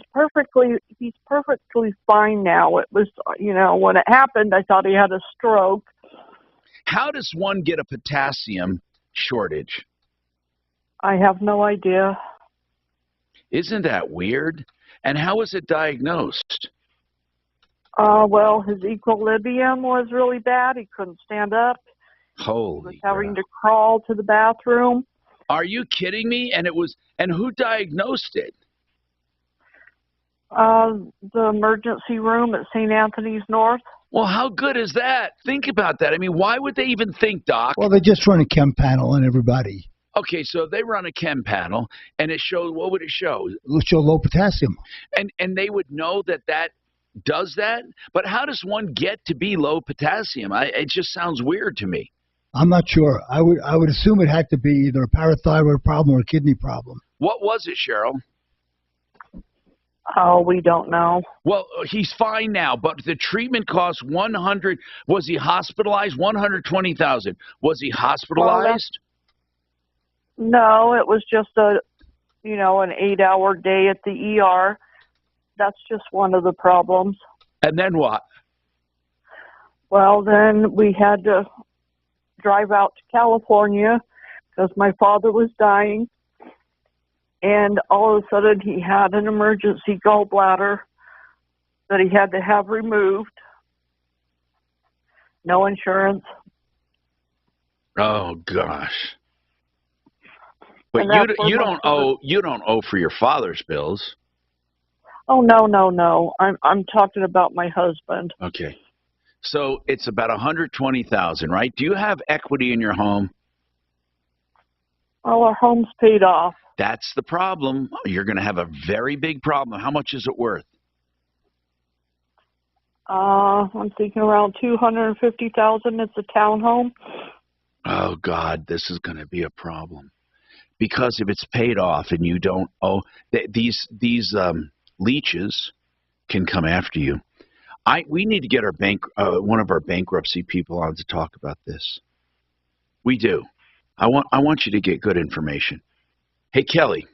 perfectly fine now. It was, when it happened, I thought he had a stroke. How does one get a potassium shortage? I have no idea. Isn't that weird? And how was it diagnosed? Well, his equilibrium was really bad. He couldn't stand up. Holy. He was having to crawl to the bathroom. Are you kidding me? And who diagnosed it? The emergency room at St. Anthony's North. Well, how good is that? Think about that. Why would they even think, Doc? Well, they just run a chem panel on everybody. Okay, so they run a chem panel, and it showed, what would it show? It would show low potassium. And they would know that does that? But how does one get to be low potassium? It just sounds weird to me. I'm not sure. I would assume it had to be either a parathyroid problem or a kidney problem. What was it, Cheryl? Oh, we don't know. Well, he's fine now, but the treatment cost $100. Was he hospitalized? $120,000. Was he hospitalized? No, it was just an 8-hour day at the ER. That's just one of the problems. And then what? Well, then we had to drive out to California because my father was dying. And all of a sudden he had an emergency gallbladder that he had to have removed. No insurance. Oh, gosh. But And that's where you most don't owe for your father's bills. Oh, no. I'm talking about my husband. Okay. So it's about $120,000, right? Do you have equity in your home? Well, our home's paid off. That's the problem. You're going to have a very big problem. How much is it worth? I'm thinking around $250,000. It's a townhome. Oh God, this is going to be a problem. Because if it's paid off and you don't owe, these leeches can come after you. We need to get our one of our bankruptcy people on to talk about this. We do. I want you to get good information. Hey Kelly,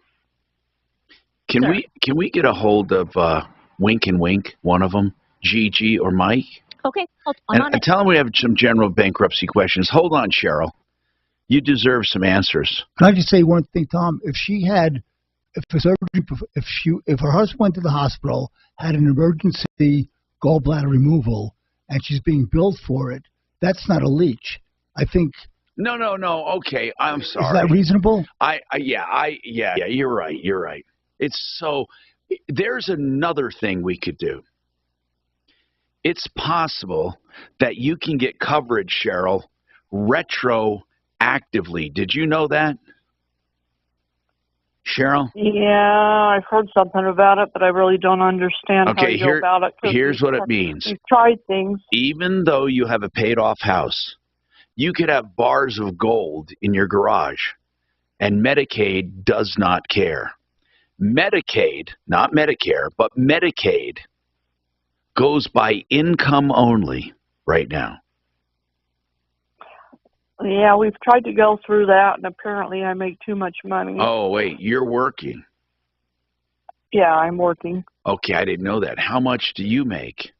can we get a hold of Wink and Wink, one of them, Gigi or Mike? Okay, I'm on And it. tell them we have some general bankruptcy questions. Hold on, Cheryl. You deserve some answers. Can I just say one thing, Tom? If her husband went to the hospital, had an emergency gallbladder removal, and she's being billed for it, that's not a leech. I think. No. Okay, I'm sorry. Is that reasonable? Yeah. You're right. It's so. There's another thing we could do. It's possible that you can get coverage, Cheryl, retroactively. Did you know that, Cheryl? Yeah, I've heard something about it, but I really don't understand how you go about it. Here's what it means. We've tried things. Even though you have a paid-off house, you could have bars of gold in your garage, and Medicaid does not care. Medicaid, not Medicare, but Medicaid goes by income only right now. Yeah, we've tried to go through that, and apparently I make too much money. Oh, wait, you're working. Yeah, I'm working. Okay, I didn't know that. How much do you make?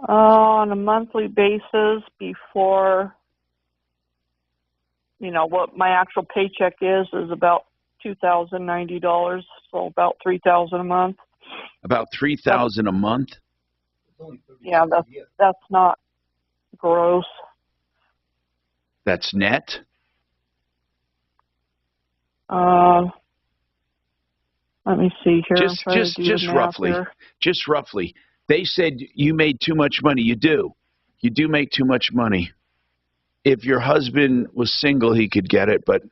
On a monthly basis before, what my actual paycheck is about $2,090, so about $3,000 a month. About $3,000 a month? Yeah, that's not gross. That's net? Let me see here. Just roughly. Here. Just roughly. They said you made too much money. You do. You do make too much money. If your husband was single, he could get it, but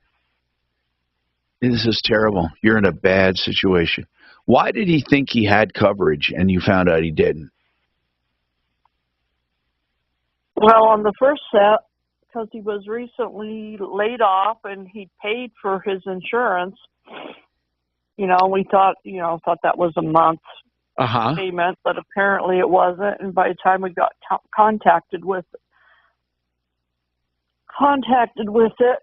this is terrible. You're in a bad situation. Why did he think he had coverage and you found out he didn't? Well, on the first set, because he was recently laid off and he paid for his insurance, we thought that was a month's payment, but apparently it wasn't. And by the time we got contacted with it,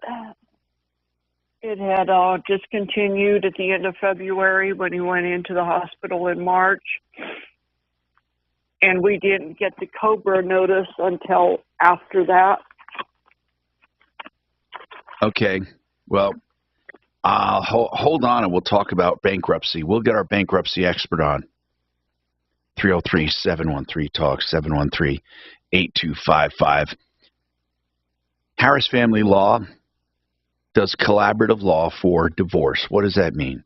it had discontinued at the end of February when he went into the hospital in March. And we didn't get the COBRA notice until after that. Okay. Well, hold on and we'll talk about bankruptcy. We'll get our bankruptcy expert on. 303-713-TALK, 713-8255. Harris Family Law does collaborative law for divorce. What does that mean?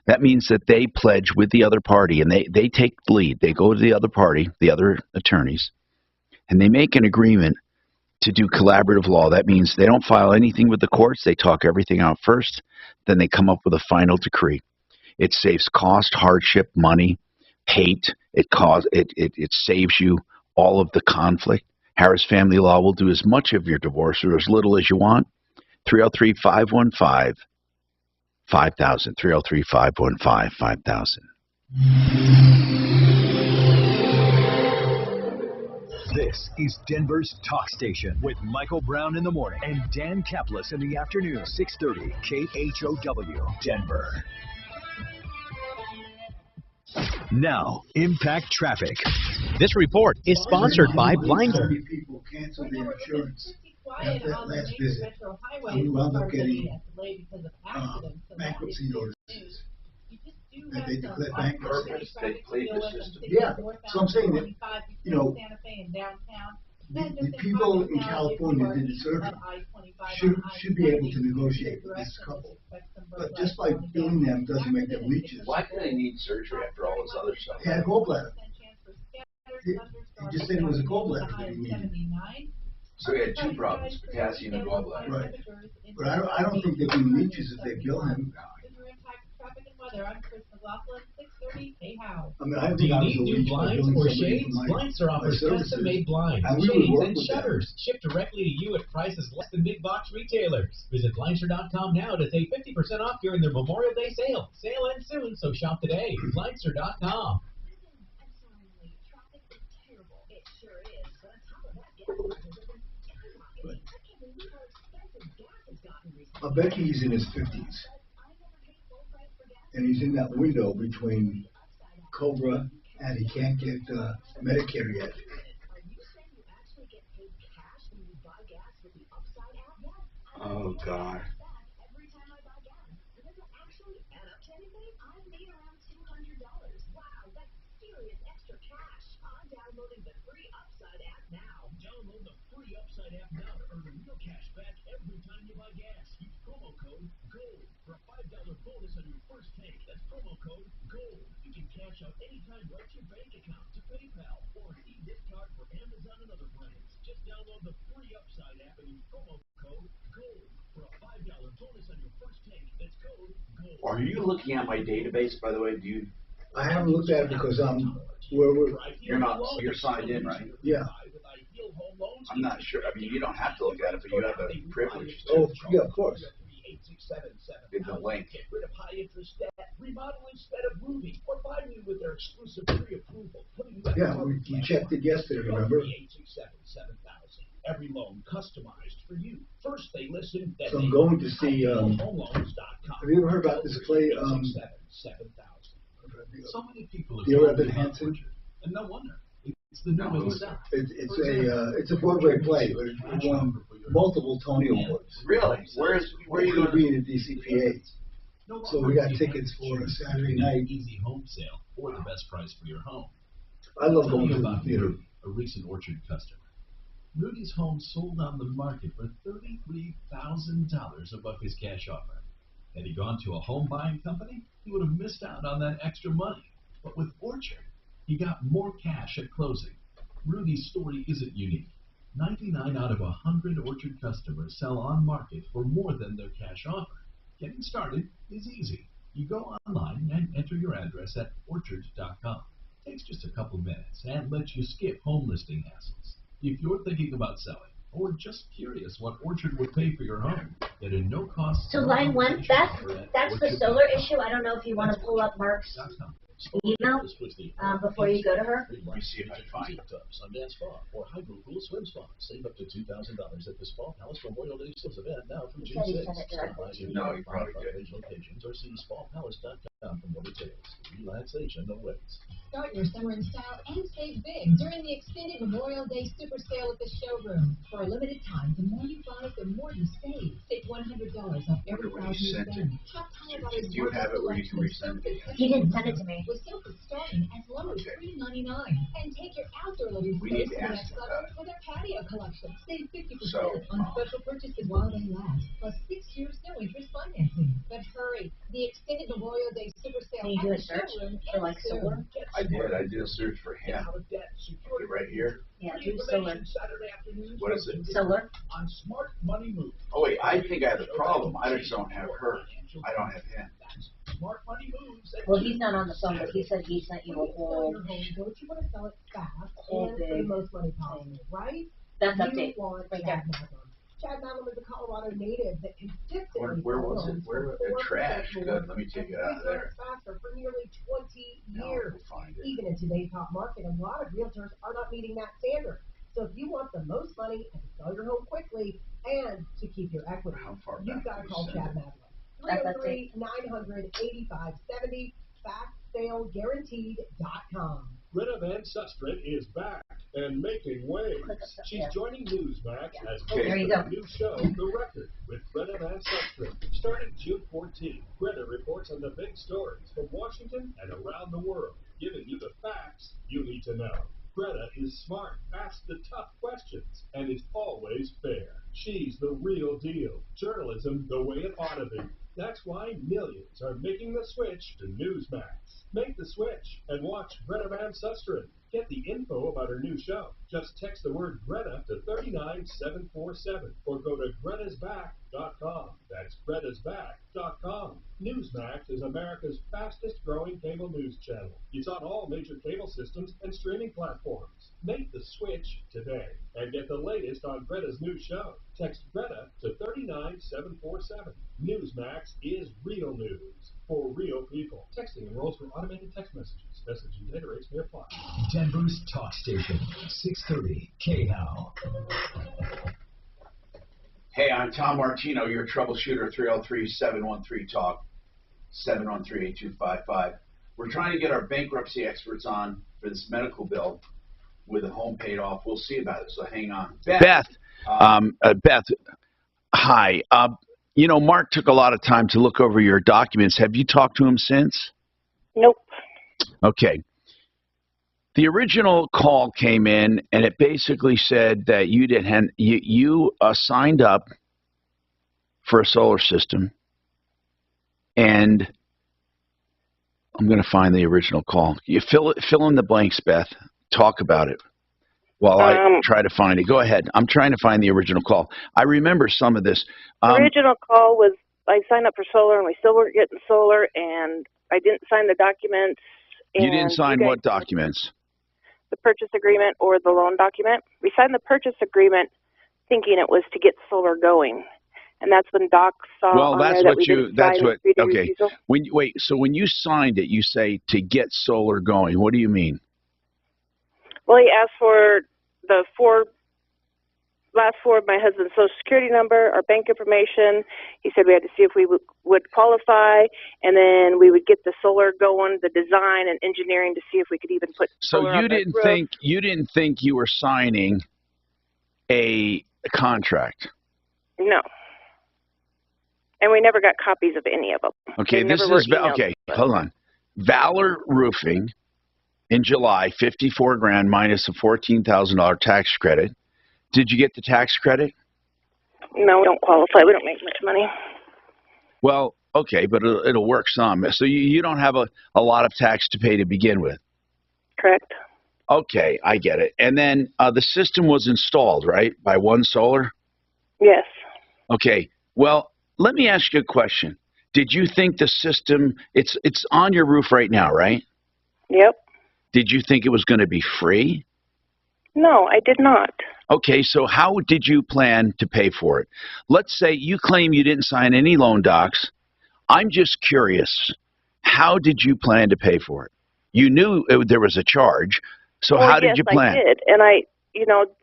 That means that they pledge with the other party, and they take the lead. They go to the other party, the other attorneys, and they make an agreement to do collaborative law. That means they don't file anything with the courts. They talk everything out first. Then they come up with a final decree. It saves cost, hardship, money, hate. It saves you all of the conflict. Harris Family Law will do as much of your divorce or as little as you want. 303-515-5000. 303-515-5000. This is Denver's talk station with Michael Brown in the morning and Dan Kaplis in the afternoon. 630 KHOW, Denver. Now, Impact Traffic. This report is sponsored by Blind. People cancel their insurance after that last visit. We wound up getting bankruptcy notices. That they declared bankruptcy. They played the system. Yeah, so I'm saying that, the people in California that did the surgery should be able to negotiate with this couple. But just by billing them doesn't make them leeches. Why do they need surgery after all this other stuff? He had a gallbladder. He just said it was a gallbladder that he needed. So he had two problems, potassium and gallbladder. Right. But I don't think they'd be leeches if they bill him. I'm Chris McLaughlin, 630 KHOW. I mean, I Do think you I was need a new leech by blinds billing or somebody shades? for Blinster my offers services. custom-made blinds, And we would shades, work and with them. shutters shipped directly to you at prices less than big box retailers. Visit Blinster.com now to take 50% off during their Memorial Day sale. Sale ends soon, so shop today. Blinster.com. I bet you he's in his 50s. And he's in that window between Cobra and he can't get Medicare yet. Oh, God. Download the free Upside app now to earn real cash back every time you buy gas. Use promo code GOLD for a $5 bonus on your first tank. That's promo code GOLD. You can cash out anytime right to your bank account, to PayPal, or an e-gift card for Amazon and other brands. Just download the free Upside app and use promo code GOLD for a $5 bonus on your first tank. That's code GOLD. Are you looking at my database, by the way? Do you? I haven't looked at it because You're signed in, right? Yeah. I'm not sure. I mean, you don't have to look at it, but you have a privilege to. Oh, yeah, of course. Give the link. Get rid of high interest debt, remodel instead of moving, or buy new with their exclusive pre-approval. Yeah, we checked it yesterday, remember? 7,000. Every loan customized for you. First they listen, then So they I'm going to see, homeloans.com. have you ever heard about this play? 7,000. So many people have You ever told been me about Hanson? Orchard, and no wonder. It's the new Middle South. It's a Broadway play, but it won multiple Tony Awards. Really? Where are you going going to be in the DCPA? So we got tickets for a Saturday night. Easy home sale or the best price for your home. I love Tell going me to the about theater. Rudy, a recent Orchard customer. Rudy's home sold on the market for $33,000 above his cash offer. Had he gone to a home buying company, he would have missed out on that extra money. But with Orchard, he got more cash at closing. Rudy's story isn't unique. 99 out of 100 Orchard customers sell on market for more than their cash offer. Getting started is easy. You go online and enter your address at orchard.com. Takes just a couple minutes and lets you skip home listing hassles. If you're thinking about selling or just curious what Orchard would pay for your home, get a no-cost... So line one, that's the solar issue. I don't know if you want to pull up Mark's email before you go to her. Let me see if I can find it. Sundance Spa or Hydro Pool Swim Spa. Save up to $2,000 at the Spa Palace Memorial Day sales event now through June 6th. No, you probably did. Locations or see spapalace.com for more details. Relaxation awaits. Start your summer in style and save big during the extended Memorial Day Super Sale at the showroom. For a limited time, the more you buy, the more you save. Save $100 off every $1,000 you spend. Top Do you have it where you can resend it? He didn't send it to me. With sofas starting as low as $3.99. And take your outdoor living We space need to to the ask next them level about with our patio collection. Save 50% So, on special purchases while they last. Plus 6 years no interest financing. But hurry, the extended Memorial Day Super Sale Can you at do the a search showroom for like ends soon. solar? I did. I did a search for him. Okay, right here. Yeah, do solar. What is it? Solar. On Smart Money Move. Oh wait, I think I have a problem. I just don't have her. I don't have him. Smart Money Moves. Well, he's not on the phone, but he said he sent you a whole Your home, don't you want to sell it fast whole and save big most money possible, right? That's You update want right Chad there. Madlam. Chad Madlam is a Colorado native that consistently Where was sells it? Where? for Trash. 4% Good. Let me take it out of there. faster for nearly 20 No, years. we'll find it. Even in today's hot market, a lot of realtors are not meeting that standard. So if you want the most money and to sell your home quickly and to keep your equity, you've got to call Chad Madlam. 303-900-8570, FastSaleGuaranteed.com. Greta Van Susteren is back and making waves. She's joining Newsmax as host There you of go. the new show, The Record, with Greta Van Susteren. Starting June 14th, Greta reports on the big stories from Washington and around the world, giving you the facts you need to know. Greta is smart, asks the tough questions, and is always fair. She's the real deal. Journalism the way it ought to be. That's why millions are making the switch to Newsmax. Make the switch and watch Greta Van Susteren. Get the info about her new show. Just text the word Greta to 39747 or go to gretasback.com. That's gretasback.com. Newsmax is America's fastest growing cable news channel. It's on all major cable systems and streaming platforms. Make the switch today and get the latest on Greta's new show. Text Greta to 39747. Newsmax is real news for real people. Texting enrolls for automated text messages. Message and data rates may apply. Denver's talk station, 630 KHOW. Hey, I'm Tom Martino, your troubleshooter, 303-713-TALK, 713-8255. We're trying to get our bankruptcy experts on for this medical bill with a home paid off. We'll see about it, so hang on. Beth, hi. You know, Mark took a lot of time to look over your documents. Have you talked to him since? Nope. Okay. The original call came in, and it basically said that you signed up for a solar system, and I'm going to find the original call. You fill in the blanks, Beth. Talk about it while I try to find it. Go ahead. I'm trying to find the original call. I remember some of this. The original call was I signed up for solar, and we still weren't getting solar, and I didn't sign the documents. You didn't sign what documents? The purchase agreement or the loan document. We signed the purchase agreement thinking it was to get solar going. And that's when Doc saw well, on that's there what that you, that's what, okay. Refusal. So when you signed it, you say to get solar going. What do you mean? Well, he asked for the last four of my husband's social security number, our bank information. He said we had to see if we would qualify, and then we would get the solar going, the design and engineering to see if we could even put solar on the roof. You didn't think you were signing a contract? No. And we never got copies of any of them. Okay, this is okay. Hold on. Valor Roofing in July, $54,000 minus a $14,000 tax credit. Did you get the tax credit? No, we don't qualify. We don't make much money. Well, okay, but it'll work some. So you don't have a lot of tax to pay to begin with. Correct. Okay, I get it. And then the system was installed, right, by One Solar? Yes. Okay. Well, let me ask you a question. Did you think the system, it's on your roof right now, right? Yep. Did you think it was going to be free? No, I did not. Okay, so how did you plan to pay for it? Let's say you claim you didn't sign any loan docs. I'm just curious. How did you plan to pay for it? You knew there was a charge, so how did you plan? Yes, I did. And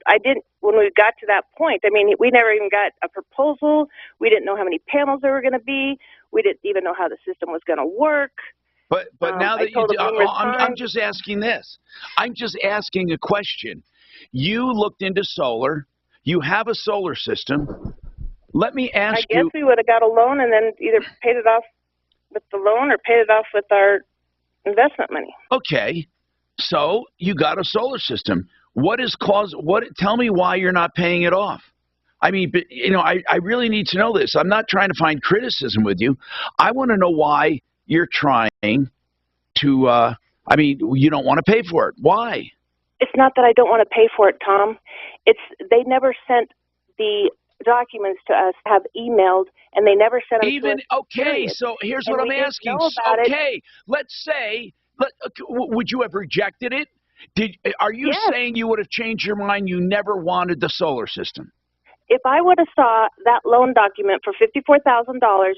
I didn't, when we got to that point, I mean, we never even got a proposal. We didn't know how many panels there were going to be. We didn't even know how the system was going to work. But now that you do, I'm just asking this. I'm just asking a question. You looked into solar. You have a solar system. Let me ask you. I guess we would have got a loan and then either paid it off with the loan or paid it off with our investment money. Okay. So you got a solar system. Tell me why you're not paying it off. I mean, I really need to know this. I'm not trying to find criticism with you. I want to know why you're trying to, you don't want to pay for it. Why? It's not that I don't want to pay for it, Tom. They never sent the documents to us, have emailed, and they never sent them to us. Okay, period. So here's what I'm asking. Okay, let's say, would you have rejected it? Are you saying you would have changed your mind? You never wanted the solar system? If I would have saw that loan document for $54,000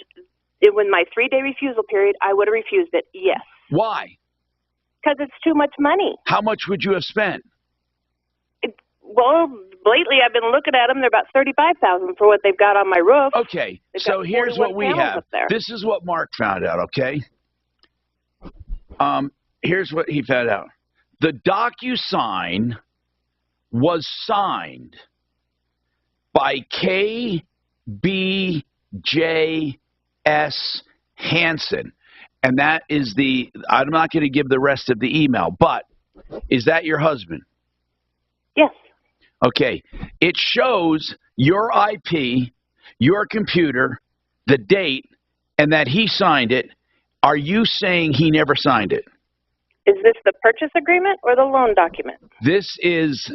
in my 3-day refusal period, I would have refused it, yes. Why? Because it's too much money. How much would you have spent? Well, lately I've been looking at them. They're about $35,000 for what they've got on my roof. Okay, so here's what we have. This is what Mark found out, okay? Here's what he found out. The DocuSign was signed by KBJS Hansen. And that is I'm not going to give the rest of the email, but is that your husband? Yes. Okay. It shows your IP, your computer, the date, and that he signed it. Are you saying he never signed it? Is this the purchase agreement or the loan document? This is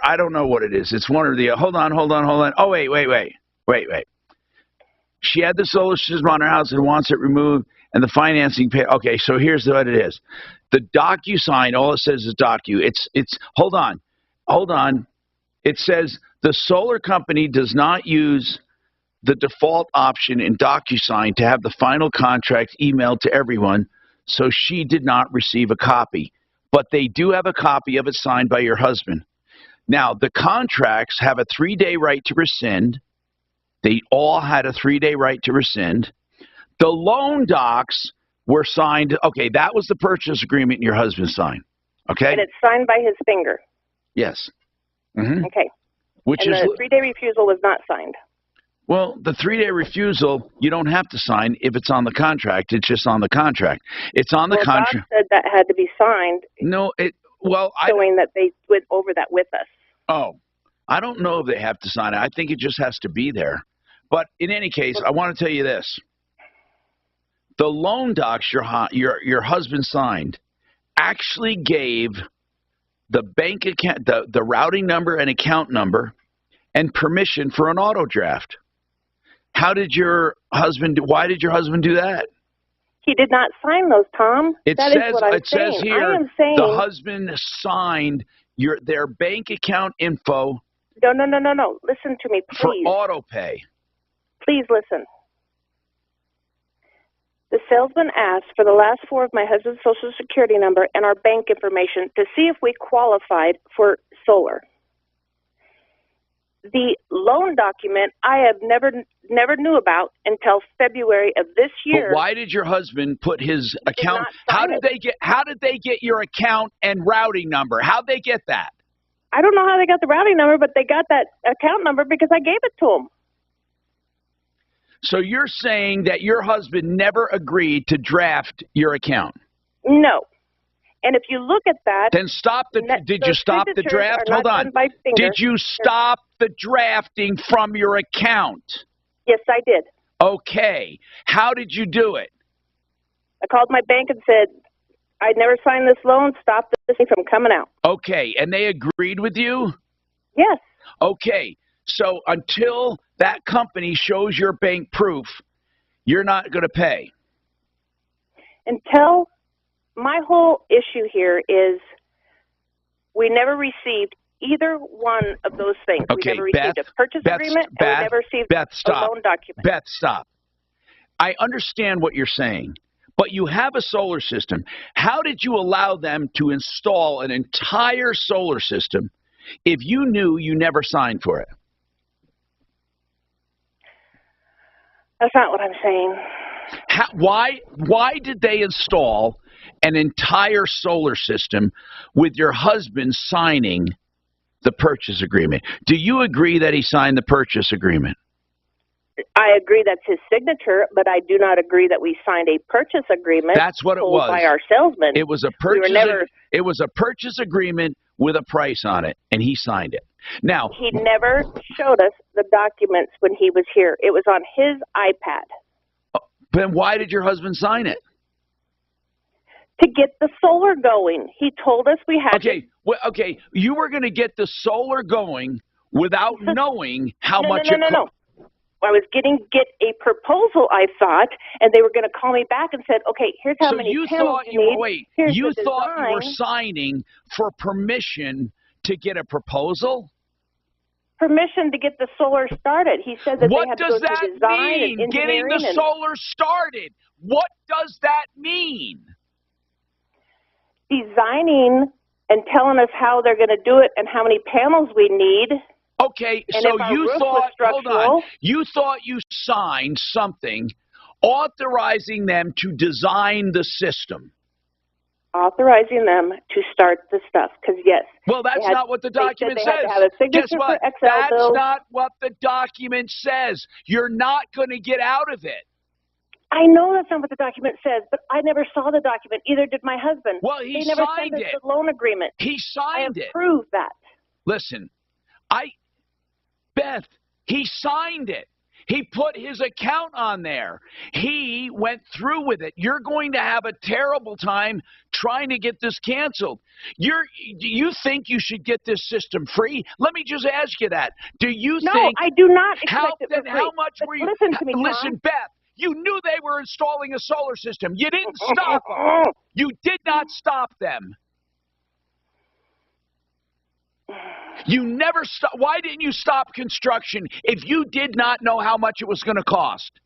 I don't know what it is. It's one or the other. Hold on. Oh, wait. She had the solar system on her house and wants it removed, and the financing pay. Okay, so here's what it is. The DocuSign, all it says is docu. It's hold on. It says the solar company does not use the default option in DocuSign to have the final contract emailed to everyone, so she did not receive a copy. But they do have a copy of it signed by your husband. Now, the contracts have a 3-day right to rescind. They all had a 3-day right to rescind. The loan docs were signed. Okay, that was the purchase agreement your husband signed. Okay? And it's signed by his finger. Yes. Mm-hmm. Okay. Which and is the 3-day refusal was not signed. Well, the 3-day refusal, you don't have to sign if it's on the contract. It's just on the contract. It's on the contract. Bob said that had to be signed. No, showing that they went over that with us. Oh, I don't know if they have to sign it. I think it just has to be there. But in any case, I want to tell you this. The loan docs your husband signed actually gave the bank account, the routing number and account number, and permission for an auto draft. Why did your husband do that? He did not sign those, Tom. It says here I am saying the husband signed their bank account info. No. Listen to me, please. For auto pay. Please listen. The salesman asked for the last 4 of my husband's Social Security number and our bank information to see if we qualified for solar. The loan document I have never knew about until February of this year. But why did your husband put his account? How did they get your account and routing number? How'd they get that? I don't know how they got the routing number, but they got that account number because I gave it to them. So you're saying that your husband never agreed to draft your account? No. And if you look at that... Then did you stop the draft? Hold on. Did you stop the drafting from your account? Yes, I did. Okay. How did you do it? I called my bank and said, I never signed this loan. Stop this thing from coming out. Okay. And they agreed with you? Yes. Okay. So until that company shows your bank proof, you're not going to pay? Until... My whole issue here is we never received either one of those things. Okay, we never received a purchase agreement, and we never received a loan document. Beth, stop. I understand what you're saying, but you have a solar system. How did you allow them to install an entire solar system if you knew you never signed for it? That's not what I'm saying. Why did they install an entire solar system with your husband signing the purchase agreement? Do you agree that he signed the purchase agreement? I agree that's his signature, but I do not agree that we signed a purchase agreement. That's what it was. By our salesman. It was a purchase. It was a purchase agreement with a price on it, and he signed it. Now he never showed us the documents when he was here. It was on his iPad. Then why did your husband sign it? To get the solar going. He told us we had Okay, you were going to get the solar going without knowing how much it cost. No. I was get a proposal, I thought, and they were going to call me back and said, okay, here's how many panels you need. You thought you were signing for permission to get a proposal? Permission to get the solar started. He said that they had to go through design and engineering. Getting the solar started. What does that mean? Designing and telling us how they're going to do it and how many panels we need. Okay, so you thought you signed something authorizing them to design the system. Authorizing them to start the stuff, because yes. Well, that's not what the document says. They had to have a signature Guess what? for Excel That's bills. not what the document says. You're not going to get out of it. I know that's not what the document says, but I never saw the document. Either did my husband. Well, he they never signed sent us it. the loan agreement. He signed it. I approved that. Listen, Beth, he signed it. He put his account on there. He went through with it. You're going to have a terrible time trying to get this canceled. You think you should get this system free? Let me just ask you that. Do you think? No, I do not expect it for free. How much were you? Listen to me, Tom. Listen, Beth. You knew they were installing a solar system. You didn't stop them. You did not stop them. You never stop. Why didn't you stop construction if you did not know how much it was going to cost?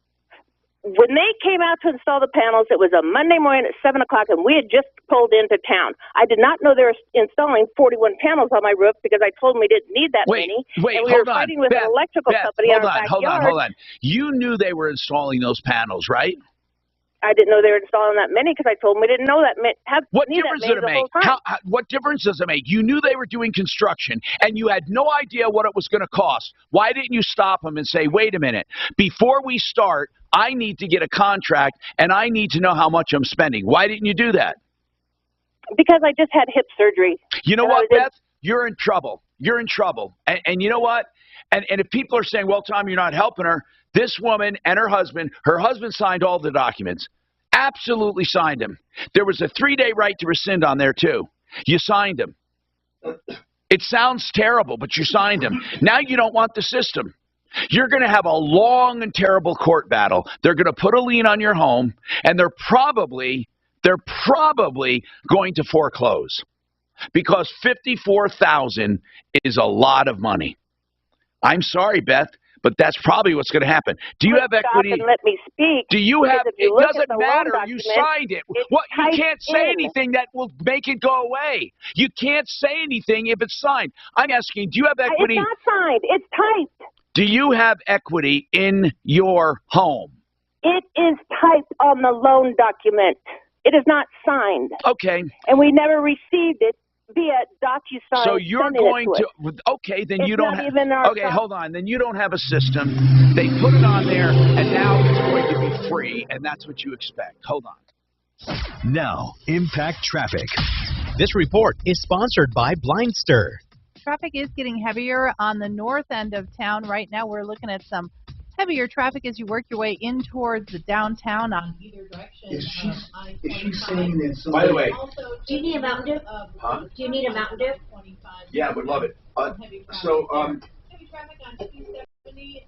When they came out to install the panels, it was a Monday morning at 7 o'clock, and we had just pulled into town. I did not know they were installing 41 panels on my roof because I told them we didn't need that many. Wait, and we hold were on. fighting with Beth, an electrical company in our backyard. Hold on. You knew they were installing those panels, right? I didn't know they were installing that many because I told them we didn't know that many. What difference did it make? What difference does it make? You knew they were doing construction, and you had no idea what it was going to cost. Why didn't you stop them and say, wait a minute, before we start, I need to get a contract, and I need to know how much I'm spending? Why didn't you do that? Because I just had hip surgery. You know what, Beth? You're in trouble. You're in trouble. And you know what? And if people are saying, well, Tom, you're not helping her, this woman and her husband signed all the documents. Absolutely signed them. There was a 3-day right to rescind on there, too. You signed them. It sounds terrible, but you signed them. Now you don't want the system. You're going to have a long and terrible court battle. They're going to put a lien on your home, and they're probably going to foreclose because $54,000 is a lot of money. I'm sorry, Beth, but that's probably what's going to happen. Do you have equity? Stop and let me speak. Do you have? It doesn't matter. You signed it. What? You can't say anything that will make it go away. You can't say anything if it's signed. I'm asking, do you have equity? It's not signed. It's typed. Do you have equity in your home? It is typed on the loan document. It is not signed. Okay. And we never received it via DocuSign. So you're going to okay, then you don't have okay, hold on. Then you don't have a system. They put it on there and now it's going to be free and that's what you expect. Hold on. Now, impact traffic. This report is sponsored by Blindster. Traffic is getting heavier on the north end of town. Right now we're looking at some heavier traffic as you work your way in towards the downtown on either direction. Is she saying that somebody... By the way... Do you need a Mountain Dew? Huh? Do you need a Mountain Dew? Yeah, I would love it.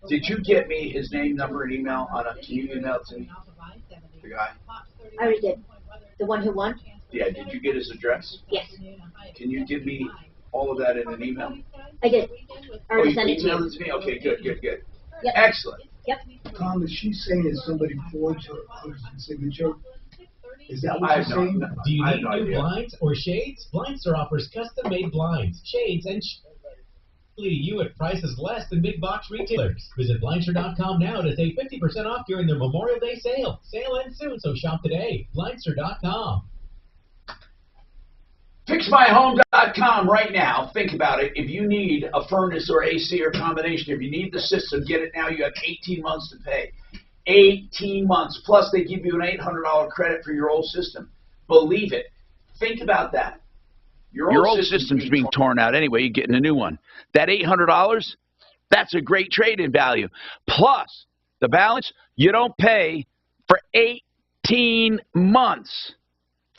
Did you get me his name, number, and email on a... Can you email it to me? The guy? I already did. The one who won? Yeah, did you get his address? Yes. Can you give me all of that in an email? I did. I already you sent it to emailed you. it to me? Okay, good. Yep. Excellent. Yep. Tom, is she saying that somebody forged her signature? Is that what I you're saying? Do you I have need no new idea. blinds or shades? Blindster offers custom-made blinds, shades, and to you at prices less than big box retailers. Visit Blindster.com now to save 50% off during their Memorial Day sale. Sale ends soon, so shop today. Blindster.com. FixMyHome.com right now. Think about it. If you need a furnace or AC or combination, if you need the system, get it now. You have 18 months to pay. 18 months. Plus, they give you an $800 credit for your old system. Believe it. Think about that. Your old system's being torn out anyway. You're getting a new one. That $800, that's a great trade-in value. Plus, the balance, you don't pay for 18 months.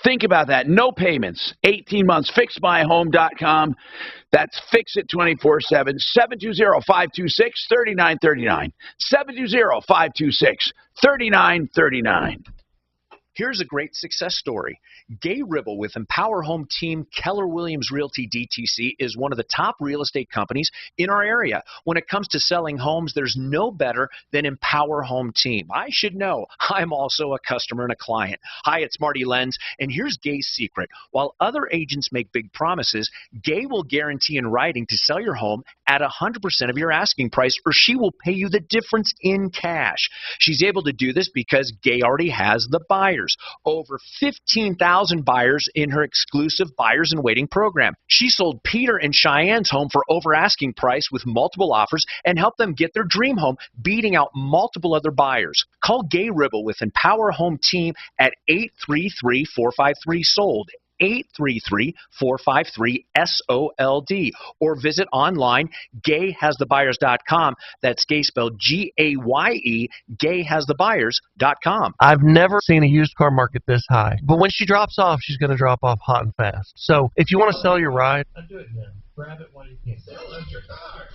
Think about that. No payments. 18 months. FixMyHome.com. That's Fix It 24/7. 720-526-3939. 720-526-3939. Here's a great success story. Gay Ribble with Empower Home Team Keller Williams Realty DTC is one of the top real estate companies in our area. When it comes to selling homes, there's no better than Empower Home Team. I should know. I'm also a customer and a client. Hi, it's Marty Lenz, and here's Gay's secret. While other agents make big promises, Gay will guarantee in writing to sell your home at 100% of your asking price, or she will pay you the difference in cash. She's able to do this because Gay already has the buyers. years. Over 15,000 buyers in her exclusive Buyers in Waiting program. She sold Peter and Cheyenne's home for over asking price with multiple offers and helped them get their dream home, beating out multiple other buyers. Call Gay Ribble with Empower Home Team at 833-453-SOLD. 833-453-SOLD, or visit online gayhasthebuyers.com. That's gay spelled G-A-Y-E, gayhasthebuyers.com. I've never seen a used car market this high, but when she drops off, she's going to drop off hot and fast. So if you want to sell your ride, I'll do it now. Grab it while you can. Sell out your car.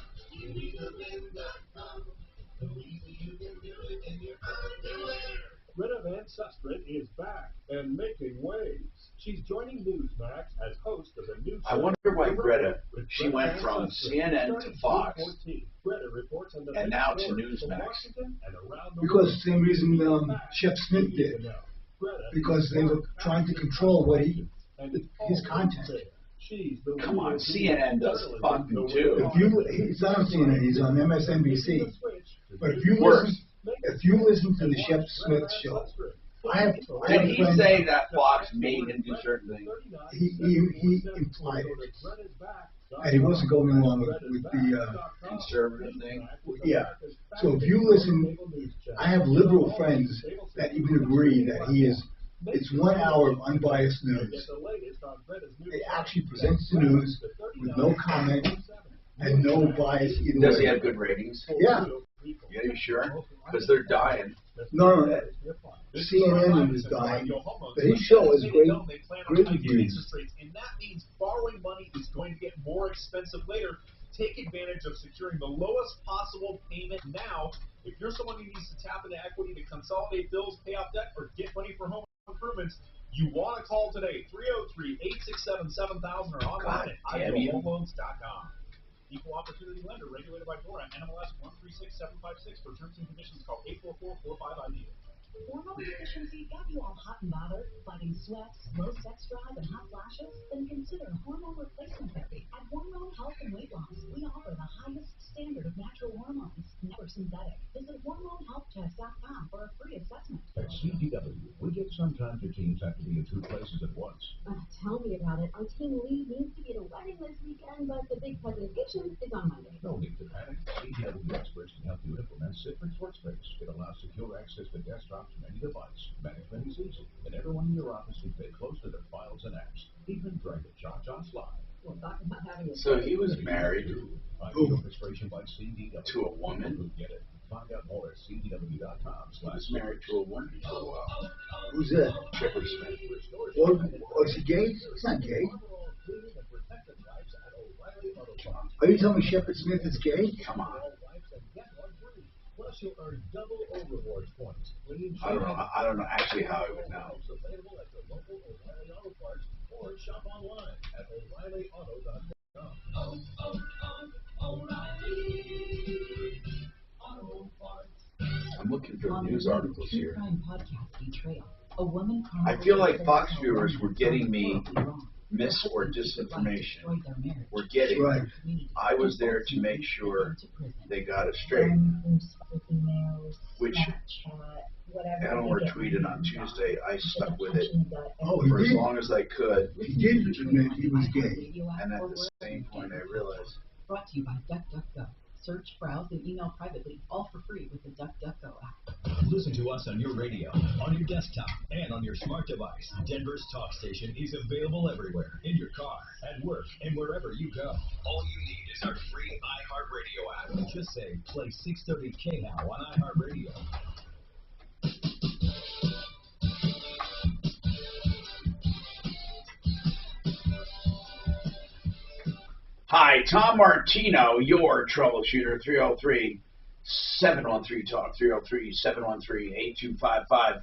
Greta Van Susteren is back and making waves. She's joining Newsmax as host of the new show. I wonder why Greta, she went from CNN to Fox and now to Newsmax. Because the same reason Chef Smith did. Because they were trying to control what his content. Come on, CNN does fucking too. He's not on CNN, he's on MSNBC. But if you listen to the Chef Smith show, did he say that Fox made him do certain things? He implied it. And he wasn't going along with the conservative thing. Yeah. So if you listen, I have liberal friends that even agree that he is. It's 1 hour of unbiased news. It actually presents the news with no comment and no bias either way. Does he have good ratings? Yeah. Yeah, you sure? Because they're dying. No. CNN is dying. But his show is great reviews. And that means borrowing money is going to get more expensive later. Take advantage of securing the lowest possible payment now. If you're someone who needs to tap into equity to consolidate bills, pay off debt, or get money for home improvements, you want to call today, 303-867-7000 or online at IOHomeLoans.com. Equal opportunity lender, regulated by DORA, NMLS 136756. For terms and conditions, call 844-45-IDEA. Hormone deficiency got you all hot and bothered, fighting sweats, low sex drive, and hot flashes? Then consider hormone replacement therapy. At Hormone Health and Weight Loss, we offer the highest standard of natural hormones, never synthetic. Visit HormoneHealthTest.com for a free assessment. At CDW, we get sometimes your teams have to be in two places at once. Tell me about it. Our team lead needs to be at a wedding this weekend, but the big presentation is on Monday. No need to panic. CDW experts can help you implement Citrix Workspace. It allows secure access to desktops from any device. Management is easy, and everyone in your office can stay close to their files and apps, even during the Cha-Cha slide. So he was married to a woman. Get it. Find out more at cdw.com. He was married to a woman for a while. Who's that? Chipper Smith. Or is he gay? He's not gay. Are you telling me Shepard Smith is gay? Come on. Plus, you'll earn double overboard points. I don't know actually how I would know. Available at the local O'Reilly Auto Parts or shop online at O'ReillyAuto.com. I'm looking for news articles here. I feel like Fox viewers were getting me mis or disinformation. We're getting. Right. I was there to make sure they got it straight. Which Eleanor tweeted on Tuesday. I stuck with it for as long as I could. He did admit he was gay. And at the same point, I realized. Brought to you by DuckDuckGo. Search, browse, and email privately, all for free with the DuckDuckGo app. Listen to us on your radio, on your desktop, and on your smart device. Denver's talk station is available everywhere, in your car, at work, and wherever you go. All you need is our free iHeartRadio app. Just say, play 630 KHOW on iHeartRadio. Hi, Tom Martino, your troubleshooter, 303-713-TALK, 303-713-8255.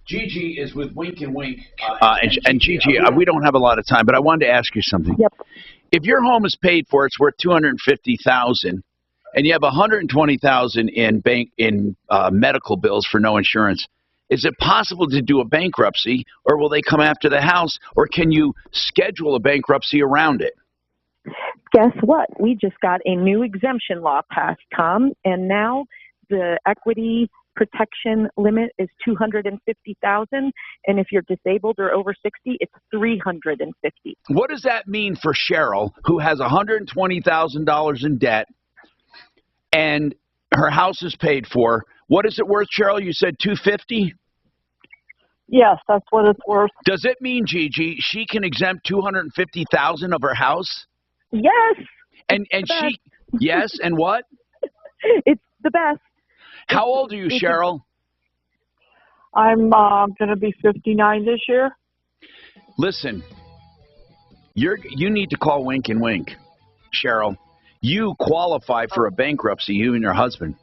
Gigi is with Wink and Wink. And Gigi, we don't have a lot of time, but I wanted to ask you something. Yep. If your home is paid for, it's worth $250,000, and you have $120,000 in medical bills for no insurance. Is it possible to do a bankruptcy, or will they come after the house, or can you schedule a bankruptcy around it? Guess what? We just got a new exemption law passed, Tom, and now the equity protection limit is $250,000, and if you're disabled or over 60, it's $350,000. What does that mean for Cheryl, who has $120,000 in debt, and her house is paid for? What is it worth, Cheryl? You said $250,000? Yes, that's what it's worth. Does it mean, Gigi, she can exempt $250,000 of her house? Yes. And she, yes, and what? It's the best. How old are you, Cheryl? I'm going to be 59 this year. Listen, you need to call Wink and Wink, Cheryl. You qualify for a bankruptcy, you and your husband.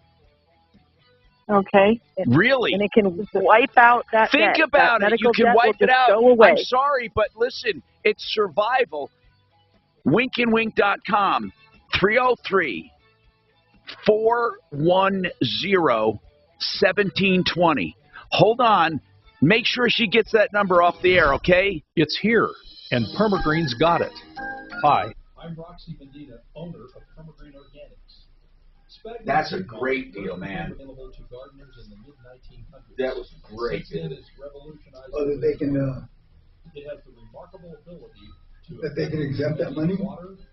Okay. Really? And it can wipe out that Think debt. about That it. You medical can debt wipe will it just out. go away. I'm sorry, but listen, it's survival. winkandwink.com, 303-410-1720. Hold on. Make sure she gets that number off the air, okay? It's here, and Permagreen's got it. Hi. I'm Roxy Medina, owner of Permagreen Organics. That's a great deal, man. Available to gardeners in the mid-1900s. That was great. It has revolutionized. Oh, that they can, it has the remarkable ability to that they can exempt that money,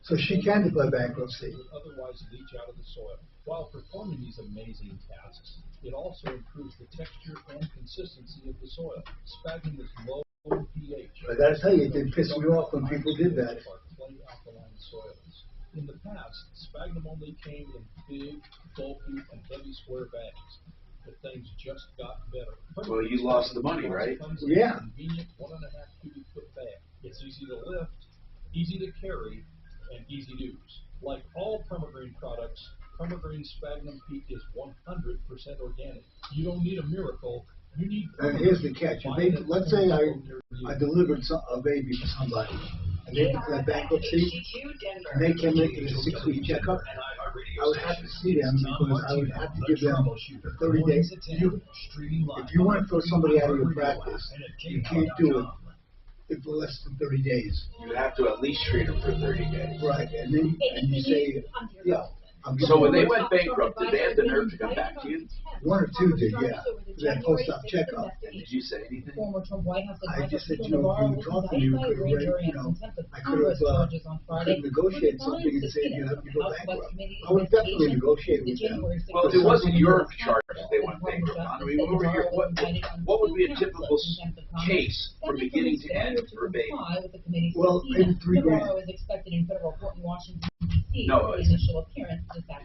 so she can declare bankruptcy. would otherwise leach out of the soil. While performing these amazing tasks, it also improves the texture and consistency of the soil. Sphagnum is low pH. I gotta tell you, it did piss me off when people did that. Clay alkaline soils. In the past, sphagnum only came in big, bulky, and heavy square bags. But things just got better. Well, you lost the money, right? Yeah. Convenient 1.5 cubic foot bag. It's easy to lift, easy to carry, and easy to use. Like all Permagreen products, Permagreen Sphagnum Peak is 100% organic. You don't need a miracle. You need. And here's the catch: let's say I delivered a baby for somebody, and they declared bankruptcy, and they came in for a 6-week checkup. I would have to see them because I would have to give them 30 days. If you want to throw somebody out of your practice, you can't do it for less than 30 days. You have to at least treat them for 30 days. Right, and then you say, yeah. So when they went bankrupt, did they have the nerve to come back to you? 1 or 2 did, yeah. That post-op checkup. Did you say anything? I just said, you were talking to me, I could have negotiated something and say, you have to go bankrupt. I would definitely negotiate with them. Well, it wasn't your charge that they went bankrupt on. I mean, over here, what would be a typical case from beginning to end for a baby? Well, maybe $3 grand. No,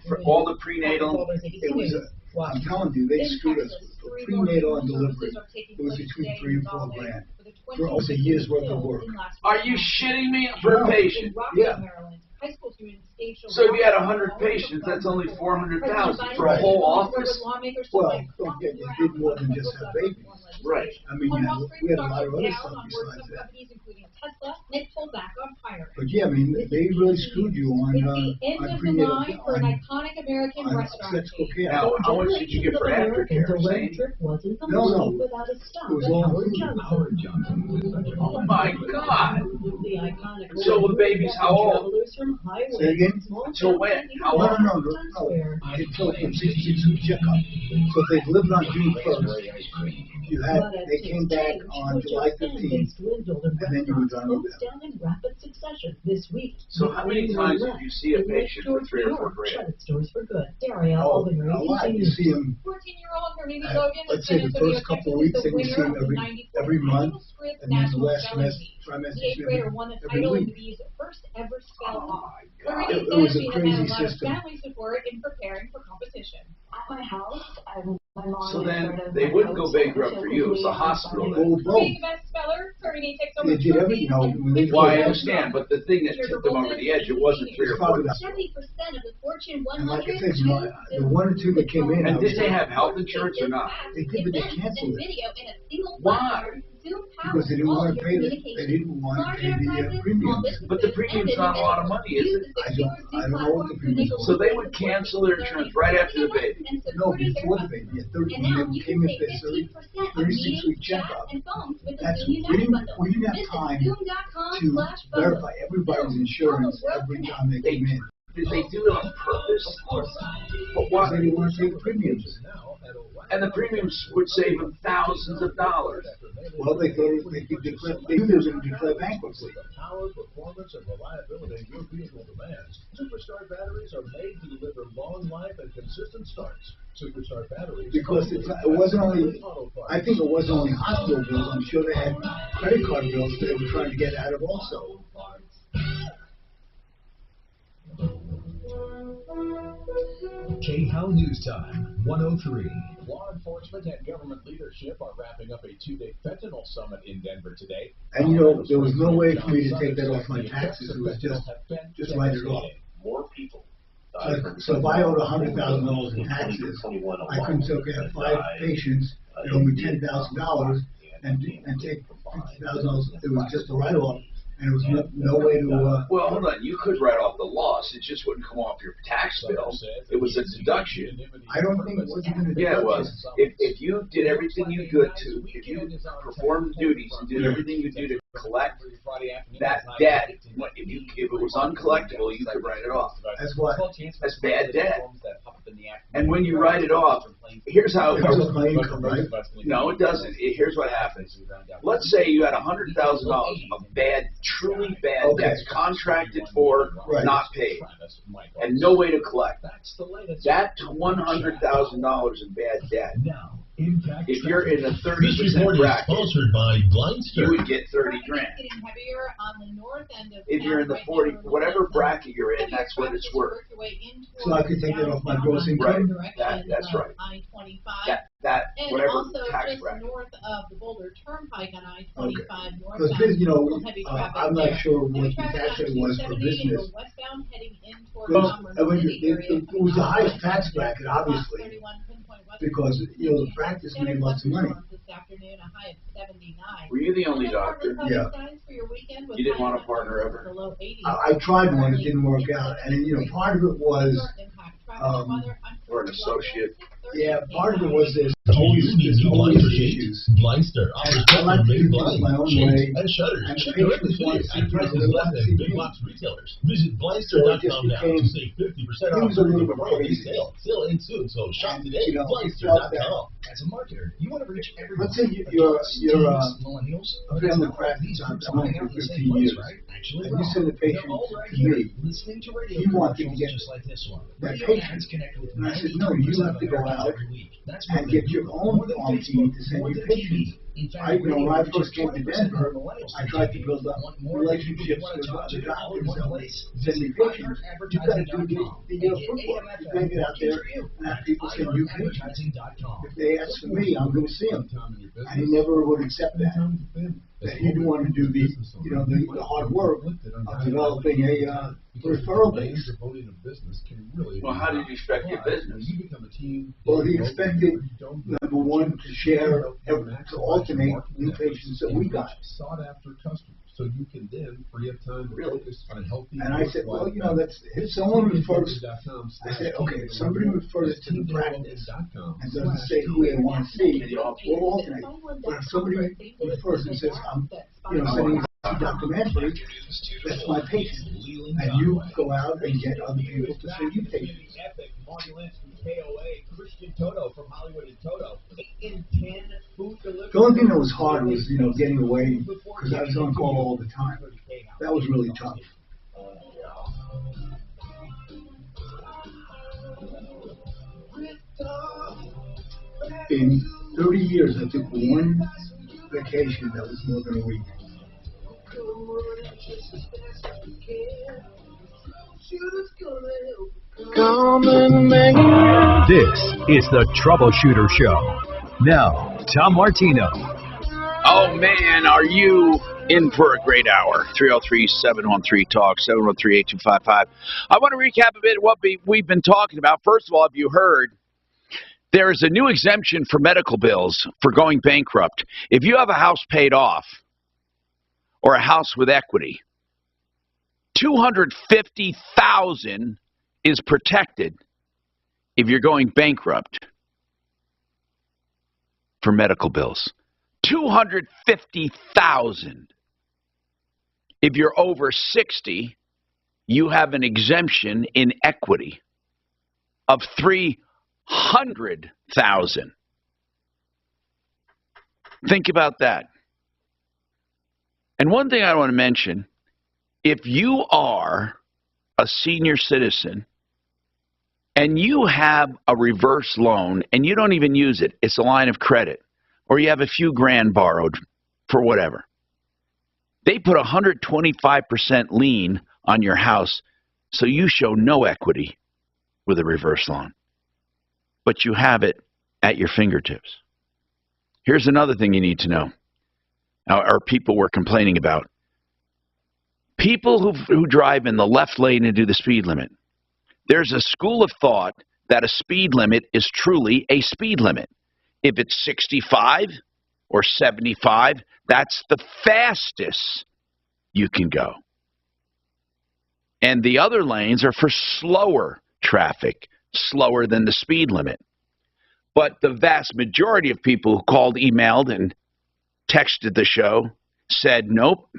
for all the prenatal, it was I'm telling you, they screwed us. For prenatal and delivery, it was between $3 and $4 grand for almost a year's worth of work. Are you shitting me? For a patient? Yeah. So if you had 100 patients, that's only $400,000 for a whole office. Well, don't get you did more than just have babies. Right. I mean, we had a lot of other stuff besides that. But yeah, I mean, they really screwed you on prenatal, on sexual care. Now, how much did you get for aftercare? No. It was all included. Oh my God! So the baby's how old? Say again? Until when? How old? No. Until 66-week checkup. So if they've lived on June 1st, they came back on July 15th, and then you were done with them. So how many times did you see a patient for $3 or $4 grand? Oh, a lot. You see them, let's say the first couple of weeks, then you see them every month, and then the last trimester, every week. It was a crazy system. So then they wouldn't go bankrupt for you. It was the hospital. They did everything. Well, I understand, but the thing that tipped them over the edge, it wasn't $3 or $4. And like I said, the 1 or 2 that came in. And did they have health insurance or not? They did, but they canceled it. Why? Because they didn't want to pay the premiums. But the premium's not a lot of money, is it? I don't know what the premiums are. So they would cancel their insurance right after the baby? No, before the baby. When they came in for 36-week checkup, we didn't have time to verify everybody's insurance every time they came in. Did they do it on purpose? But why? They want to take premiums. And the premiums would save them thousands of dollars. Well, they knew they were going to declare bankruptcy. Power, performance, and reliability your vehicle demands. Superstar batteries are made to deliver long life and consistent starts. Superstar batteries. Because it wasn't only, I think it wasn't only hospital bills. I'm sure they had credit card bills they were trying to get out of also. K-How News Time, 103. Law enforcement and government leadership are wrapping up a two-day fentanyl summit in Denver today. And there was no way for me to take that off my taxes. It was just write it off. More people. So if I owed $100,000 in taxes, I couldn't take 5 patients that owe me $10,000 and take $50,000. It was just a write-off. And there was no way to... Well, hold on. You could write off the loss. It just wouldn't come off your tax bill. It was a deduction. I don't think it was even a deduction. Yeah, it was. If you did everything you could to, if you performed duties and did everything you do to collect that debt, if it was uncollectible, you could write it off. That's what? That's bad debt. And when you write it off, here's how it goes. No, it doesn't. Here's what happens. Let's say you had $100,000 of bad, truly bad debts contracted for, not paid, and no way to collect. That $100,000 in bad debt. If you're in the 30% bracket, you would get $30,000. If you're in the 40, whatever bracket you're in, that's what it's worth. So I could take it off my gross income? Right. That's right. That whatever tax bracket. North of the Boulder Turnpike on I-25 Because I'm not sure what the tax rate was for business. It was the highest tax bracket, obviously, because the practice made lots of money. Were you the only doctor? Yeah. You didn't want a partner ever? I tried one, it didn't work out, and part of it was or an associate. Yeah, part of it was there's always issues. Blindster offers I like to do things my own way. and shutters. And Ship the directly patients to you want to at see prices less than TV. big box retailers. Visit Blindster.com now to save 50% off during the Memorial Day sale. Still in soon, so shop today. Blindster.com. As a marketer, you want to reach everyone. Let's say you're millennials. a family practice on someone for 15 years, Actually, and you send a patient to me. listening to radio You want to get just like this one. that Radio patient. ads connect with And I said, millions no, of you people have to go out every week. That's and get your own on team to send you patients. When I first came to Denver, I tried to build up relationships with other doctors that would send me patients. You got to do the footwork. You got to get out there and have people send you patients. If they ask for me, I'm going to see them. And he never would accept that. That he didn't want to do the hard work of developing a referral base. Well, how did you expect your business? Well, he expected, number one, to share, to alternate new patients that we got. Sought after customers, so you can then free up time to focus on healthy. And I said, well, that's, if someone refers, I said, okay, if somebody refers to the practice and doesn't say who they want to see, we'll alternate. But if somebody refers and says, I'm, sending a documentary, that's my patient. And you go out and get other people to send you patients. The only thing that was hard was, getting away, because I was on call all the time. That was really tough. In 30 years, I took one vacation that was more than a week. This is the Troubleshooter Show. Now, Tom Martino. Oh, man, are you in for a great hour? 303-713-TALK, 713-8255. I want to recap a bit of what we've been talking about. First of all, have you heard there is a new exemption for medical bills for going bankrupt? If you have a house paid off or a house with equity, $250,000 is protected if you're going bankrupt for medical bills. $250,000. If you're over 60 you have an exemption in equity of $300,000. Think about that. And one thing I want to mention, if you are a senior citizen and you have a reverse loan and you don't even use it, it's a line of credit, or you have a few grand borrowed for whatever, they put 125% lien on your house, so you show no equity with a reverse loan. But you have it at your fingertips. Here's another thing you need to know, or people were complaining about. People who drive in the left lane and do the speed limit. There's a school of thought that a speed limit is truly a speed limit. If it's 65 or 75, that's the fastest you can go. And the other lanes are for slower traffic, slower than the speed limit. But the vast majority of people who called, emailed, and texted the show said, nope.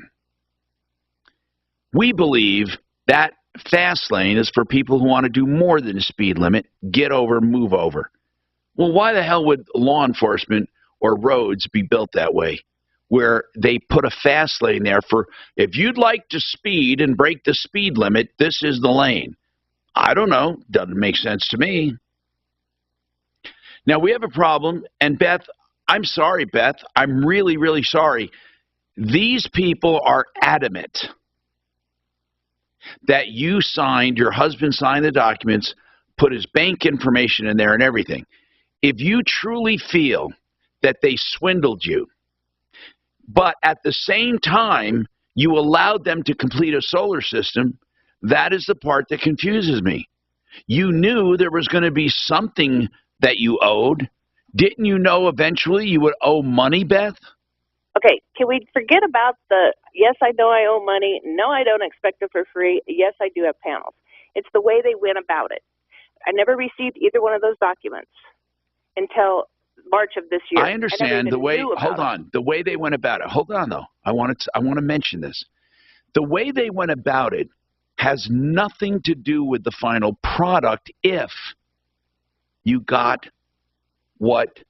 We believe that fast lane is for people who want to do more than a speed limit, get over, move over. Well, why the hell would law enforcement or roads be built that way, where they put a fast lane there for, if you'd like to speed and break the speed limit, this is the lane? I don't know. Doesn't make sense to me. Now, we have a problem, and Beth, I'm sorry, Beth. I'm really, really sorry. These people are adamant that you signed, your husband signed the documents, put his bank information in there and everything. If you truly feel that they swindled you, but at the same time you allowed them to complete a solar system, that is the part that confuses me. You knew there was going to be something that you owed. Didn't you know eventually you would owe money, Beth? Okay, can we forget about the, yes, I know I owe money, no, I don't expect it for free, yes, I do have panels. It's the way they went about it. I never received either one of those documents until March of this year. I understand the way, hold on, the way they went about it. Hold on, though. I want to mention this. The way they went about it has nothing to do with the final product if you got what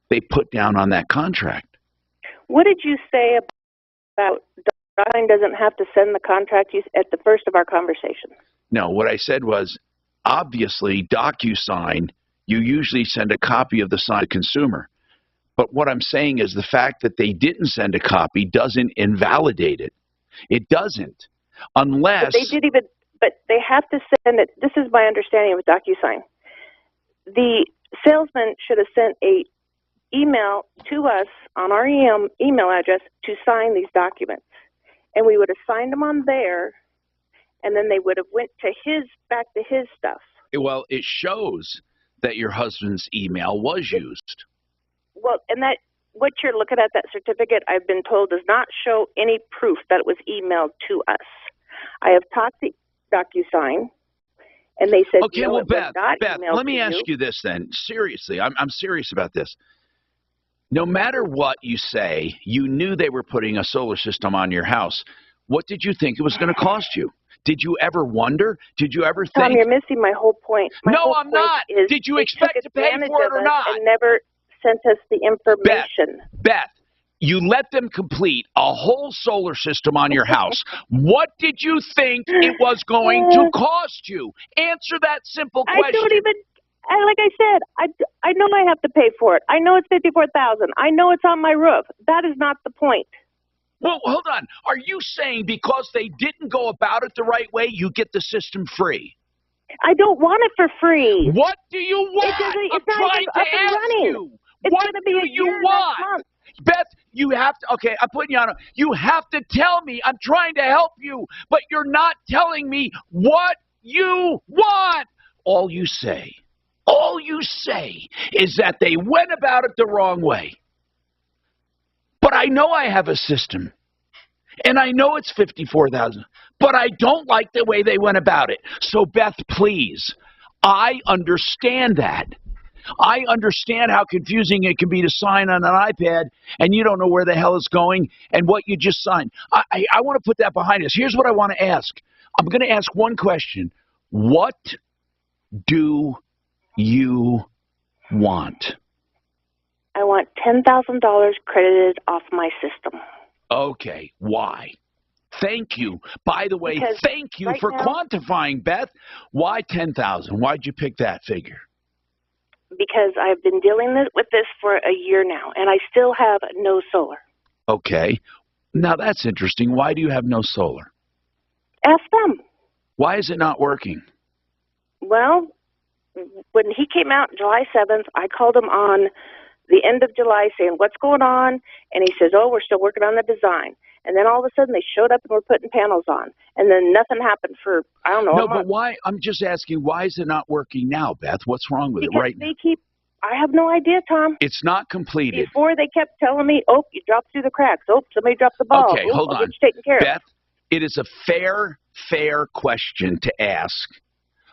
they put down on that contract. What did you say about DocuSign doesn't have to send the contract at the first of our conversation? No, what I said was, obviously, DocuSign, you usually send a copy of the signed consumer. But what I'm saying is the fact that they didn't send a copy doesn't invalidate it. It doesn't. Unless... But they have to send it. This is my understanding with DocuSign. The salesman should have sent a email to us on our email address to sign these documents. And we would have signed them on there, and then they would have went to back to his stuff. Well, it shows that your husband's email was used. Well, and that what you're looking at, that certificate, I've been told, does not show any proof that it was emailed to us. I have talked to DocuSign, and they said, okay, no, well, it was not Beth, emailed let me to ask you this then. Seriously, I'm serious about this. No matter what you say, you knew they were putting a solar system on your house. What did you think it was going to cost you? Did you ever wonder? Did you ever think? Tom, you're missing my whole point. No, I'm not. Did you expect to pay for it or not? And never sent us the information. Beth, you let them complete a whole solar system on your house. What did you think it was going to cost you? Answer that simple question. I don't even. Like I said, I know I have to pay for it. I know it's $54,000. I know it's on my roof. That is not the point. Well, hold on. Are you saying because they didn't go about it the right way, you get the system free? I don't want it for free. What do you want? It's not even up and running. It's going to be a year next month. Beth, you have to, okay, I'm putting you on, you have to tell me. I'm trying to help you, but you're not telling me what you want. All you say is that they went about it the wrong way. But I know I have a system, and I know it's $54,000, but I don't like the way they went about it. So, Beth, please, I understand that. I understand how confusing it can be to sign on an iPad, and you don't know where the hell it's going and what you just signed. I want to put that behind us. Here's what I want to ask. I'm going to ask one question. What do you want? I want $10,000 credited off my system. Okay, why? Thank you. By the way, Because thank you right for now- quantifying, Beth. Why 10,000? Why'd you pick that figure? Because I've been dealing with this for a year now, and I still have no solar. Okay. Now that's interesting. Why do you have no solar? Ask them. Why is it not working? Well, when he came out July 7th, I called him on the end of July saying, what's going on? And he says, oh, we're still working on the design. And then all of a sudden they showed up and were putting panels on. And then nothing happened for, I don't know, No, a month. but why? I'm just asking, why is it not working now, Beth? What's wrong with it right now? I have no idea, Tom. It's not completed. Before they kept telling me, oh, you dropped through the cracks. Oh, somebody dropped the ball. Okay, oh, hold I'll on. get you taken care of. Beth, it is a fair question to ask.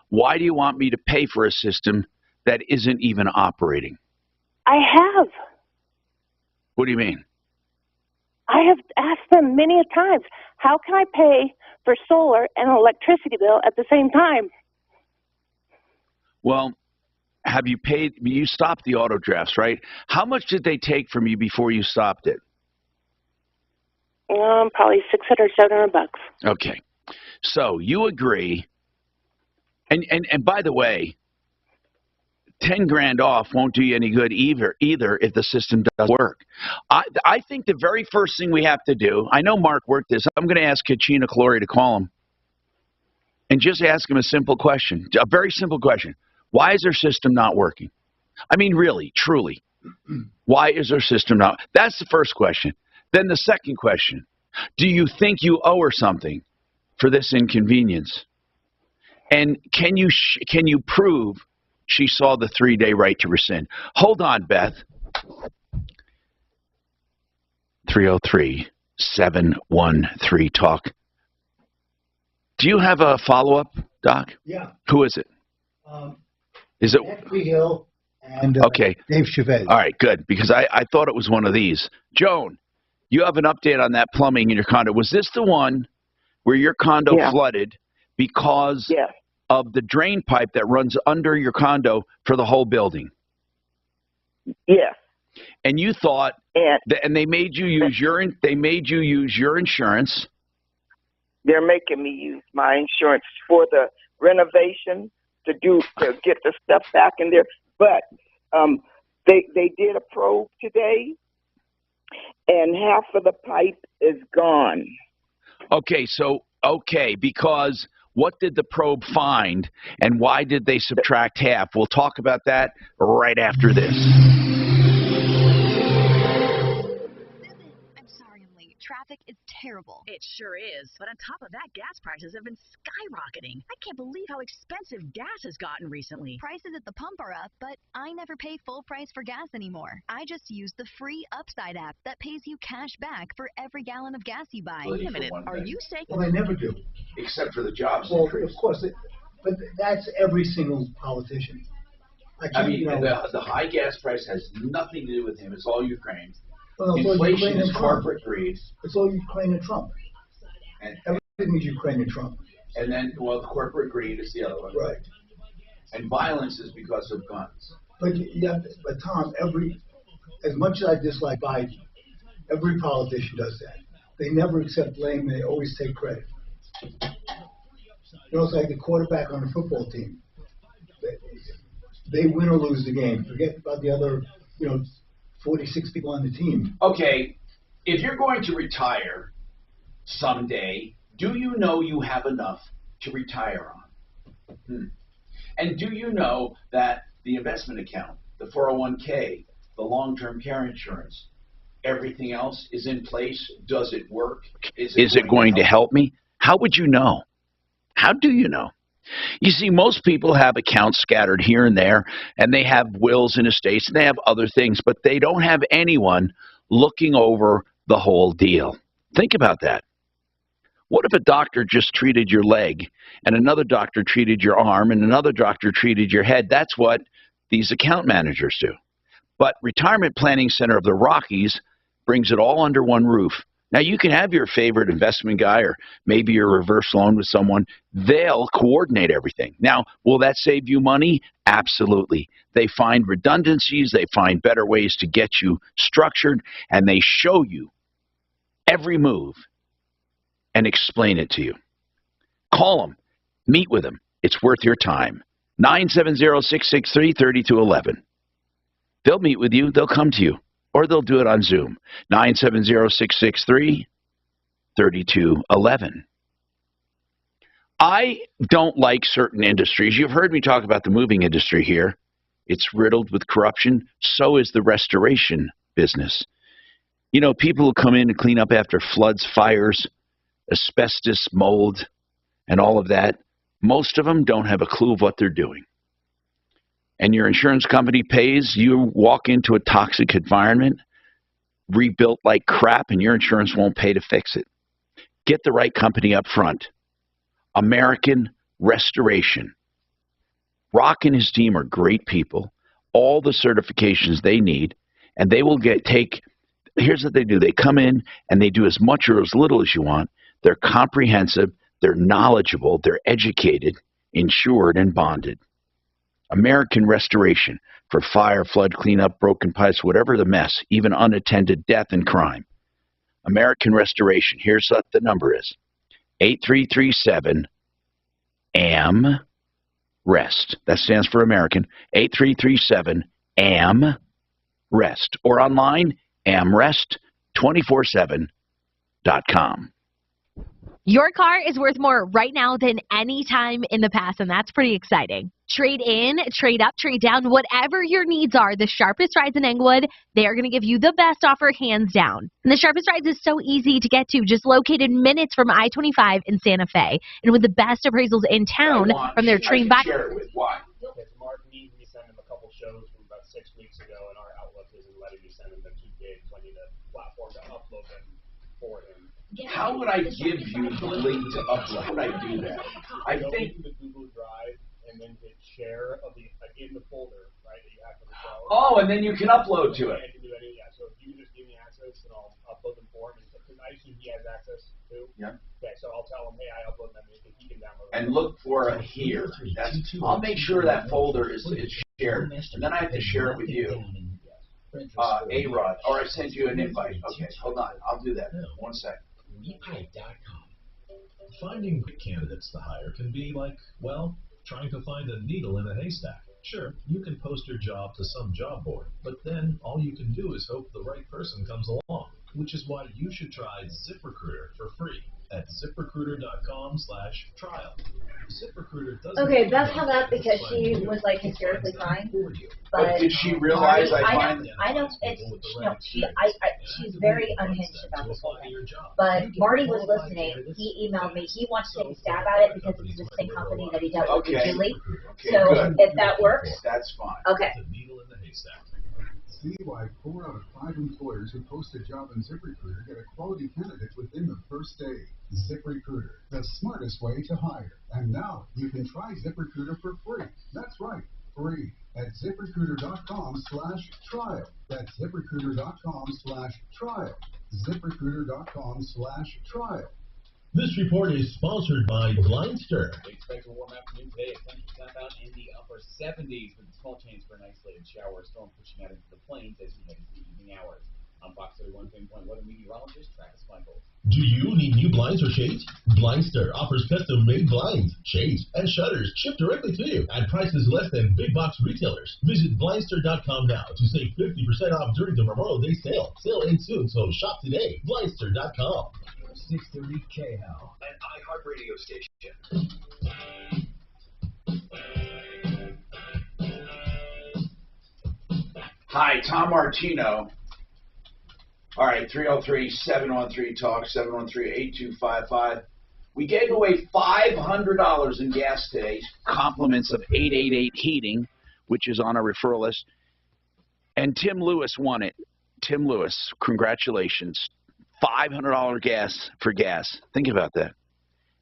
Why do you want me to pay for a system that isn't even operating? I have. What do you mean? I have asked them many a times, how can I pay for solar and an electricity bill at the same time? Well, have you paid? You stopped the auto drafts, right? How much did they take from you before you stopped it? Probably $600, $700. Okay. So you agree. And by the way, 10 grand off won't do you any good either if the system doesn't work. I think the very first thing we have to do, I know Mark worked this, I'm going to ask Kachina Clory to call him and just ask him a simple question, a very simple question. Why is their system not working? I mean, really, truly, why is their system not? That's the first question. Then the second question, do you think you owe her something for this inconvenience? And can you prove she saw the 3-day right to rescind? Hold on, Beth. 303-713-TALK. Do you have a follow-up, Doc? Yeah. Who is it? Is it Henry Hill and okay. Dave Chavez. All right, good, because I thought it was one of these. Joan, you have an update on that plumbing in your condo. Was this the one where your condo flooded because of the drain pipe that runs under your condo for the whole building? Yes. And you thought, and they made you use your insurance. They're making me use my insurance for the renovation to get the stuff back in there. But they did a probe today, and half of the pipe is gone. Okay, because what did the probe find, and why did they subtract half? We'll talk about that right after this. Traffic is terrible. It sure is. But on top of that, gas prices have been skyrocketing. I can't believe how expensive gas has gotten recently. Prices at the pump are up, but I never pay full price for gas anymore. I just use the free Upside app that pays you cash back for every gallon of gas you buy. Wait a minute. Are you saying? Well, they never do. Except for the jobs. Well, of course. But that's every single politician. I mean, the high gas price has nothing to do with him. It's all Ukraine. Well, inflation is corporate greed. It's all Ukraine and Trump. And everything is Ukraine and Trump. And then, well, the corporate greed is the other one. Right. And violence is because of guns. But Tom, as much as I dislike Biden, every politician does that. They never accept blame. They always take credit. You know, it's like the quarterback on a football team. They win or lose the game. Forget about the other, 46 people on the team. Okay, if you're going to retire someday, do you know you have enough to retire on? And do you know that the investment account, the 401k, the long-term care insurance, everything else is in place? Does it work? Is it going to help me? How would you know? How do you know? You see, most people have accounts scattered here and there, and they have wills and estates, and they have other things, but they don't have anyone looking over the whole deal. Think about that. What if a doctor just treated your leg, and another doctor treated your arm, and another doctor treated your head? That's what these account managers do. But Retirement Planning Center of the Rockies brings it all under one roof. Now, you can have your favorite investment guy or maybe your reverse loan with someone. They'll coordinate everything. Now, will that save you money? Absolutely. They find redundancies. They find better ways to get you structured, and they show you every move and explain it to you. Call them. Meet with them. It's worth your time. 970-663-3211. They'll meet with you. They'll come to you. Or they'll do it on Zoom. 970-663-3211. I don't like certain industries. You've heard me talk about the moving industry here. It's riddled with corruption. So is the restoration business. You know, people who come in and clean up after floods, fires, asbestos, mold, and all of that, most of them don't have a clue of what they're doing. And your insurance company pays, you walk into a toxic environment, rebuilt like crap, and your insurance won't pay to fix it. Get the right company up front. American Restoration. Rock and his team are great people, all the certifications they need, and they will here's what they do. They come in and they do as much or as little as you want. They're comprehensive, they're knowledgeable, they're educated, insured, and bonded. American Restoration for fire, flood, cleanup, broken pipes, whatever the mess, even unattended death and crime. American Restoration. Here's what the number is. 8337-AM-REST. That stands for American. 8337-AM-REST. Or online, amrest247.com. Your car is worth more right now than any time in the past, and that's pretty exciting. Trade in, trade up, trade down, whatever your needs are, the Sharpest Rides in Englewood, they are going to give you the best offer hands down. And the Sharpest Rides is so easy to get to, just located minutes from I-25 in Santa Fe. And with the best appraisals in town from their trained buyers. Share it with. Why? Because Mark needs me to send him a couple shows from about 6 weeks ago, and our Outlook isn't letting me send him them too big, so I need a platform to upload them for him. How would I give you the link to upload? How would I do that? I think the Google Drive and then hit share of the in the folder, right, that you have for the show. Oh, and then you can upload to it. I can do any, yeah. So if you just give me access, and I'll upload them for him, because I assume he has access too. Yeah. Okay, so I'll tell him, hey, I upload them, and he can download them. And look for it here. I'll make sure that folder is shared, and then I have to share it with you. A-Rod, or I send you an invite. Okay, hold on. I'll do that. 1 second. Finding good candidates to hire can be like, well, trying to find a needle in a haystack. Sure, you can post your job to some job board, but then all you can do is hope the right person comes along, which is why you should try ZipRecruiter for free at ZipRecruiter.com/trial. ZipRecruiter doesn't. Okay, Beth hung up because she was like hysterically crying. But did she realize Marty, I know it's she's very unhinged about this whole thing. But Marty was listening. He emailed me. He wants to take a stab at it because it's the same company that he dealt with originally. So good. if that works, that's fine. Okay. See why 4 out of 5 employers who post a job in ZipRecruiter get a quality candidate within the first day. ZipRecruiter, the smartest way to hire. And now you can try ZipRecruiter for free. That's right, free at ZipRecruiter.com/trial. That's ZipRecruiter.com/trial. ZipRecruiter.com/trial. This report is sponsored by Blindster. We expect a warm afternoon today. A temperature top out in the upper 70s with a small chance for an isolated shower or storm pushing out into the plains as we head into the evening hours. I'm Fox 31 pinpoint weather meteorologist Travis Michaels. Do you need new blinds or shades? Blindster offers custom-made blinds, shades, and shutters shipped directly to you at prices less than big box retailers. Visit Blindster.com now to save 50% off during the Memorial Day sale. Sale ends soon, so shop today. Blindster.com. 630 KHAL, an iHeartRadio station. Hi, Tom Martino. All right, 303-713-TALK, 713-8255. We gave away $500 in gas today. Compliments of 888 Heating, which is on our referral list. And Tim Lewis won it. Tim Lewis, congratulations. $500 for gas. Think about that.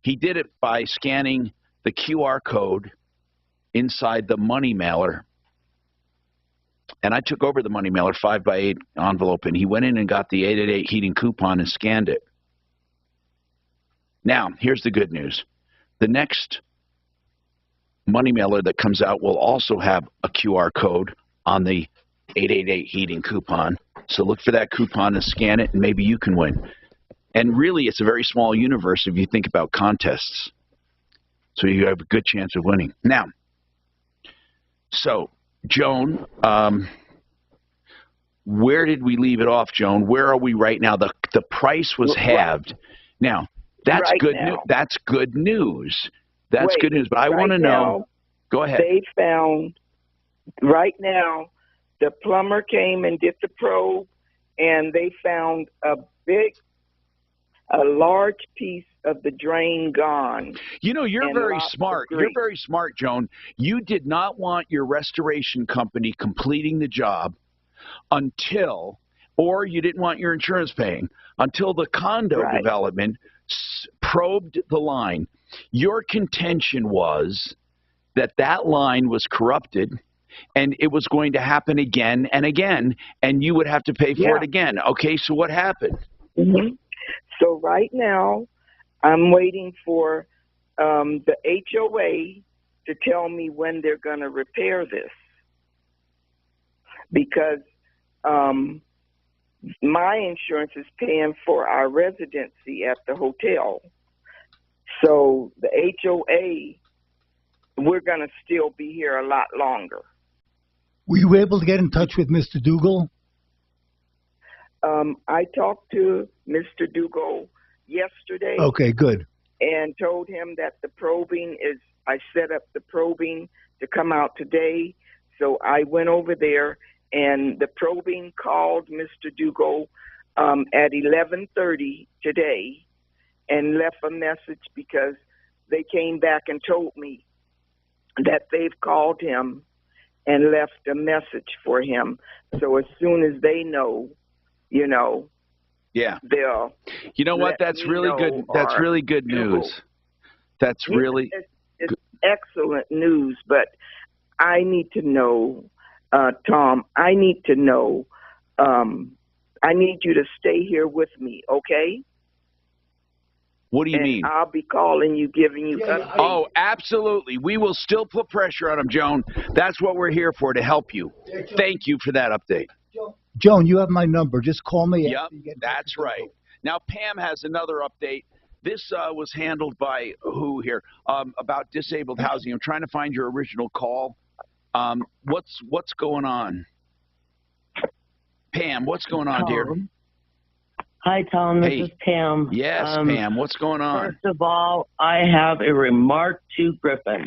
He did it by scanning the QR code inside the money mailer And I took over the money mailer 5x8 envelope, and he went in and got the 888 heating coupon and scanned it. Now, here's the good news. The next money mailer that comes out will also have a QR code on the 888 heating coupon. So look for that coupon and scan it, and maybe you can win. And really, it's a very small universe if you think about contests. So you have a good chance of winning. Now, so, Joan, where did we leave it off, Joan? Where are we right now? The price was halved. Now, that's Right good. now. That's good news. That's Wait, good news. But I right want to now, know. Go ahead. They found right now the plumber came and did the probe, and they found a large piece of the drain gone. You know, you're and very lots of smart. You're grease. very smart, Joan. You did not want your restoration company completing the job until, or you didn't want your insurance paying, until the condo Right. development probed the line. Your contention was that that line was corrupted and it was going to happen again and again, and you would have to pay for Yeah. it again. Okay, so what happened? Mm-hmm. So right now, I'm waiting for the HOA to tell me when they're going to repair this, because my insurance is paying for our residency at the hotel. So the HOA, we're going to still be here a lot longer. Were you able to get in touch with Mr. Dougal? I talked to Mr. Dougal yesterday. Okay, good. And told him that the probing is, I set up the probing to come out today. So I went over there, and the probing called Mr. Dougal at 11:30 today and left a message, because they came back and told me that they've called him and left a message for him. So as soon as they know, you know, Yeah. they'll. You know what? let That's me really know, good. That's or really good Dougal. news. That's really It's excellent news, but I need to know, Tom, I need to know, I need you to stay here with me, okay? What do you And mean? I'll be calling you, giving you updates. Oh, absolutely. We will still put pressure on them, Joan. That's what we're here for, to help you. Thank you for that update. Joan, you have my number. Just call me. Yep, that's right. Now, Pam has another update. This was handled by who here? About disabled housing. I'm trying to find your original call. What's going on? Pam, what's going on, dear? Hi, Tom. This Hey. is Pam. Yes, Pam. What's going on? First of all, I have a remark to Griffin.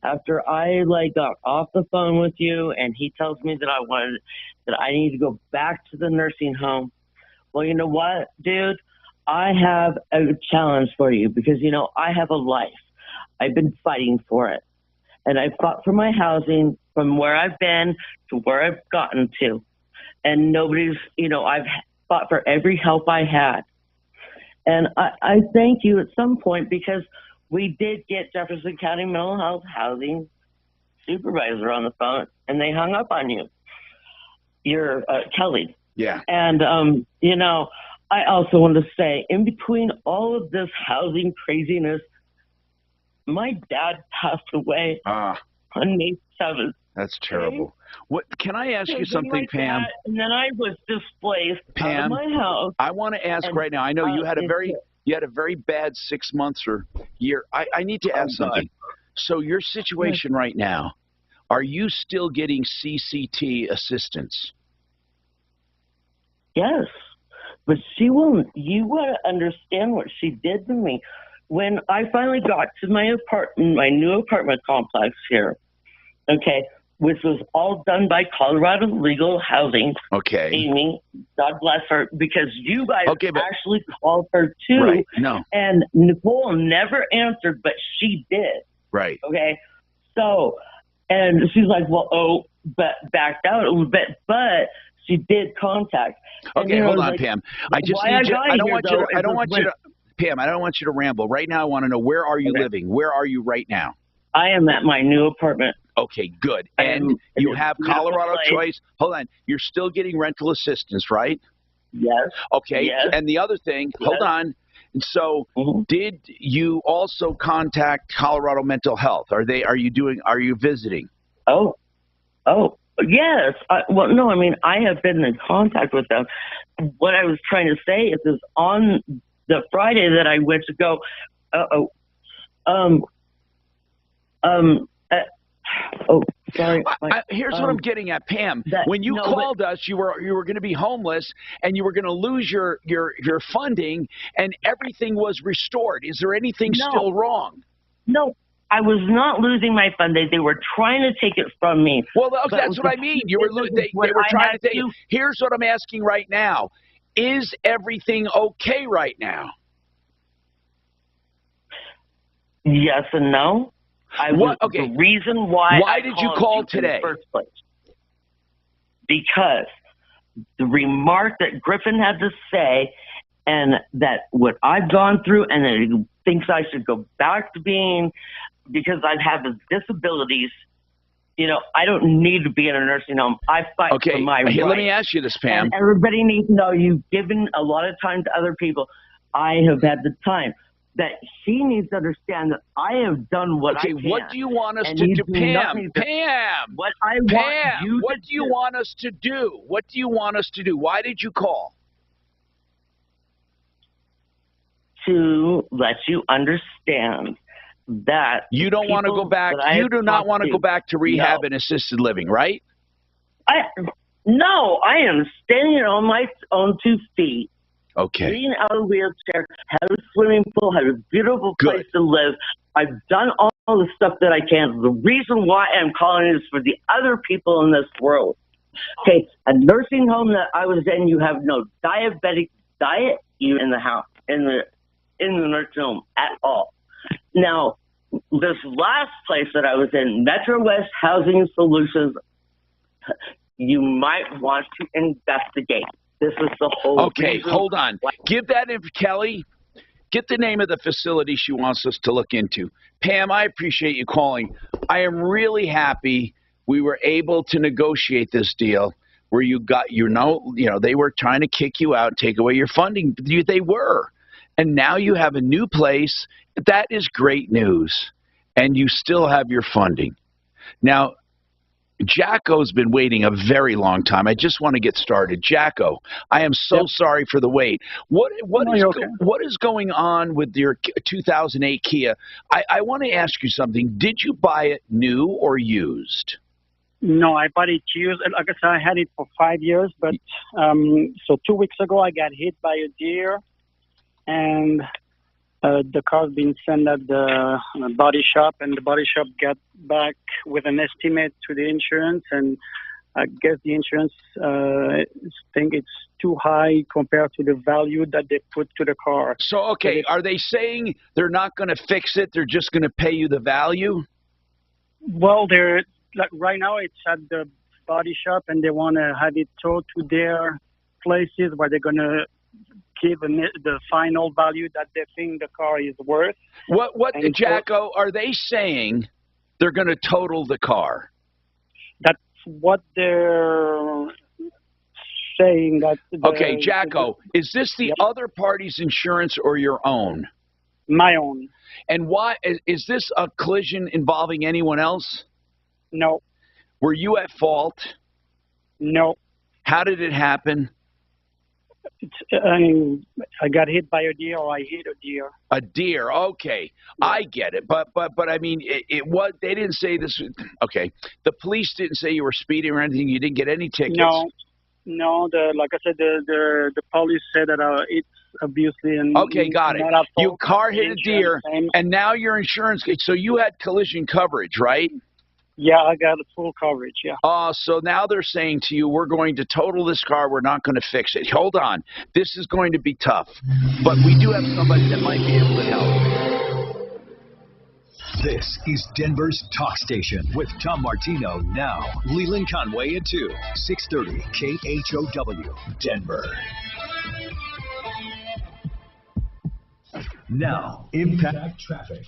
After I got off the phone with you, and he tells me that I need to go back to the nursing home. Well, you know what, dude? I have a challenge for you, because I have a life. I've been fighting for it, and I fought for my housing from where I've been to where I've gotten to, and nobody's. I've fought for every help I had. And I thank you at some point, because we did get Jefferson County Mental Health Housing Supervisor on the phone, and they hung up on you. You're Kelly. Yeah. And, I also want to say, in between all of this housing craziness, my dad passed away on May 7th. That's terrible. What can I ask you Something something, like Pam? that, and then I was displaced out of Pam, my house. I want to ask And, right now. I know you had a it's- very bad 6 months or year. I need to ask something. So your situation right now, are you still getting CCT assistance? Yes, but she won't. You want to understand what she did to me. When I finally got to my apartment, my new apartment complex here, okay, which was all done by Colorado Legal Housing. Okay. Amy, God bless her, because you guys actually called her too. Right. No. And Nicole never answered, but she did. Right. Okay. So, and she's like, well, but backed out a little bit, but she did contact. And, Okay, hold on, Pam. I just why need you. got I don't here, want you. though, I don't is want you to. Pam, I don't want you to ramble. Right now, I want to know, where are you living? Where are you right now? I am at my new apartment. Okay, good. And you have Colorado Choice. Hold on. You're still getting rental assistance, right? Yes. Okay. Yes. And the other thing, hold on. So, did you also contact Colorado Mental Health? Are you visiting? Oh, yes. Well, no, I mean, I have been in contact with them. What I was trying to say is on the Friday that I went to go, sorry. Here's what I'm getting at, Pam. When you called us, you were going to be homeless and you were going to lose your funding, and everything was restored. Is there anything still wrong? No, I was not losing my funding. They were trying to take it from me. Well, that's what I mean. They were trying to take it. Here's what I'm asking right now: is everything okay right now? Yes and no. The reason why did you call today? In the first place, because the remark that Griffin had to say, and that what I've gone through, and that he thinks I should go back to being, because I have the disabilities. You know, I don't need to be in a nursing home. I fight for my rights. Let me ask you this, Pam. And everybody needs to know you've given a lot of time to other people. I have had the time. That he needs to understand that I have done what I can. What do you want us to do, Pam? Pam, what I want you what do you want us to do? What do you want us to do? Why did you call? To let you understand that you don't want to go back. You do not want to go back to rehab and assisted living, right? No, I am standing on my own 2 feet. Okay. Being out of a wheelchair, have a swimming pool, have a beautiful place to live. I've done all the stuff that I can. The reason why I'm calling is for the other people in this world. Okay, a nursing home that I was in, you have no diabetic diet in the house, in the nursing home at all. Now, this last place that I was in, Metro West Housing Solutions, you might want to investigate. This is the whole reason. Hold on. Give that in, Kelly. Get the name of the facility she wants us to look into. Pam, I appreciate you calling. I am really happy we were able to negotiate this deal where you got, they were trying to kick you out, take away your funding. They were. And now you have a new place. That is great news. And you still have your funding. Now, Jacko's been waiting a very long time. I just want to get started. Jacko, I am so sorry for the wait. What is going on with your 2008 Kia? I want to ask you something. Did you buy it new or used? No, I bought it used. Like I said, I had it for 5 years, but so 2 weeks ago I got hit by a deer, and the car's been sent at the body shop, and the body shop got back with an estimate to the insurance, and I guess the insurance think it's too high compared to the value that they put to the car. So, are they saying they're not going to fix it, they're just going to pay you the value? Well, they're right now it's at the body shop, and they want to have it towed to their places where they're going to give the final value that they think the car is worth. Jacko, are they saying they're going to total the car? That's what they're saying. Jacko, is this the other party's insurance or your own? My own. And why is this a collision involving anyone else? No. Were you at fault? No. How did it happen? I got hit by a deer, or I hit a deer. A deer, okay. Yeah. I get it, but I mean, it was. They didn't say this. Okay, the police didn't say you were speeding or anything. You didn't get any tickets. No. Like I said, the police said that it's obviously got it. Your car hit a deer, and now your insurance. So you had collision coverage, right? Yeah, I got full coverage, yeah. So now they're saying to you, we're going to total this car. We're not going to fix it. Hold on. This is going to be tough. But we do have somebody that might be able to help. This is Denver's Talk Station with Tom Martino now. Leland Conway at 2, 630 KHOW, Denver. Now, Impact Traffic.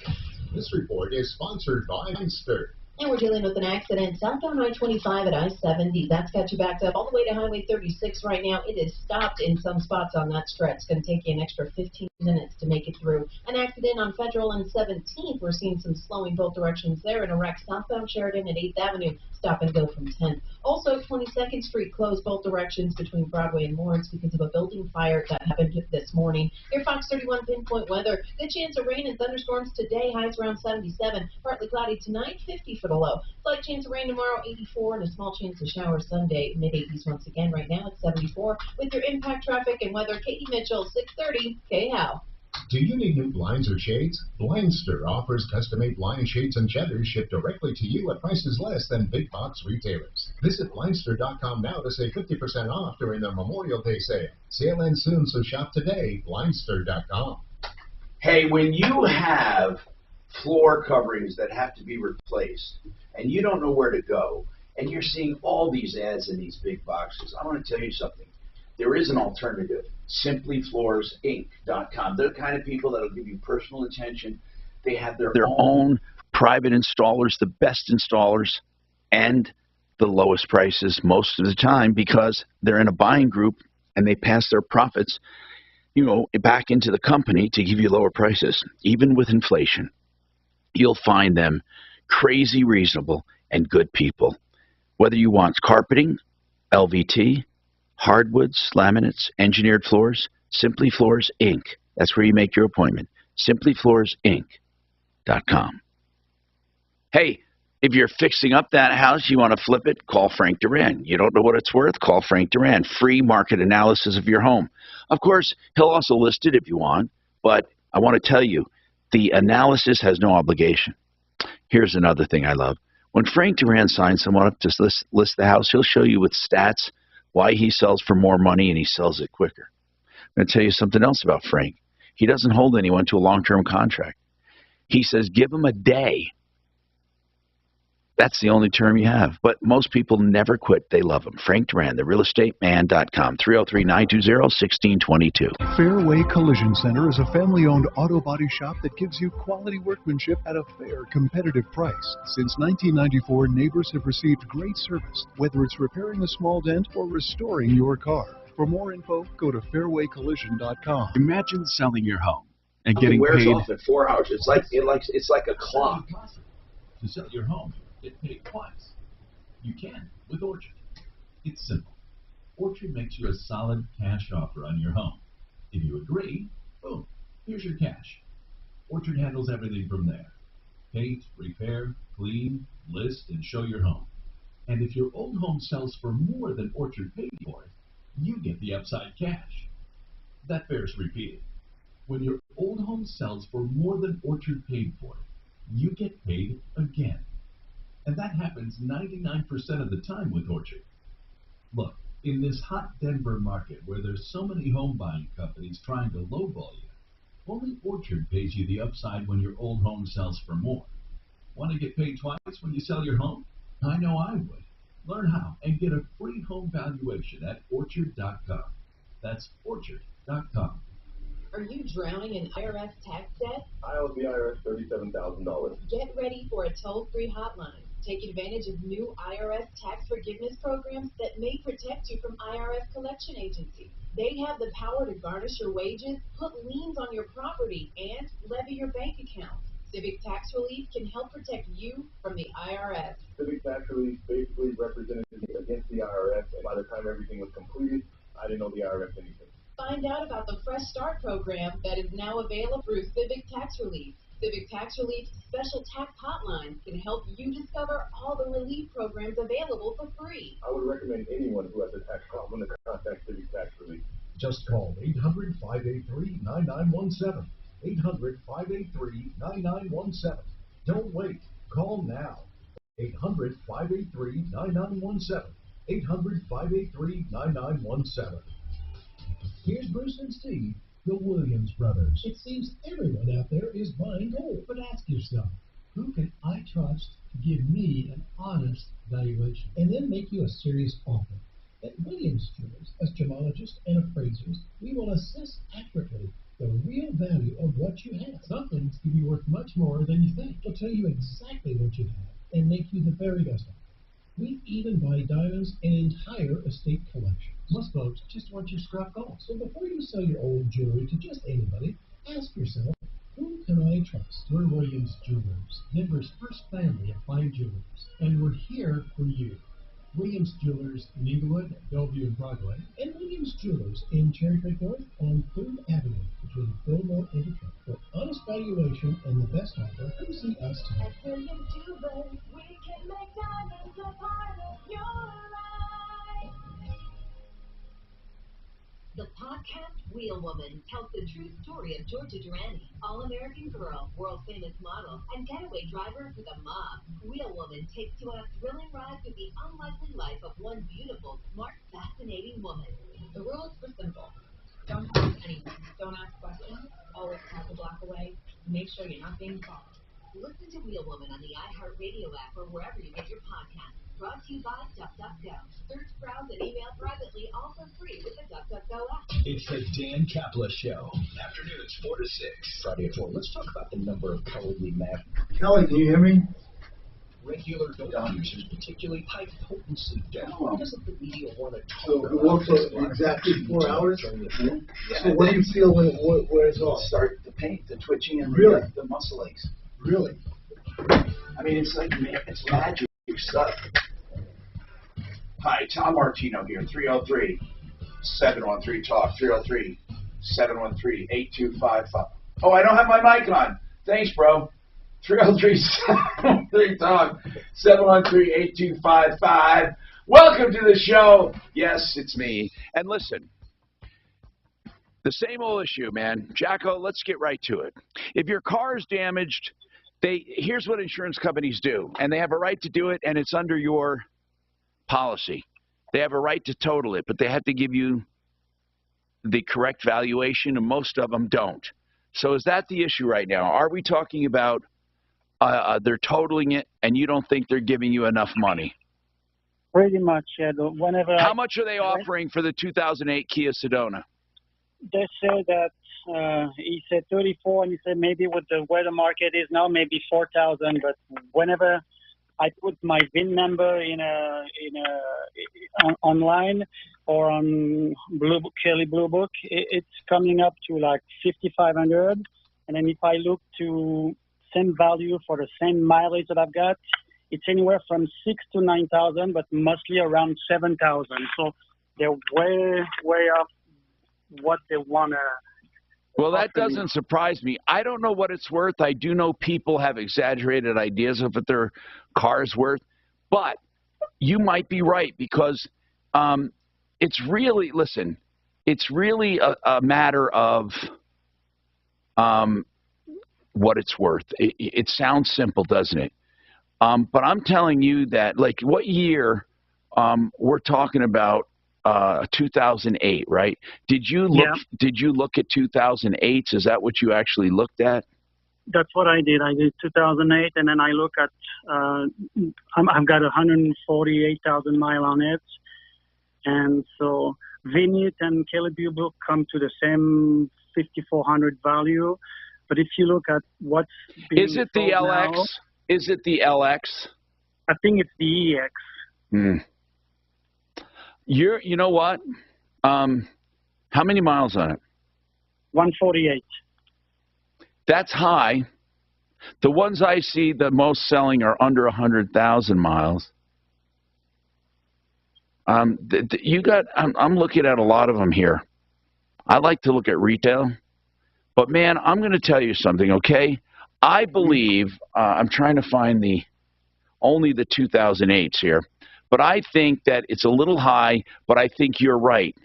This report is sponsored by Untitled. And we're dealing with an accident southbound I-25 at I-70. That's got you backed up all the way to Highway 36 right now. It is stopped in some spots on that stretch. It's going to take you an extra 15 minutes to make it through. An accident on Federal and 17th. We're seeing some slowing both directions there. In a wreck southbound Sheridan at 8th Avenue. Stop and go from 10th. Also, 22nd Street closed both directions between Broadway and Lawrence because of a building fire that happened this morning. Your Fox 31 pinpoint weather. Good chance of rain and thunderstorms today. Highs around 77. Partly cloudy tonight. 50 for the low. Slight chance of rain tomorrow, 84, and a small chance of showers Sunday, mid-80s once again. Right now it's 74. With your impact traffic and weather, Katie Mitchell, 630 KHOW. Do you need new blinds or shades? Blindster offers custom-made blind shades and shutters shipped directly to you at prices less than big box retailers. Visit Blindster.com now to save 50% off during their Memorial Day sale. Sale ends soon, so shop today. Blindster.com. Hey, when you have floor coverings that have to be replaced and you don't know where to go and you're seeing all these ads in these big boxes, I want to tell you something. There is an alternative. SimplyFloorsInc.com. They're the kind of people that will give you personal attention. They have their own private installers, the best installers, and the lowest prices most of the time because they're in a buying group and they pass their profits, back into the company to give you lower prices. Even with inflation, you'll find them crazy reasonable and good people. Whether you want carpeting, LVT, hardwoods, laminates, engineered floors, Simply Floors Inc. That's where you make your appointment. SimplyFloorsInc.com. Hey, if you're fixing up that house, you want to flip it, call Frank Duran. You don't know what it's worth? Call Frank Duran. Free market analysis of your home. Of course, he'll also list it if you want, but I want to tell you, the analysis has no obligation. Here's another thing I love. When Frank Duran signs someone up to list the house, he'll show you with stats why he sells for more money and he sells it quicker. I'm going to tell you something else about Frank. He doesn't hold anyone to a long-term contract. He says, give him a day. That's the only term you have. But most people never quit. They love him. Frank Duran, therealestateman.com, 303-920-1622. Fairway Collision Center is a family-owned auto body shop that gives you quality workmanship at a fair, competitive price. Since 1994, neighbors have received great service, whether it's repairing a small dent or restoring your car. For more info, go to fairwaycollision.com. Imagine selling your home and Something getting wears paid. off in 4 hours. It's like a clock. To sell your home, get paid twice. You can with Orchard. It's simple. Orchard makes you a solid cash offer on your home. If you agree, boom, here's your cash. Orchard handles everything from there. Paint, repair, clean, list, and show your home. And if your old home sells for more than Orchard paid for it, you get the upside cash. That bears repeating. When your old home sells for more than Orchard paid for it, you get paid again. And that happens 99% of the time with Orchard. Look, in this hot Denver market where there's so many home buying companies trying to lowball you, only Orchard pays you the upside when your old home sells for more. Want to get paid twice when you sell your home? I know I would. Learn how and get a free home valuation at Orchard.com. That's Orchard.com. Are you drowning in IRS tax debt? I owe the IRS $37,000. Get ready for a toll-free hotline. Take advantage of new IRS tax forgiveness programs that may protect you from IRS collection agencies. They have the power to garnish your wages, put liens on your property, and levy your bank account. Civic Tax Relief can help protect you from the IRS. Civic Tax Relief basically represented me against the IRS, and by the time everything was completed, I didn't owe the IRS anything. Find out about the Fresh Start program that is now available through Civic Tax Relief. Civic Tax Relief's special tax hotline can help you discover all the relief programs available for free. I would recommend anyone who has a tax problem to contact Civic Tax Relief. Just call 800-583-9917. 800-583-9917. Don't wait. Call now. 800-583-9917. 800-583-9917. Here's Bruce and Steve, the Williams brothers. It seems everyone out there is buying gold. But ask yourself, who can I trust to give me an honest valuation and then make you a serious offer? At Williams Jewelers, as gemologists and appraisers, we will assess accurately the real value of what you have. Some things can be worth much more than you think. We'll tell you exactly what you have and make you the very best offer. We even buy diamonds and entire estate collections. Most folks just want your scrap gold. So before you sell your old jewelry to just anybody, ask yourself, who can I trust? We're Williams Jewelers, Denver's first family of fine jewelers, and we're here for you. Williams Jewelers in Inglewood, Bellevue, and Broadway, and Williams Jewelers in Cherry Creek North on 3rd Avenue between Fillmore and Detroit. For honest valuation and the best offer, come see us today. At Williams Jewelers, we can make diamonds a part of your life. The podcast Wheel Woman tells the true story of Georgia Durrani, all-American girl, world-famous model, and getaway driver for the mob. Wheel Woman takes you on a thrilling ride through the unlikely life of one beautiful, smart, fascinating woman. The rules are simple. Don't ask anything. Don't ask questions. Always tap the block away. Make sure you're not being followed. Listen to Wheel Woman on the iHeartRadio app or wherever you get your podcasts. Brought to you by DuckDuckGo. Search, browse, and email privately, all for free with the DuckDuckGo app. It's the Dan Kaplan Show. Afternoons 4 to 6. Friday at 4. Let's talk about the number of cowardly men. Kelly, can you hear me? Regular dope users, particularly high potency dope. Why doesn't the media want to talk So about it works this? for exactly 4 hours? Yeah. So what do you feel when it wears off? Start the pain, the twitching, and Really? the muscle aches. Really? I mean, it's like, it's magic stuff. Hi, Tom Martino here, 303-713-TALK, 303-713-8255. Oh, I don't have my mic on. Thanks, bro. 303-713-TALK, 713-8255. Welcome to the show. Yes, it's me. And listen, the same old issue, man. Jacko, let's get right to it. If your car is damaged, here's what insurance companies do, and they have a right to do it, and it's under your policy. They have a right to total it, but they have to give you the correct valuation, and most of them don't. So is that the issue right now? Are we talking about they're totaling it, and you don't think they're giving you enough money? Pretty much, yeah. Whenever How much are they offering for the 2008 Kia Sedona? They say that he said 34, and he said maybe with the where the market is now, maybe 4,000. But whenever I put my VIN number online or on Kelly Blue Book, it's coming up to like 5,500. And then if I look to same value for the same mileage that I've got, it's anywhere from 6,000 to 9,000, but mostly around 7,000. So they're way off what they wanna. Well, that doesn't surprise me. I don't know what it's worth. I do know people have exaggerated ideas of what their car is worth. But you might be right because it's really, listen, it's really a matter of what it's worth. It sounds simple, doesn't it? But I'm telling you that, like, what year we're talking about? 2008, right? Did you look? Yeah. Did you look at 2008? Is that what you actually looked at? That's what I did. I did 2008, and then I look at. I've got 148,000 miles on it, and so Vignette and Kelly Blue Book come to the same 5,400 value. But if you look at what's being is it the LX? Now, is it the LX? I think it's the EX. Hmm. You know what? How many miles on it? 148. That's high. The ones I see the most selling are under 100,000 miles. You got. I'm looking at a lot of them here. I like to look at retail, but man, I'm going to tell you something. Okay, I believe I'm trying to find only the 2008s here. But I think that it's a little high, but I think you're right.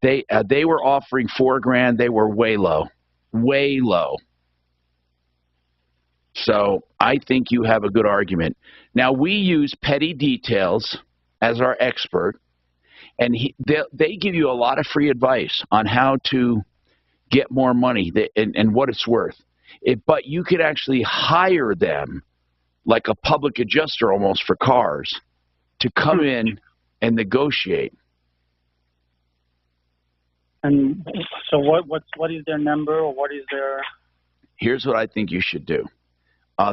They were offering $4,000. They were way low. Way low. So I think you have a good argument. Now, we use Petty Details as our expert, and they give you a lot of free advice on how to get more money and what it's worth. But you could actually hire them like a public adjuster almost for cars to come in and negotiate. And so what is their number, or what is their... Here's what I think you should do.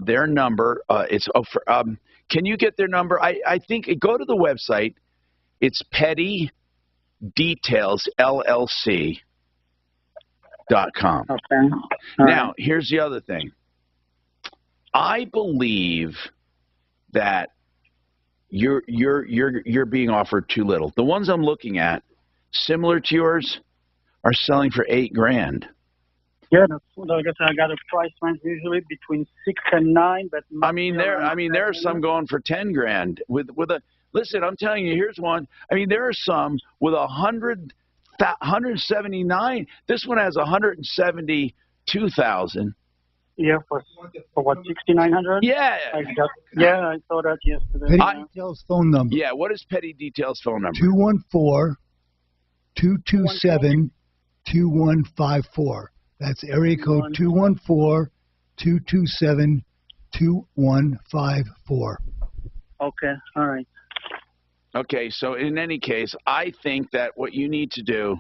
Their number, can you get their number? I think, go to the website. It's Petty Details LLC.com. Okay. Now, here's the other thing. I believe that you're being offered too little. The ones I'm looking at, similar to yours, are selling for $8,000. Yeah, that's like I said, I got a price range usually between 6 and 9, but there are some going for $10,000 with a. Listen, I'm telling you, here's one. I mean, there are some with 179. This one has 172,000. Yeah, for what, 6,900? Yeah. I saw that yesterday. Petty Details phone number. Yeah, what is Petty Details phone number? 214-227-2154. That's area code 214-227-2154. Okay, all right. Okay, so in any case, I think that what you need to do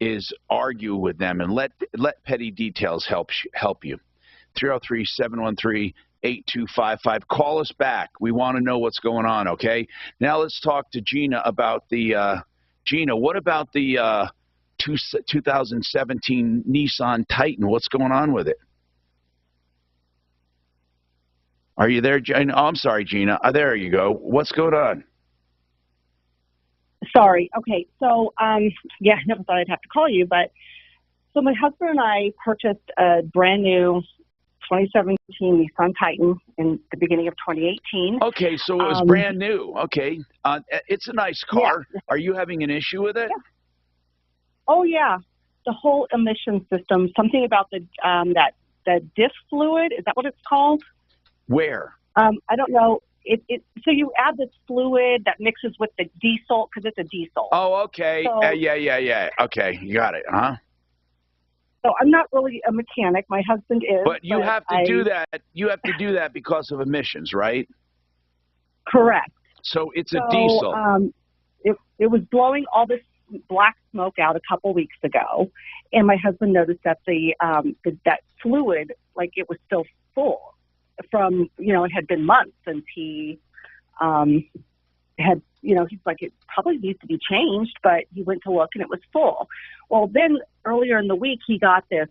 is argue with them and let Petty Details help you. 303-713-8255. Call us back. We want to know what's going on, okay? Now let's talk to Gina about the Gina, what about the 2017 Nissan Titan? What's going on with it? Are you there, Gina? Oh, I'm sorry, Gina. There you go. What's going on? Sorry. Okay. So, yeah, I never thought I'd have to call you, but so my husband and I purchased a brand new 2017 Nissan Titan in the beginning of 2018. Okay, so it was brand new. Okay. It's a nice car. Yeah. Are you having an issue with it? Yeah. Oh, yeah. The whole emission system, something about the diff fluid, is that what it's called? Where? I don't know. So you add this fluid that mixes with the diesel, because it's a diesel. Oh, okay. So, yeah. Okay, you got it, huh? So I'm not really a mechanic. My husband is. But you have to do that. You have to do that because of emissions, right? Correct. So it's a diesel. It was blowing all this black smoke out a couple weeks ago, and my husband noticed that that fluid, like, it was still full from, it had been months since he had, he's like, it probably needs to be changed, but he went to look and it was full. Well, then earlier in the week, he got this,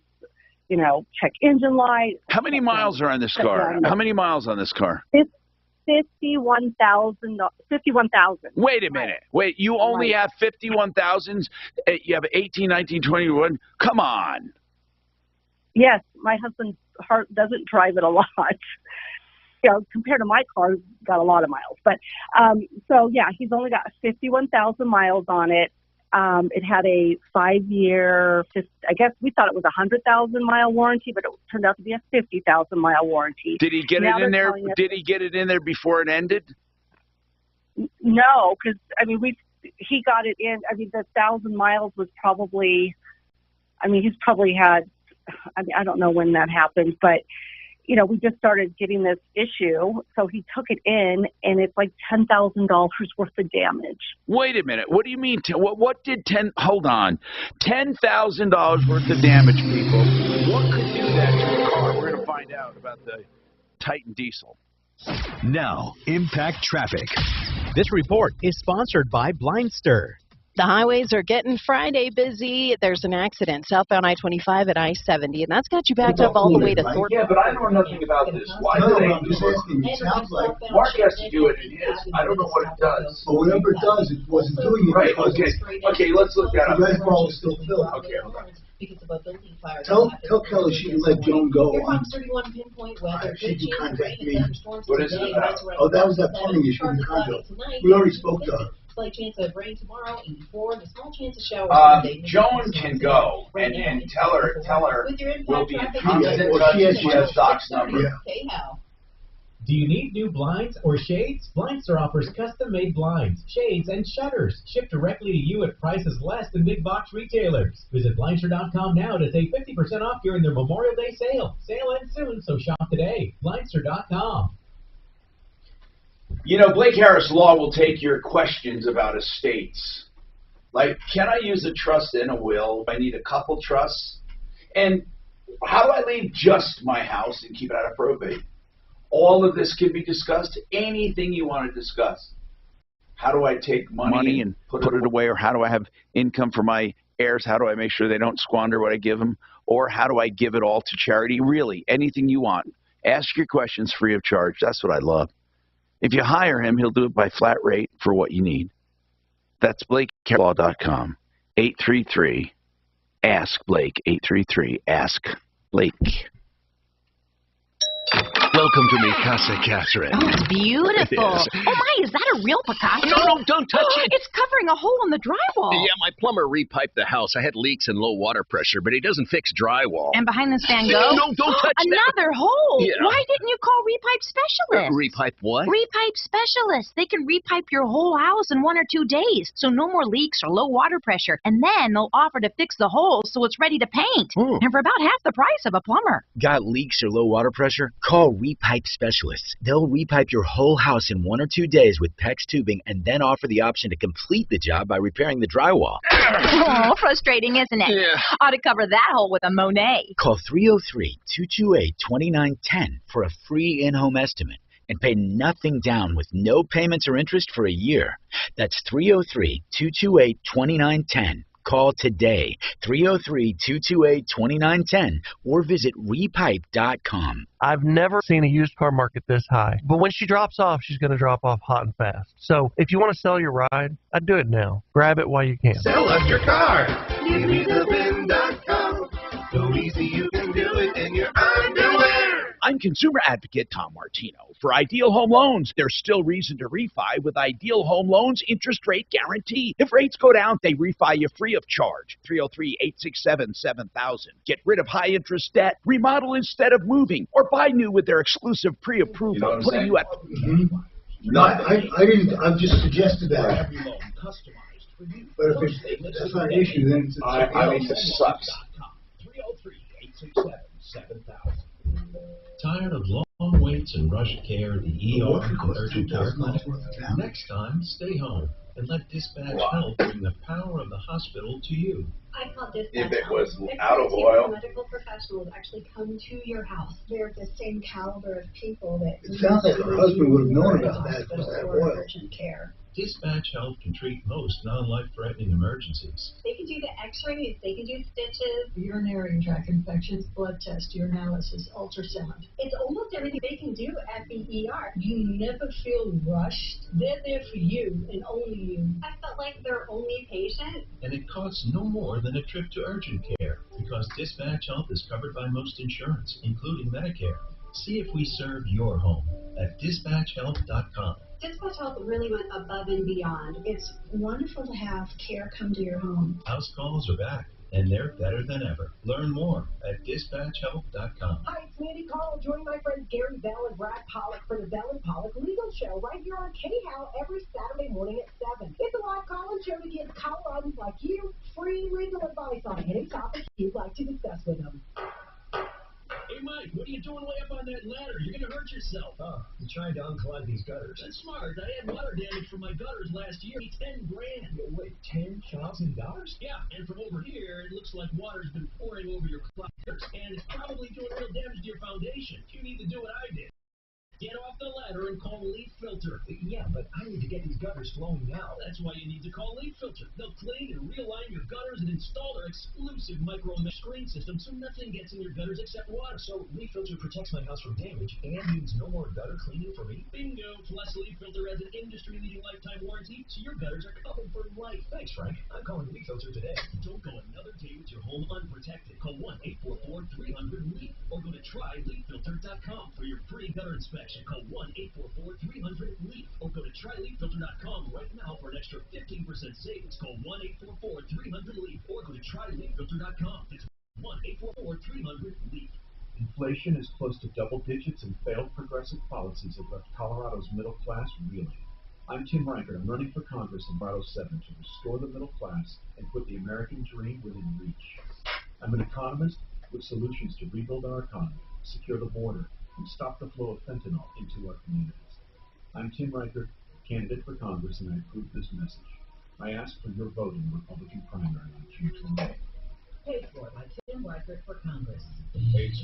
check engine light. How many miles are on this car? How many miles on this car? It's 51,000. Wait a minute. Wait, you only have 51,000? You have 18, 19, 21? Come on. Yes, my husband doesn't drive it a lot. Compared to my car, he's got a lot of miles. But so yeah, he's only got 51,000 miles on it. It had a 5-year, I guess we thought it was a 100,000 mile warranty, but it turned out to be a 50,000 mile warranty. Did he get it in there? Did he get it in there before it ended? No, because he got it in. The 1,000 miles was probably. He's probably had. I don't know when that happened, but we just started getting this issue, so he took it in, and it's like $10,000 worth of damage. Wait a minute. What do you mean? What did hold on. $10,000 worth of damage, people. What could do that to a car? We're going to find out about the Titan diesel. Now, Impact Traffic. This report is sponsored by Blindster. The highways are getting Friday busy. There's an accident southbound I-25 at I-70, and that's got you backed up all the way to Thornton. Yeah, but I know nothing about this. Why do they do it? It sounds like Mark has to do it in his. I don't know what it does. But whatever it does, it wasn't doing it. Right, okay, let's look that up. The reservoir was still filled. Okay, hold on. Tell Kelly she can let Joan go on. She can contact me. What is it about? Oh, that was that plumbing issue in the condo. We already spoke to her. Slight chance of rain tomorrow and before, and a small chance of showers Sunday. Joan can go and tell her we'll be in constant touch. She has Doc's number. Do you need new blinds or shades? Blindster offers custom-made blinds, shades, and shutters shipped directly to you at prices less than big box retailers. Visit Blindster.com now to save 50% off during their Memorial Day sale. Sale ends soon, so shop today. Blindster.com. Blake Harris Law will take your questions about estates. Like, can I use a trust in a will? I need a couple trusts. And How do I leave just my house and keep it out of probate? All of this can be discussed. Anything you want to discuss. How do I take money And put it away, or how do I have income for my heirs? How do I make sure they don't squander what I give them? Or how do I give it all to charity? Really, anything you want. Ask your questions free of charge. That's what I love. If you hire him, he'll do it by flat rate for what you need. That's BlakeLaw.com. 833-ASK-BLAKE. 833-ASK-BLAKE. Welcome to Mi Casa, Catherine. Oh, it's beautiful. It is. Oh, my, is that a real Picasso? No, don't touch it. It's covering a hole in the drywall. Yeah, my plumber repiped the house. I had leaks and low water pressure, but he doesn't fix drywall. And behind this Van Gogh? No, don't touch Another hole. Yeah. Why didn't you call Repipe Specialist? Repipe what? Repipe Specialist. They can repipe your whole house in 1 or 2 days, so no more leaks or low water pressure. And then they'll offer to fix the holes so it's ready to paint. And for about half the price of a plumber. Got leaks or low water pressure? Call Repipe Specialists. They'll repipe your whole house in 1 or 2 days with PEX tubing and then offer the option to complete the job by repairing the drywall. Oh, frustrating, isn't it? Yeah. Ought to cover that hole with a Monet. Call 303-228-2910 for a free in-home estimate and pay nothing down with no payments or interest for a year. That's 303-228-2910. Call today, 303-228-2910, or visit repipe.com. I've never seen a used car market this high. But when she drops off, she's going to drop off hot and fast. So if you want to sell your ride, I'd do it now. Grab it while you can. Sell us your car. GiveMeTheVin.com. So easy you can do it in your underwear. I'm consumer advocate Tom Martino. For Ideal Home Loans, there's still reason to refi with Ideal Home Loans interest rate guarantee. If rates go down, they refi you free of charge. 303-867-7000. Get rid of high interest debt, remodel instead of moving, or buy new with their exclusive pre-approval, You know what I'm putting saying? you at... No, I didn't. I've just suggested that. But if that's not an issue, then it's I mean, this sucks. 303-867-7000. Tired of long waits and rushed care at the ER and urgent care clinic? Next time, stay home and let Dispatch Health bring the power of the hospital to you. I call Dispatch If it Health. was out of oil. Medical professionals actually come to your house. They're the same caliber of people that. It sounds like her husband would have known about that oil. Urgent care. Dispatch Health can treat most non-life-threatening emergencies. They can do the x-rays, they can do stitches, urinary tract infections, blood test, urinalysis, ultrasound. It's almost everything they can do at the ER. You never feel rushed. They're there for you and only you. I felt like their only patient. And it costs no more than a trip to urgent care because Dispatch Health is covered by most insurance, including Medicare. See if we serve your home at dispatchhealth.com. Dispatch Health really went above and beyond. It's wonderful to have care come to your home. House calls are back, and they're better than ever. Learn more at dispatchhealth.com. Hi, it's Mandy Call. Join my friends Gary Bell and Brad Pollock for the Bell and Pollock Legal Show right here on KHOW every Saturday morning at 7. It's a live call-in show to give Coloradans like you free legal advice on any topic you'd like to discuss with them. Hey, Mike, what are you doing way up on that ladder? You're going to hurt yourself. Oh, I'm trying to unclog these gutters. That's smart. I had water damage from my gutters last year. $10 grand. Wait, $10,000? Yeah, and from over here, it looks like water's been pouring over your gutters, and it's probably doing real damage to your foundation. You need to do what I did. Get off the ladder and call Leaf Filter. Yeah, but I need to get these gutters flowing now. That's why you need to call Leaf Filter. They'll clean and realign your gutters and install their exclusive micro-mesh screen system so nothing gets in your gutters except water. So Leaf Filter protects my house from damage and means no more gutter cleaning for me? Bingo! Plus, Leaf Filter has an industry-leading lifetime warranty, so your gutters are covered for life. Thanks, Frank. I'm calling Leaf Filter today. Don't go another day with your home unprotected. Call 1-844-300-LEAF or go to tryleaffilter.com for your free gutter inspection. Call 1-844-300-LEAF or go to tryleaffilter.com right now for an extra 15% savings. Call 1-844-300-LEAF or go to tryleaffilter.com. That's 1-844-300-LEAF. Inflation is close to double digits, and failed progressive policies have left Colorado's middle class reeling. I'm Tim Reichert. I'm running for Congress in Bridle 7 to restore the middle class and put the American dream within reach. I'm an economist with solutions to rebuild our economy, secure the border, and stop the flow of fentanyl into our communities. I'm Tim Reichert, candidate for Congress, and I approve this message. I ask for your vote in the Republican primary on June 28th. Paid for by Tim Reichert for Congress.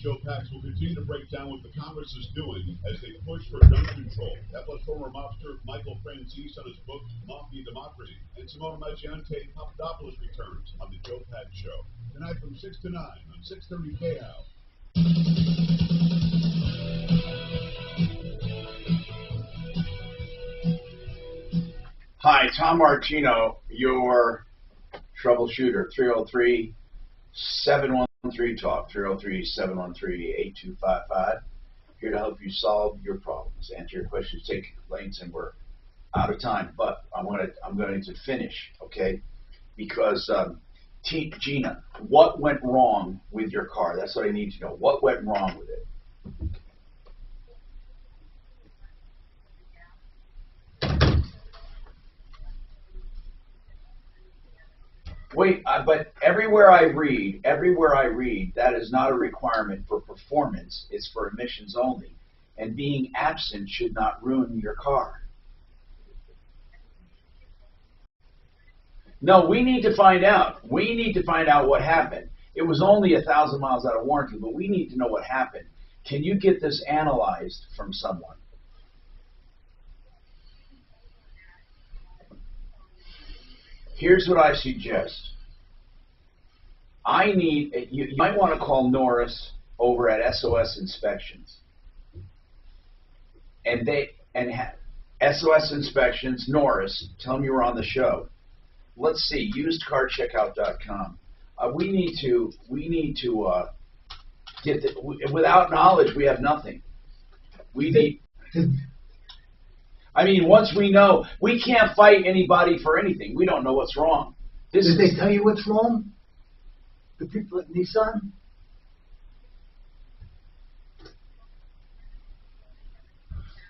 Joe Pax will continue to break down what the Congress is doing as they push for gun control. That was former mobster Michael Franzese on his book, Mafia Democracy. And Simona Maggiante Papadopoulos returns on the Joe Pax Show. Tonight from 6 to 9 on 630 KHOW. Hi, Tom Martino, your troubleshooter, 303-713-TALK, 303-713-8255. Here to help you solve your problems, answer your questions, take your complaints, and we're out of time. But I'm going to finish, okay? Because Gina, what went wrong with your car? That's what I need to know. What went wrong with it? Wait, but everywhere I read, that is not a requirement for performance. It's for emissions only. And being absent should not ruin your car. No, we need to find out. We need to find out what happened. It was only 1,000 miles out of warranty, but we need to know what happened. Can you get this analyzed from someone? Here's what I suggest. You might want to call Norris over at SOS Inspections. And SOS Inspections, Norris, tell them you were on the show. Let's see, usedcarcheckout.com. We need to get without knowledge, we have nothing. Once we know, we can't fight anybody for anything. We don't know what's wrong. Did they tell you what's wrong? The people at Nissan?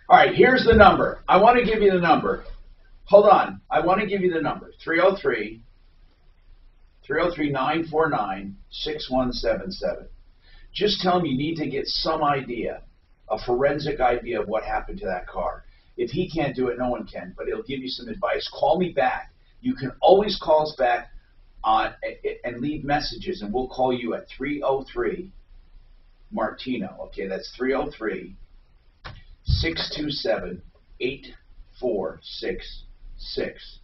All right, here's the number. I want to give you the number. Hold on. I want to give you the number. 303-949-6177. Just tell them you need to get some idea, a forensic idea of what happened to that car. If he can't do it, no one can, but he'll give you some advice. Call me back. You can always call us back and leave messages, and we'll call you at 303-MARTINO. Okay, that's 303-627-8466.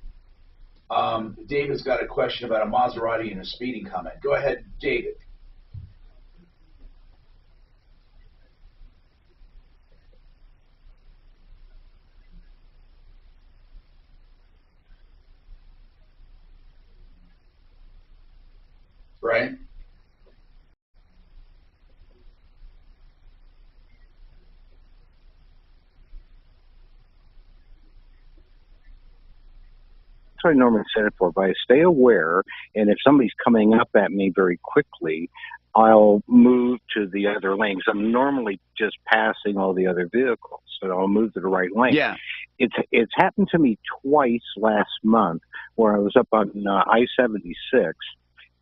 David's got a question about a Maserati and a speeding comment. Go ahead, David. Right? That's what I normally set it for, but I stay aware, and if somebody's coming up at me very quickly, I'll move to the other lane, because I'm normally just passing all the other vehicles, so I'll move to the right lane. Yeah. It's happened to me twice last month, where I was up on I-76,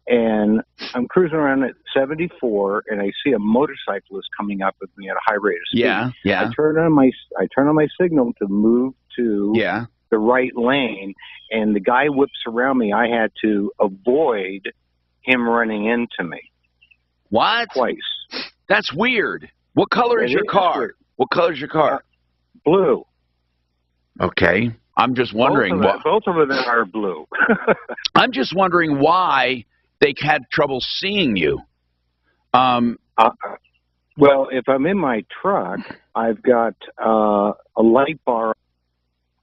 and I'm cruising around at 74, and I see a motorcyclist coming up with me at a high rate of speed. Yeah, yeah. I turn on my signal to move to the right lane, and the guy whips around me. I had to avoid him running into me. What? Twice. That's weird. What color is your car? Weird. What color is your car? Blue. Okay. I'm just wondering. Both of them are blue. I'm just wondering why they had trouble seeing you. Well, if I'm in my truck, I've got a light bar.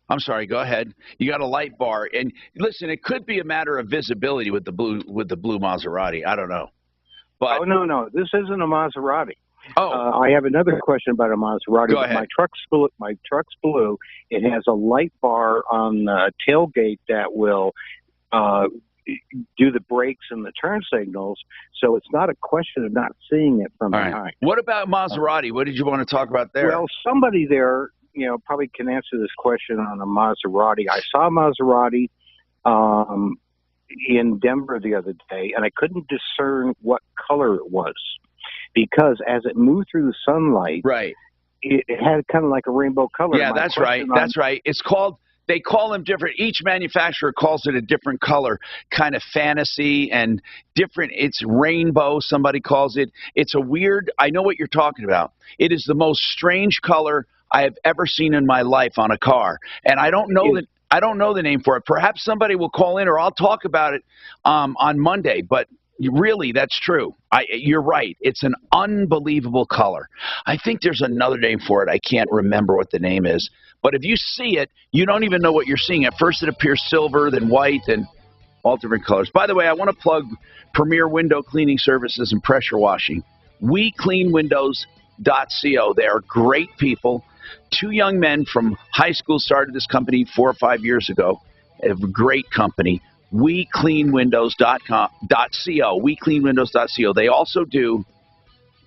I'm sorry. Go ahead. You got a light bar, and listen, it could be a matter of visibility with the blue Maserati. I don't know. But no, this isn't a Maserati. Oh, I have another question about a Maserati. Go ahead. My truck's blue. It has a light bar on the tailgate that will do the brakes and the turn signals. So it's not a question of not seeing it from behind. Right. What about Maserati? What did you want to talk about there? Well, somebody there, probably can answer this question on a Maserati. I saw a Maserati in Denver the other day, and I couldn't discern what color it was, because as it moved through the sunlight, right, it had kind of like a rainbow color. Yeah, that's right. That's right. It's called They call them different. Each manufacturer calls it a different color, kind of fantasy and different. It's rainbow, somebody calls it. It's a weird, I know what you're talking about. It is the most strange color I have ever seen in my life on a car. And I don't know that. I don't know the name for it. Perhaps somebody will call in, or I'll talk about it on Monday. But really, that's true. You're right. It's an unbelievable color. I think there's another name for it. I can't remember what the name is. But if you see it, you don't even know what you're seeing. At first, it appears silver, then white, and all different colors. By the way, I want to plug Premier Window Cleaning Services and Pressure Washing. WeCleanWindows.co. They are great people. 2 young men from high school started this company 4 or 5 years ago. A great company. WeCleanWindows.co. WeCleanWindows.co. They also do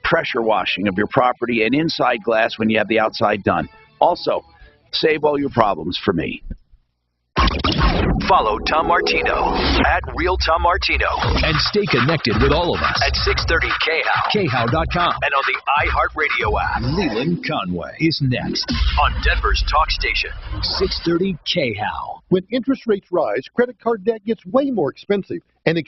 pressure washing of your property and inside glass when you have the outside done. Also, save all your problems for me. Follow Tom Martino at Real Tom Martino and stay connected with all of us at 630 KHOW, KHOW.com, and on the iHeartRadio app. Leland Conway is next on Denver's talk station, 630 KHOW. When interest rates rise, credit card debt gets way more expensive, and